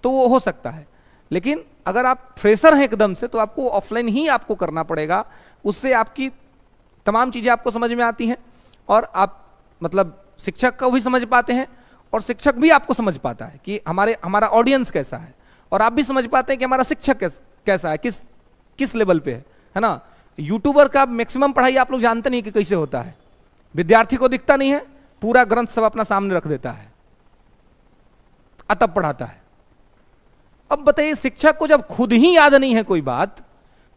तो वो हो सकता है। लेकिन अगर आप फ्रेशर हैं एकदम से तो आपको ऑफलाइन ही आपको करना पड़ेगा। उससे आपकी तमाम चीजें आपको समझ में आती हैं, और आप मतलब शिक्षक को भी समझ पाते हैं, और शिक्षक भी आपको समझ पाता है कि हमारा ऑडियंस कैसा है, और आप भी समझ पाते हैं कि हमारा शिक्षक कैसा है, किस लेवल पे है ना। यूट्यूबर का मैक्सिमम पढ़ाई आप लोग जानते नहीं कि कैसे होता है। विद्यार्थी को दिखता नहीं है, पूरा ग्रंथ सब अपना सामने रख देता है, तब पढ़ाता है। अब बताइए, शिक्षक को जब खुद ही याद नहीं है कोई बात,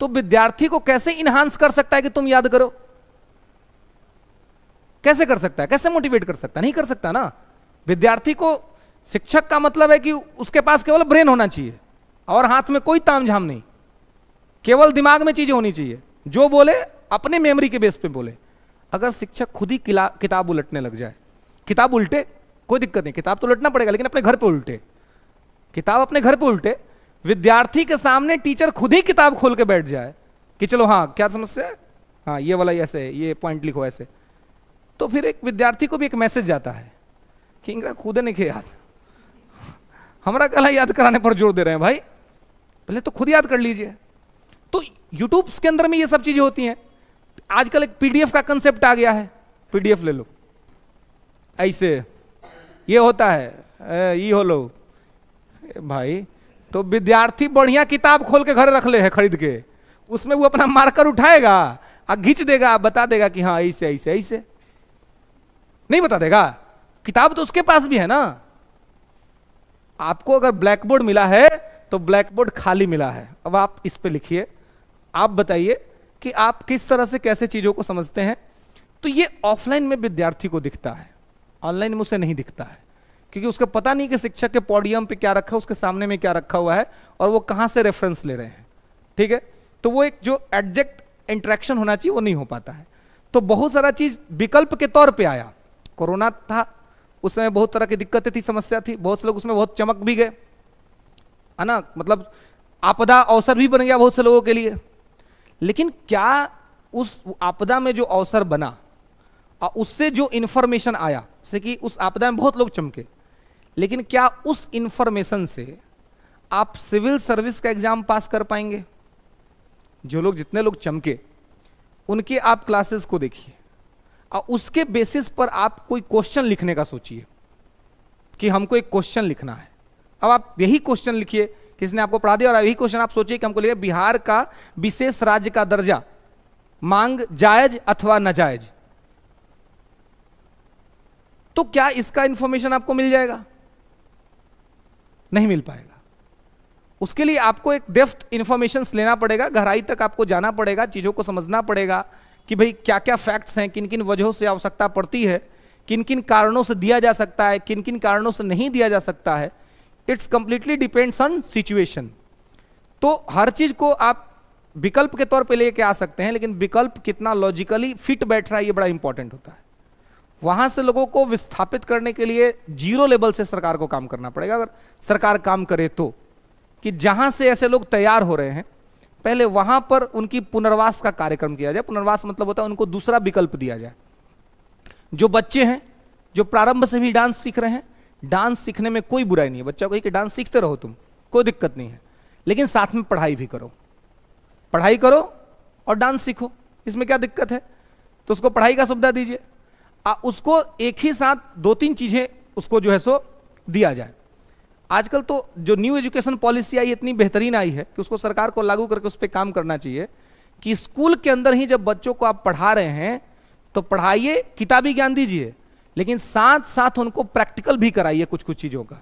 तो विद्यार्थी को कैसे इनहांस कर सकता है कि तुम याद करो? कैसे कर सकता है? कैसे मोटिवेट कर सकता है? नहीं कर सकता ना। विद्यार्थी को, शिक्षक का मतलब है कि उसके पास केवल ब्रेन होना चाहिए और हाथ में कोई तामझाम नहीं, केवल दिमाग में चीजें होनी चाहिए, जो बोले अपने मेमोरी के बेस पे बोले। अगर शिक्षक खुद ही किताब उलटने लग जाए, किताब उल्टे कोई दिक्कत नहीं, किताब तो उलटना पड़ेगा, लेकिन अपने घर पे उल्टे, किताब अपने घर पे उल्टे, विद्यार्थी के सामने टीचर खुद ही किताब खोल के बैठ जाए कि चलो हाँ क्या समस्या है, हाँ ये वाला ऐसे, ये पॉइंट लिखो ऐसे, तो फिर एक विद्यार्थी को भी एक मैसेज जाता है कि इनका खुद नहीं खे याद, हमारा कला याद कराने पर जोर दे रहे हैं भाई, पहले तो खुद याद कर लीजिए। तो यूट्यूब के अंदर में ये सब चीजें होती हैं। आजकल एक पीडीएफ का कंसेप्ट आ गया है, पीडीएफ ले लो ऐसे, ये होता है ये हो लो भाई। तो विद्यार्थी बढ़िया किताब खोल के घर रख ले है खरीद के, उसमें वो अपना मार्कर उठाएगा और घिंच देगा, बता देगा कि हाँ ऐसे ऐसे ऐसे, नहीं बता देगा, किताब तो उसके पास भी है ना। आपको अगर ब्लैक बोर्ड मिला है तो ब्लैक बोर्ड खाली मिला है, अब आप इस पे लिखिए, आप बताइए कि आप किस तरह से कैसे चीजों को समझते हैं। तो ये ऑफलाइन में विद्यार्थी को दिखता है, ऑनलाइन में उसे नहीं दिखता है, क्योंकि उसको पता नहीं कि शिक्षक के पोडियम पे क्या रखा है, उसके सामने में क्या रखा हुआ है, और वो कहां से रेफरेंस ले रहे हैं। ठीक है, तो वो एक जो एडजेक्ट इंटरेक्शन होना चाहिए वो नहीं हो पाता है। तो बहुत सारा चीज विकल्प के तौर पे आया, कोरोना था उस समय, बहुत तरह की दिक्कतें थी, समस्या थी, बहुत से लोग उसमें बहुत चमक भी गए, है ना, मतलब आपदा अवसर भी बन गया बहुत से लोगों के लिए। लेकिन क्या उस आपदा में जो अवसर बना और उससे जो इंफॉर्मेशन आया, जैसे कि उस आपदा में बहुत लोग चमके, लेकिन क्या उस इंफॉर्मेशन से आप सिविल सर्विस का एग्जाम पास कर पाएंगे? जो लोग, जितने लोग चमके, उनके आप क्लासेस को देखिए और उसके बेसिस पर आप कोई क्वेश्चन लिखने का सोचिए कि हमको एक क्वेश्चन लिखना है। अब आप यही क्वेश्चन लिखिए, किसने आपको पढ़ा दिया, और यही क्वेश्चन आप सोचिए कि हमको लिखिए बिहार का विशेष राज्य का दर्जा मांग जायज अथवा नाजायज। तो क्या इसका इंफॉर्मेशन आपको मिल जाएगा? नहीं मिल पाएगा। उसके लिए आपको एक डेप्थ इंफॉर्मेशन लेना पड़ेगा, गहराई तक आपको जाना पड़ेगा, चीजों को समझना पड़ेगा कि भाई क्या क्या फैक्ट्स हैं, किन किन वजहों से आवश्यकता पड़ती है, किन किन कारणों से दिया जा सकता है, किन किन कारणों से नहीं दिया जा सकता है। It's completely depends on situation. तो हर चीज को आप विकल्प के तौर पे लेके आ सकते हैं, लेकिन विकल्प कितना लॉजिकली फिट बैठ रहा है ये बड़ा इंपॉर्टेंट होता है। वहां से लोगों को विस्थापित करने के लिए जीरो लेवल से सरकार को काम करना पड़ेगा, अगर सरकार काम करे तो, कि जहां से ऐसे लोग तैयार हो रहे हैं पहले वहां पर उनकी पुनर्वास का कार्यक्रम किया जाए। पुनर्वास मतलब होता है उनको दूसरा विकल्प दिया जाए। जो बच्चे हैं जो प्रारंभ से भी डांस सीख रहे हैं, डांस सीखने में कोई बुराई नहीं है, बच्चा को कि डांस सीखते रहो तुम, कोई दिक्कत नहीं है, लेकिन साथ में पढ़ाई भी करो, पढ़ाई करो और डांस सीखो, इसमें क्या दिक्कत है? तो उसको पढ़ाई का सुविधा दीजिए, उसको एक ही साथ दो तीन चीजें उसको जो है सो दिया जाए। आजकल तो जो न्यू एजुकेशन पॉलिसी आई इतनी बेहतरीन आई है कि उसको सरकार को लागू करके उस पर काम करना चाहिए कि स्कूल के अंदर ही जब बच्चों को आप पढ़ा रहे हैं तो पढ़ाइए, किताबी ज्ञान दीजिए, लेकिन साथ साथ उनको प्रैक्टिकल भी कराइए कुछ कुछ चीजों का।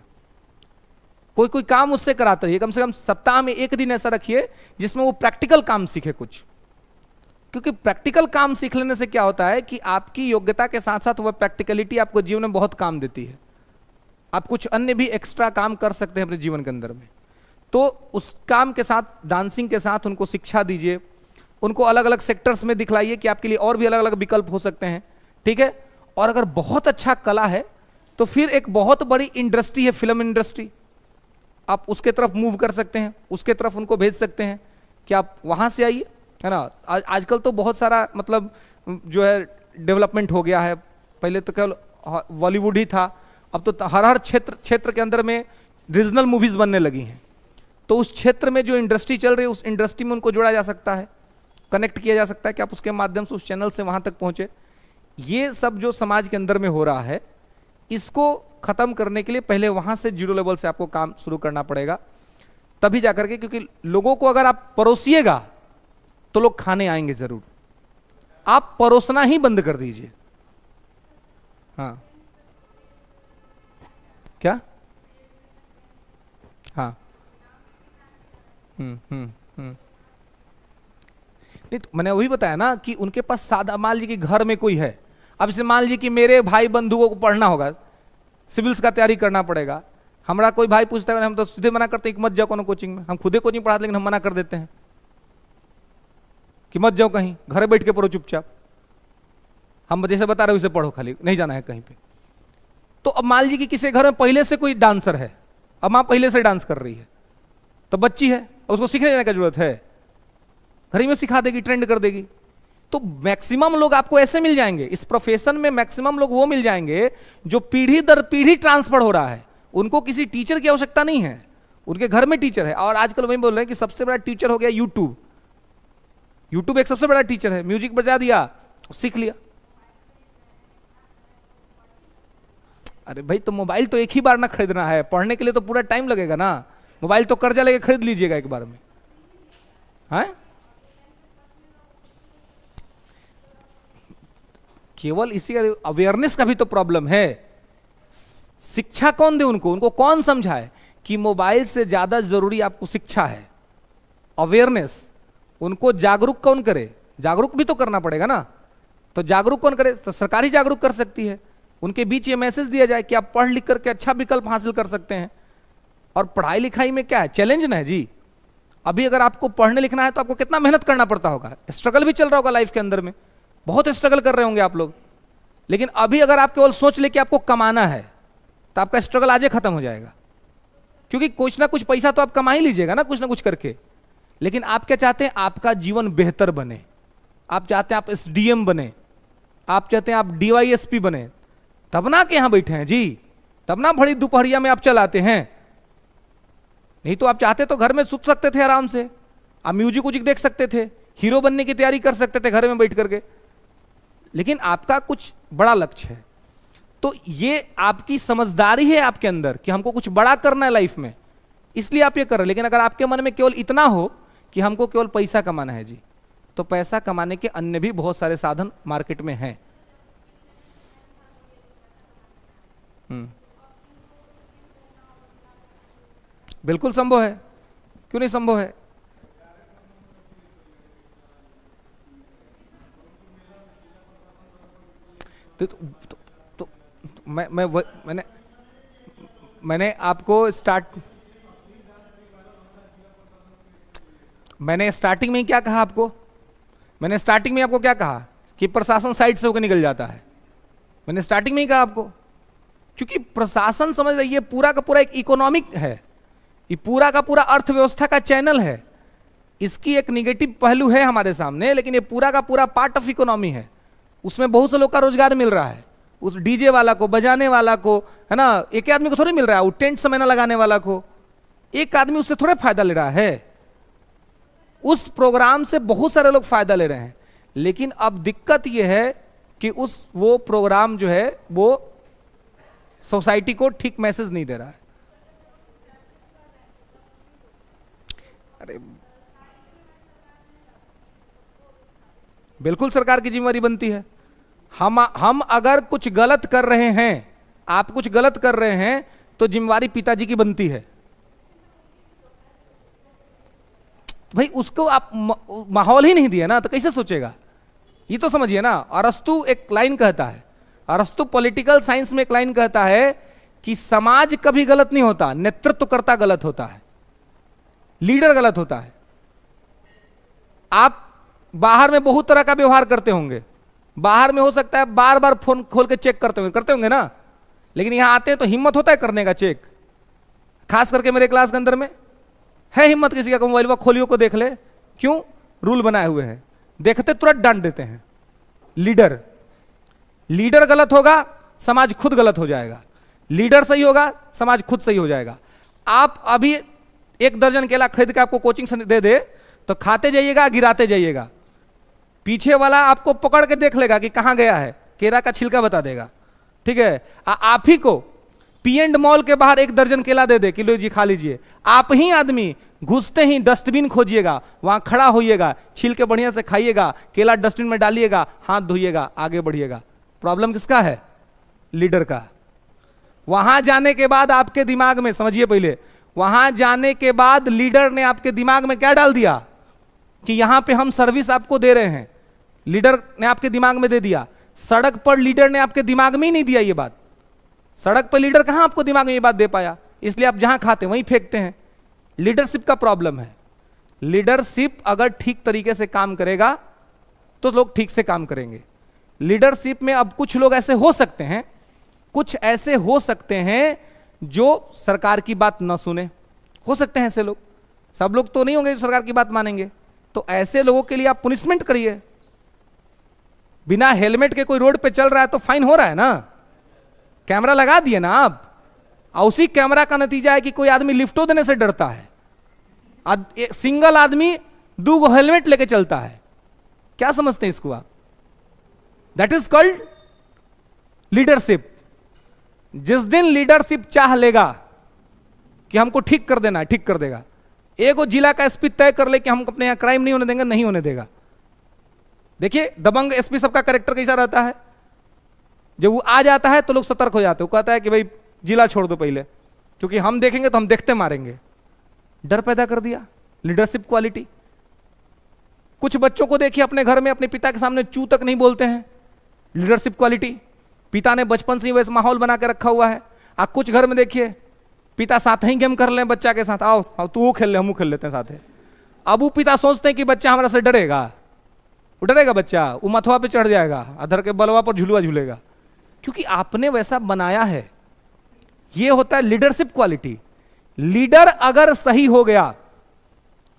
कोई कोई काम उससे कराते रहिए, कम से कम सप्ताह में एक दिन ऐसा रखिए जिसमें वो प्रैक्टिकल काम सीखे कुछ। क्योंकि प्रैक्टिकल काम सीख लेने से क्या होता है कि आपकी योग्यता के साथ साथ वह प्रैक्टिकलिटी आपको जीवन में बहुत काम देती है। आप कुछ अन्य भी एक्स्ट्रा काम कर सकते हैं अपने जीवन के अंदर में। तो उस काम के साथ, डांसिंग के साथ उनको शिक्षा दीजिए, उनको अलग अलग सेक्टर्स में दिखलाइए कि आपके लिए और भी अलग अलग विकल्प हो सकते हैं, ठीक है। और अगर बहुत अच्छा कला है तो फिर एक बहुत बड़ी इंडस्ट्री है, फिल्म इंडस्ट्री, आप उसके तरफ मूव कर सकते हैं, उसके तरफ उनको भेज सकते हैं कि आप वहां से आइए, है ना। आजकल तो बहुत सारा मतलब जो है डेवलपमेंट हो गया है। पहले तो केवल बॉलीवुड ही था, अब तो हर क्षेत्र के अंदर में रीजनल मूवीज बनने लगी हैं। तो उस क्षेत्र में जो इंडस्ट्री चल रही है उस इंडस्ट्री में उनको जोड़ा जा सकता है, कनेक्ट किया जा सकता है कि आप उसके माध्यम से उस चैनल से वहां तक पहुंचे। ये सब जो समाज के अंदर में हो रहा है, इसको खत्म करने के लिए पहले वहां से जीरो लेवल से आपको काम शुरू करना पड़ेगा, तभी जाकर के, क्योंकि लोगों को अगर आप परोसिएगा तो लोग खाने आएंगे जरूर। आप परोसना ही बंद कर दीजिए। हाँ, क्या? हाँ, नहीं तो मैंने वही बताया ना कि उनके पास सादा, मान लीजिए कि घर में कोई है, अब इसे मान लीजिए कि मेरे भाई बंधुओं को पढ़ना होगा, सिविल्स का तैयारी करना पड़ेगा, हमारा कोई भाई पूछता है, हम तो सीधे मना करते हैं कि मत जाओ कोनो कोचिंग में। हम खुदे कोचिंग पढ़ाते लेकिन हम मना कर देते हैं कि मत जाओ कहीं, घर बैठ के पढ़ो चुपचाप। हम जैसे बता रहे हो इसे पढ़ो, खाली नहीं जाना है कहीं पे। तो अब मान लीजिए कि किसी घर में पहले से कोई डांसर है, अब माँ पहले से डांस कर रही है, तो बच्ची है, उसको सीखने जाने की जरूरत है, घर ही में सिखा देगी, ट्रेंड कर देगी। तो मैक्सिमम लोग आपको ऐसे मिल जाएंगे इस प्रोफेशन में, मैक्सिमम लोग वो मिल जाएंगे जो पीढ़ी दर पीढ़ी ट्रांसफर हो रहा है। उनको किसी टीचर की आवश्यकता नहीं है, उनके घर में टीचर है। और आजकल वही बोल रहे हैं कि सबसे बड़ा टीचर हो गया यूट्यूब। यूट्यूब एक सबसे बड़ा टीचर है, म्यूजिक बजा दिया, सीख लिया। अरे भाई, तो मोबाइल तो एक ही बार ना खरीदना है, पढ़ने के लिए तो पूरा टाइम लगेगा ना। मोबाइल तो कर्जा लेके खरीद लीजिएगा एक बार में, है? केवल इसी अवेयरनेस का भी तो प्रॉब्लम है। शिक्षा कौन दे उनको, उनको कौन समझाए कि मोबाइल से ज्यादा जरूरी आपको शिक्षा है, अवेयरनेस। उनको जागरूक कौन करे? जागरूक भी तो करना पड़ेगा ना। तो जागरूक कौन करे? तो सरकार ही जागरूक कर सकती है। उनके बीच ये मैसेज दिया जाए कि आप पढ़ लिख करके अच्छा विकल्प हासिल कर सकते हैं। और पढ़ाई लिखाई में क्या है, चैलेंज ना है जी। अभी अगर आपको पढ़ने लिखना है तो आपको कितना मेहनत करना पड़ता होगा, स्ट्रगल भी चल रहा होगा लाइफ के अंदर में, बहुत स्ट्रगल कर रहे होंगे आप लोग। लेकिन अभी अगर आप केवल सोच ले कि आपको कमाना है तो आपका स्ट्रगल आज ही खत्म हो जाएगा, क्योंकि कुछ ना कुछ पैसा तो आप कमा ही लीजिएगा ना कुछ करके। लेकिन आप क्या चाहते हैं? आपका जीवन बेहतर बने। आप चाहते हैं आप एसडीएम बने, आप चाहते हैं आप डीवाईएसपी बने, तब ना के यहां बैठे हैं जी, तब ना बड़ी दोपहरिया में आप चलाते हैं। नहीं तो आप चाहते तो घर में सुत सकते थे आराम से, आप म्यूजिक व्यूजिक देख सकते थे, हीरो बनने की तैयारी कर सकते थे घर में बैठ करके। लेकिन आपका कुछ बड़ा लक्ष्य है, तो ये आपकी समझदारी है आपके अंदर कि हमको कुछ बड़ा करना है लाइफ में, इसलिए आप ये कर रहे हैं। लेकिन अगर आपके मन में केवल इतना हो कि हमको केवल पैसा कमाना है जी, तो पैसा कमाने के अन्य भी बहुत सारे साधन मार्केट में हैं। बिल्कुल संभव है, क्यों नहीं संभव है? तो मैंने आपको मैंने स्टार्टिंग में ही क्या कहा आपको? मैंने स्टार्टिंग में आपको क्या कहा कि प्रशासन साइड से होकर निकल जाता है। मैंने स्टार्टिंग में ही कहा आपको, क्योंकि प्रशासन समझ रही है पूरा का पूरा एक इकोनॉमिक है, ये पूरा का पूरा अर्थव्यवस्था का चैनल है। इसकी एक निगेटिव पहलू है हमारे सामने, लेकिन ये पूरा का पूरा पार्ट ऑफ इकोनॉमी है। उसमें बहुत से लोग का रोजगार मिल रहा है, उस डीजे वाला को, बजाने वाला को, है ना, एक आदमी को थोड़ी मिल रहा है। वो टेंट समय लगाने वाला को, एक आदमी उससे थोड़े फायदा ले रहा है। उस प्रोग्राम से बहुत सारे लोग फायदा ले रहे हैं। लेकिन अब दिक्कत यह है कि वो प्रोग्राम जो है वो सोसाइटी को ठीक मैसेज नहीं दे रहा है। अरे बिल्कुल सरकार की जिम्मेदारी बनती है। हम अगर कुछ गलत कर रहे हैं, आप कुछ गलत कर रहे हैं, तो जिम्मेवारी पिताजी की बनती है। तो भाई उसको आप माहौल ही नहीं दिया ना, तो कैसे सोचेगा? ये तो समझिए ना। अरस्तु एक लाइन कहता है, अरस्तु पॉलिटिकल साइंस में एक लाइन कहता है कि समाज कभी गलत नहीं होता, नेतृत्वकर्ता गलत होता है, लीडर गलत होता है। आप बाहर में बहुत तरह का व्यवहार करते होंगे, बाहर में हो सकता है बार बार फोन खोल के चेक करते होंगे ना, लेकिन यहां आते हैं तो हिम्मत होता है करने का चेक। खास करके मेरे क्लास के अंदर में है हिम्मत किसी का मोबाइल खोलियो को देख ले, क्यों? रूल बनाए हुए हैं, देखते तुरंत डांट देते हैं। लीडर गलत होगा, समाज खुद गलत हो जाएगा। लीडर सही होगा, समाज खुद सही हो जाएगा। आप अभी 1 दर्जन केला खरीद के आपको कोचिंग से दे दे तो खाते जाइएगा, गिराते जाइएगा, पीछे वाला आपको पकड़ के देख लेगा कि कहां गया है, केला का छिलका बता देगा, ठीक है। आप ही को पी एंड मॉल के बाहर 1 दर्जन केला दे दे कि लो जी खा लीजिए, आप ही आदमी घुसते ही डस्टबिन खोजिएगा, वहां खड़ा होइएगा, छील के बढ़िया से खाइएगा, केला डस्टबिन में डालिएगा, हाथ धोइएगा, आगे बढ़िएगा। प्रॉब्लम किसका है? लीडर का। वहां जाने के बाद आपके दिमाग में, समझिए पहले, वहां जाने के बाद लीडर ने आपके दिमाग में क्या डाल दिया कि यहां पे हम सर्विस आपको दे रहे हैं। लीडर ने आपके दिमाग में दे दिया। सड़क पर लीडर ने आपके दिमाग में ही नहीं दिया ये बात। सड़क पर लीडर कहां आपको दिमाग में ये बात दे पाया, इसलिए आप जहां खाते वहीं फेंकते हैं। लीडरशिप का प्रॉब्लम है। लीडरशिप अगर ठीक तरीके से काम करेगा तो लोग ठीक से काम करेंगे। लीडरशिप में अब कुछ लोग ऐसे हो सकते हैं, कुछ ऐसे हो सकते हैं जो सरकार की बात न सुने, हो सकते हैं ऐसे लोग। सब लोग तो नहीं होंगे जो सरकार की बात मानेंगे, तो ऐसे लोगों के लिए आप पुनिशमेंट करिए। बिना हेलमेट के कोई रोड पे चल रहा है तो फाइन हो रहा है ना, कैमरा लगा दिए ना आप। उसी कैमरा का नतीजा है कि कोई आदमी लिफ्टो देने से डरता है, सिंगल आदमी 2 हेलमेट लेके चलता है। क्या समझते हैं इसको आप? That is called leadership. जिस दिन लीडरशिप चाह लेगा कि हमको ठीक कर देना है, ठीक कर देगा। एक जिला का एसपी तय कर ले कि हम अपने यहां क्राइम नहीं होने देंगे, नहीं होने देगा। देखिए दबंग एसपी सबका कैरेक्टर कैसा रहता है, जब वो आ जाता है तो लोग सतर्क हो जाते हैं। वो कहता है कि भाई जिला छोड़ दो पहले, क्योंकि हम देखेंगे तो हम देखते मारेंगे। डर पैदा कर दिया, लीडरशिप क्वालिटी। कुछ बच्चों को देखिए अपने घर में अपने पिता के सामने चू तक नहीं बोलते हैं, लीडरशिप क्वालिटी। पिता ने बचपन से ही वैसे माहौल बना के रखा हुआ है। आप कुछ घर में देखिए पिता साथ ही गेम कर ले बच्चा के साथ, आओ आओ तू वो खेल ले, हम खेल लेते हैं साथ। अब वो पिता सोचते हैं कि बच्चा हमारा से डरेगा, वो डरेगा बच्चा, वो मथुआ पे चढ़ जाएगा, अधर के बलवा पर झुलुआ झूलेगा, क्योंकि आपने वैसा बनाया है। ये होता है लीडरशिप क्वालिटी। लीडर अगर सही हो गया,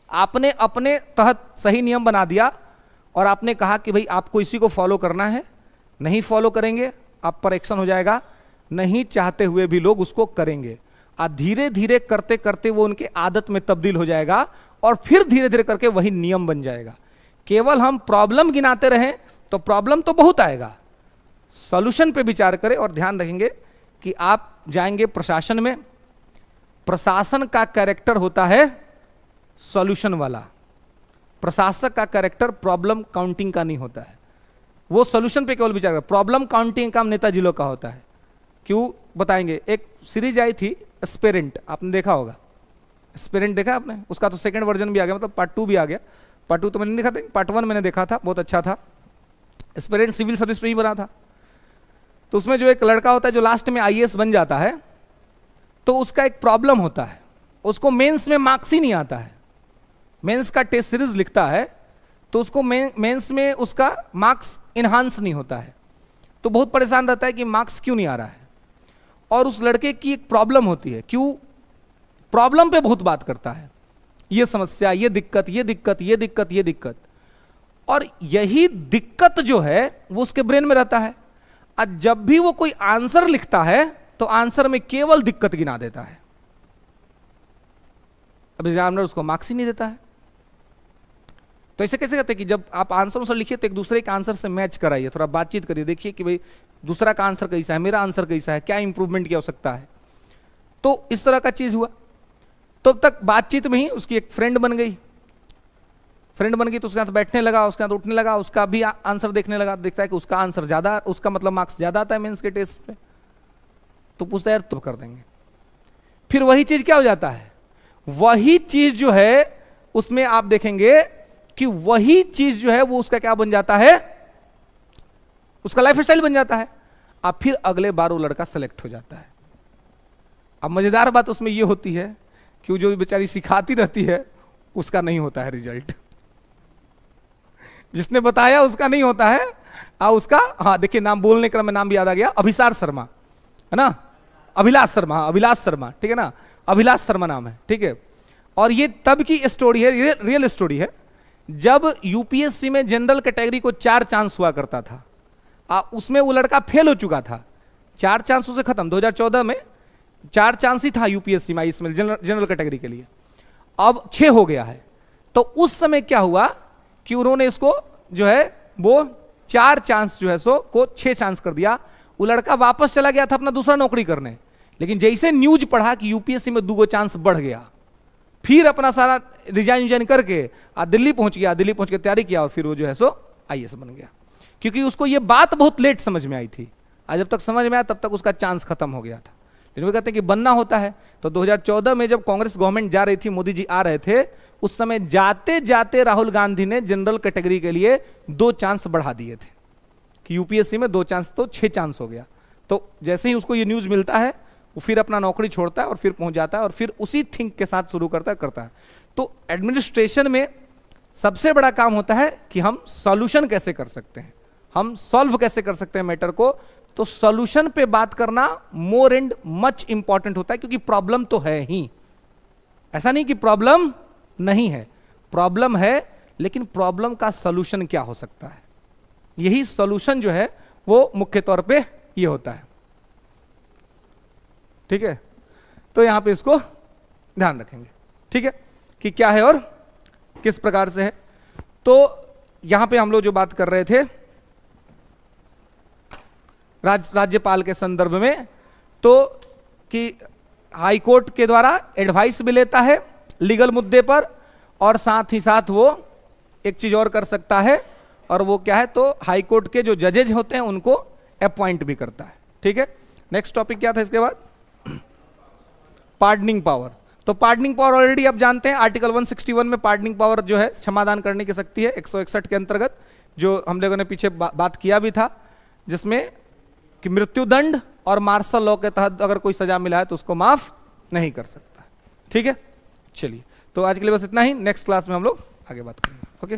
आपने अपने तहत सही नियम बना दिया और आपने कहा कि भाई आपको इसी को फॉलो करना है, नहीं फॉलो करेंगे आप पर एक्शन हो जाएगा, नहीं चाहते हुए भी लोग उसको करेंगे। और धीरे धीरे करते करते वो उनके आदत में तब्दील हो जाएगा और फिर धीरे धीरे करके वही नियम बन जाएगा। केवल हम प्रॉब्लम गिनाते रहें तो प्रॉब्लम तो बहुत आएगा। सॉल्यूशन पे विचार करें और ध्यान रखेंगे कि आप जाएंगे प्रशासन में, प्रशासन का कैरेक्टर होता है सॉल्यूशन वाला, प्रशासक का कैरेक्टर प्रॉब्लम काउंटिंग का नहीं होता है। वो सॉल्यूशन पे केवल विचार कर, प्रॉब्लम काउंटिंग काम नेताजी लोग का होता है। क्यों बताएंगे? एक सीरीज आई थी एस्पिरेंट, आपने देखा होगा। एस्पिरेंट देखा आपने? उसका तो सेकंड वर्जन भी आ गया, मतलब पार्ट 2 भी आ गया। पार्ट 2 तो मैंने नहीं देखा था, पार्ट 1 मैंने देखा था, बहुत अच्छा था। एस्पिरेंट सिविल सर्विस पे ही बना था। तो उसमें जो एक लड़का होता है जो लास्ट में आईएएस बन जाता है, तो उसका एक प्रॉब्लम होता है, उसको मेंस में मार्क्स ही नहीं आता है। मेंस का टेस्ट सीरीज लिखता है तो उसको मेंस में उसका मार्क्स इनहांस नहीं होता है, तो बहुत परेशान रहता है कि मार्क्स क्यों नहीं आ रहा है। और उस लड़के की एक प्रॉब्लम होती है, क्यों? प्रॉब्लम पे बहुत बात करता है, ये समस्या, ये दिक्कत, ये दिक्कत, ये दिक्कत, ये दिक्कत। और यही दिक्कत जो है वो उसके ब्रेन में रहता है। और जब भी वो कोई आंसर लिखता है तो आंसर में केवल दिक्कत गिना देता है। अब एग्जामिनर उसको मार्क्स ही नहीं देता है। तो ऐसे कैसे कहते हैं कि जब आप आंसर लिखिए तो एक दूसरे के आंसर से मैच कराइए, थोड़ा बातचीत करिए, देखिए कि भाई दूसरा का आंसर कैसा है, मेरा आंसर कैसा है, क्या इंप्रूवमेंट की आवश्यकता है। तो इस तरह का चीज हुआ। तो अब तक बातचीत में ही उसकी एक फ्रेंड बन गई। फ्रेंड बन गई तो उसके साथ बैठने लगा, उसके साथ उठने लगा, उसका भी आंसर देखने लगा, देखता है कि उसका आंसर ज्यादा, उसका मतलब मार्क्स ज्यादा आता है मेंस के टेस्ट पे। तो पूछता है यार तो कर देंगे। फिर वही चीज क्या हो जाता है, वही चीज जो है उसमें आप देखेंगे कि वही चीज जो है वो उसका क्या बन जाता है, उसका लाइफ स्टाइल बन जाता है। अब फिर अगले बार वो लड़का सेलेक्ट हो जाता है। अब मजेदार बात उसमें ये होती है कि वो जो बेचारी सिखाती रहती है उसका नहीं होता है रिजल्ट, जिसने बताया उसका नहीं होता है। उसका, हाँ देखिए नाम बोलने क्रम में नाम भी याद आ गया, अभिसार शर्मा है ना, अभिलाष शर्मा, अभिलाष शर्मा, ठीक है ना, अभिलाष शर्मा नाम है, ठीक है। और ये तब की स्टोरी है, रियल स्टोरी है, जब यूपीएससी में जनरल कैटेगरी को 4 चांस हुआ करता था। उसमें वो लड़का फेल हो चुका था, 4 चांस उसे खत्म, 2014 में 4 चांस ही था यूपीएससी में इसमें जनरल कैटेगरी के लिए, अब 6 हो गया है। तो उस समय क्या हुआ कि उन्होंने इसको जो है वो 4 चांस जो है सो को 6 चांस कर दिया। वो लड़का वापस चला गया था अपना दूसरा नौकरी करने, लेकिन जैसे न्यूज पढ़ा कि यूपीएससी में 2 चांस बढ़ गया, फिर अपना सारा रिजाइन करके दिल्ली पहुंच गया, दिल्ली पहुंच के तैयारी किया और फिर वो जो है सो आईएएस बन गया। क्योंकि उसको ये बात बहुत लेट समझ में आई थी, आज जब तक समझ में आया तब तक उसका चांस खत्म हो गया था। लेकिन वो कहते हैं कि बनना होता है। तो 2014 में जब कांग्रेस गवर्नमेंट जा रही थी, मोदी जी आ रहे थे, उस समय जाते जाते राहुल गांधी ने जनरल कैटेगरी के लिए 2 चांस बढ़ा दिए थे कि यूपीएससी में 2 चांस तो 6 चांस हो गया। तो जैसे ही उसको ये न्यूज मिलता है वो फिर अपना नौकरी छोड़ता है और फिर पहुंच जाता है और फिर उसी थिंक के साथ शुरू करता है। तो एडमिनिस्ट्रेशन में सबसे बड़ा काम होता है कि हम सॉल्यूशन कैसे कर सकते हैं, हम सॉल्व कैसे कर सकते हैं मैटर को। तो सॉल्यूशन पे बात करना मोर एंड मच इंपॉर्टेंट होता है, क्योंकि प्रॉब्लम तो है ही, ऐसा नहीं कि प्रॉब्लम नहीं है, प्रॉब्लम है, लेकिन प्रॉब्लम का सॉल्यूशन क्या हो सकता है, यही सॉल्यूशन जो है वो मुख्य तौर पे ये होता है। ठीक है, तो यहां पे इसको ध्यान रखेंगे, ठीक है, कि क्या है और किस प्रकार से है। तो यहां पे हम लोग जो बात कर रहे थे राज्यपाल के संदर्भ में, तो कि हाई कोर्ट के द्वारा एडवाइस भी लेता है लीगल मुद्दे पर, और साथ ही साथ वो एक चीज और कर सकता है, और वो क्या है, तो हाई कोर्ट के जो जजेज होते हैं उनको अपॉइंट भी करता है। ठीक है, नेक्स्ट टॉपिक क्या था इसके बाद, पार्डनिंग पावर। तो पार्डनिंग पावर ऑलरेडी आप जानते हैं, आर्टिकल 161 में पार्डनिंग पावर जो है क्षमादान करने की शक्ति है 161 के अंतर्गत, जो हम लोगों ने पीछे बात किया भी था, जिसमें कि मृत्युदंड और मार्शल लॉ के तहत अगर कोई सजा मिला है तो उसको माफ नहीं कर सकता। ठीक है, चलिए, तो आज के लिए बस इतना ही, नेक्स्ट क्लास में हम लोग आगे बात करेंगे। ओके।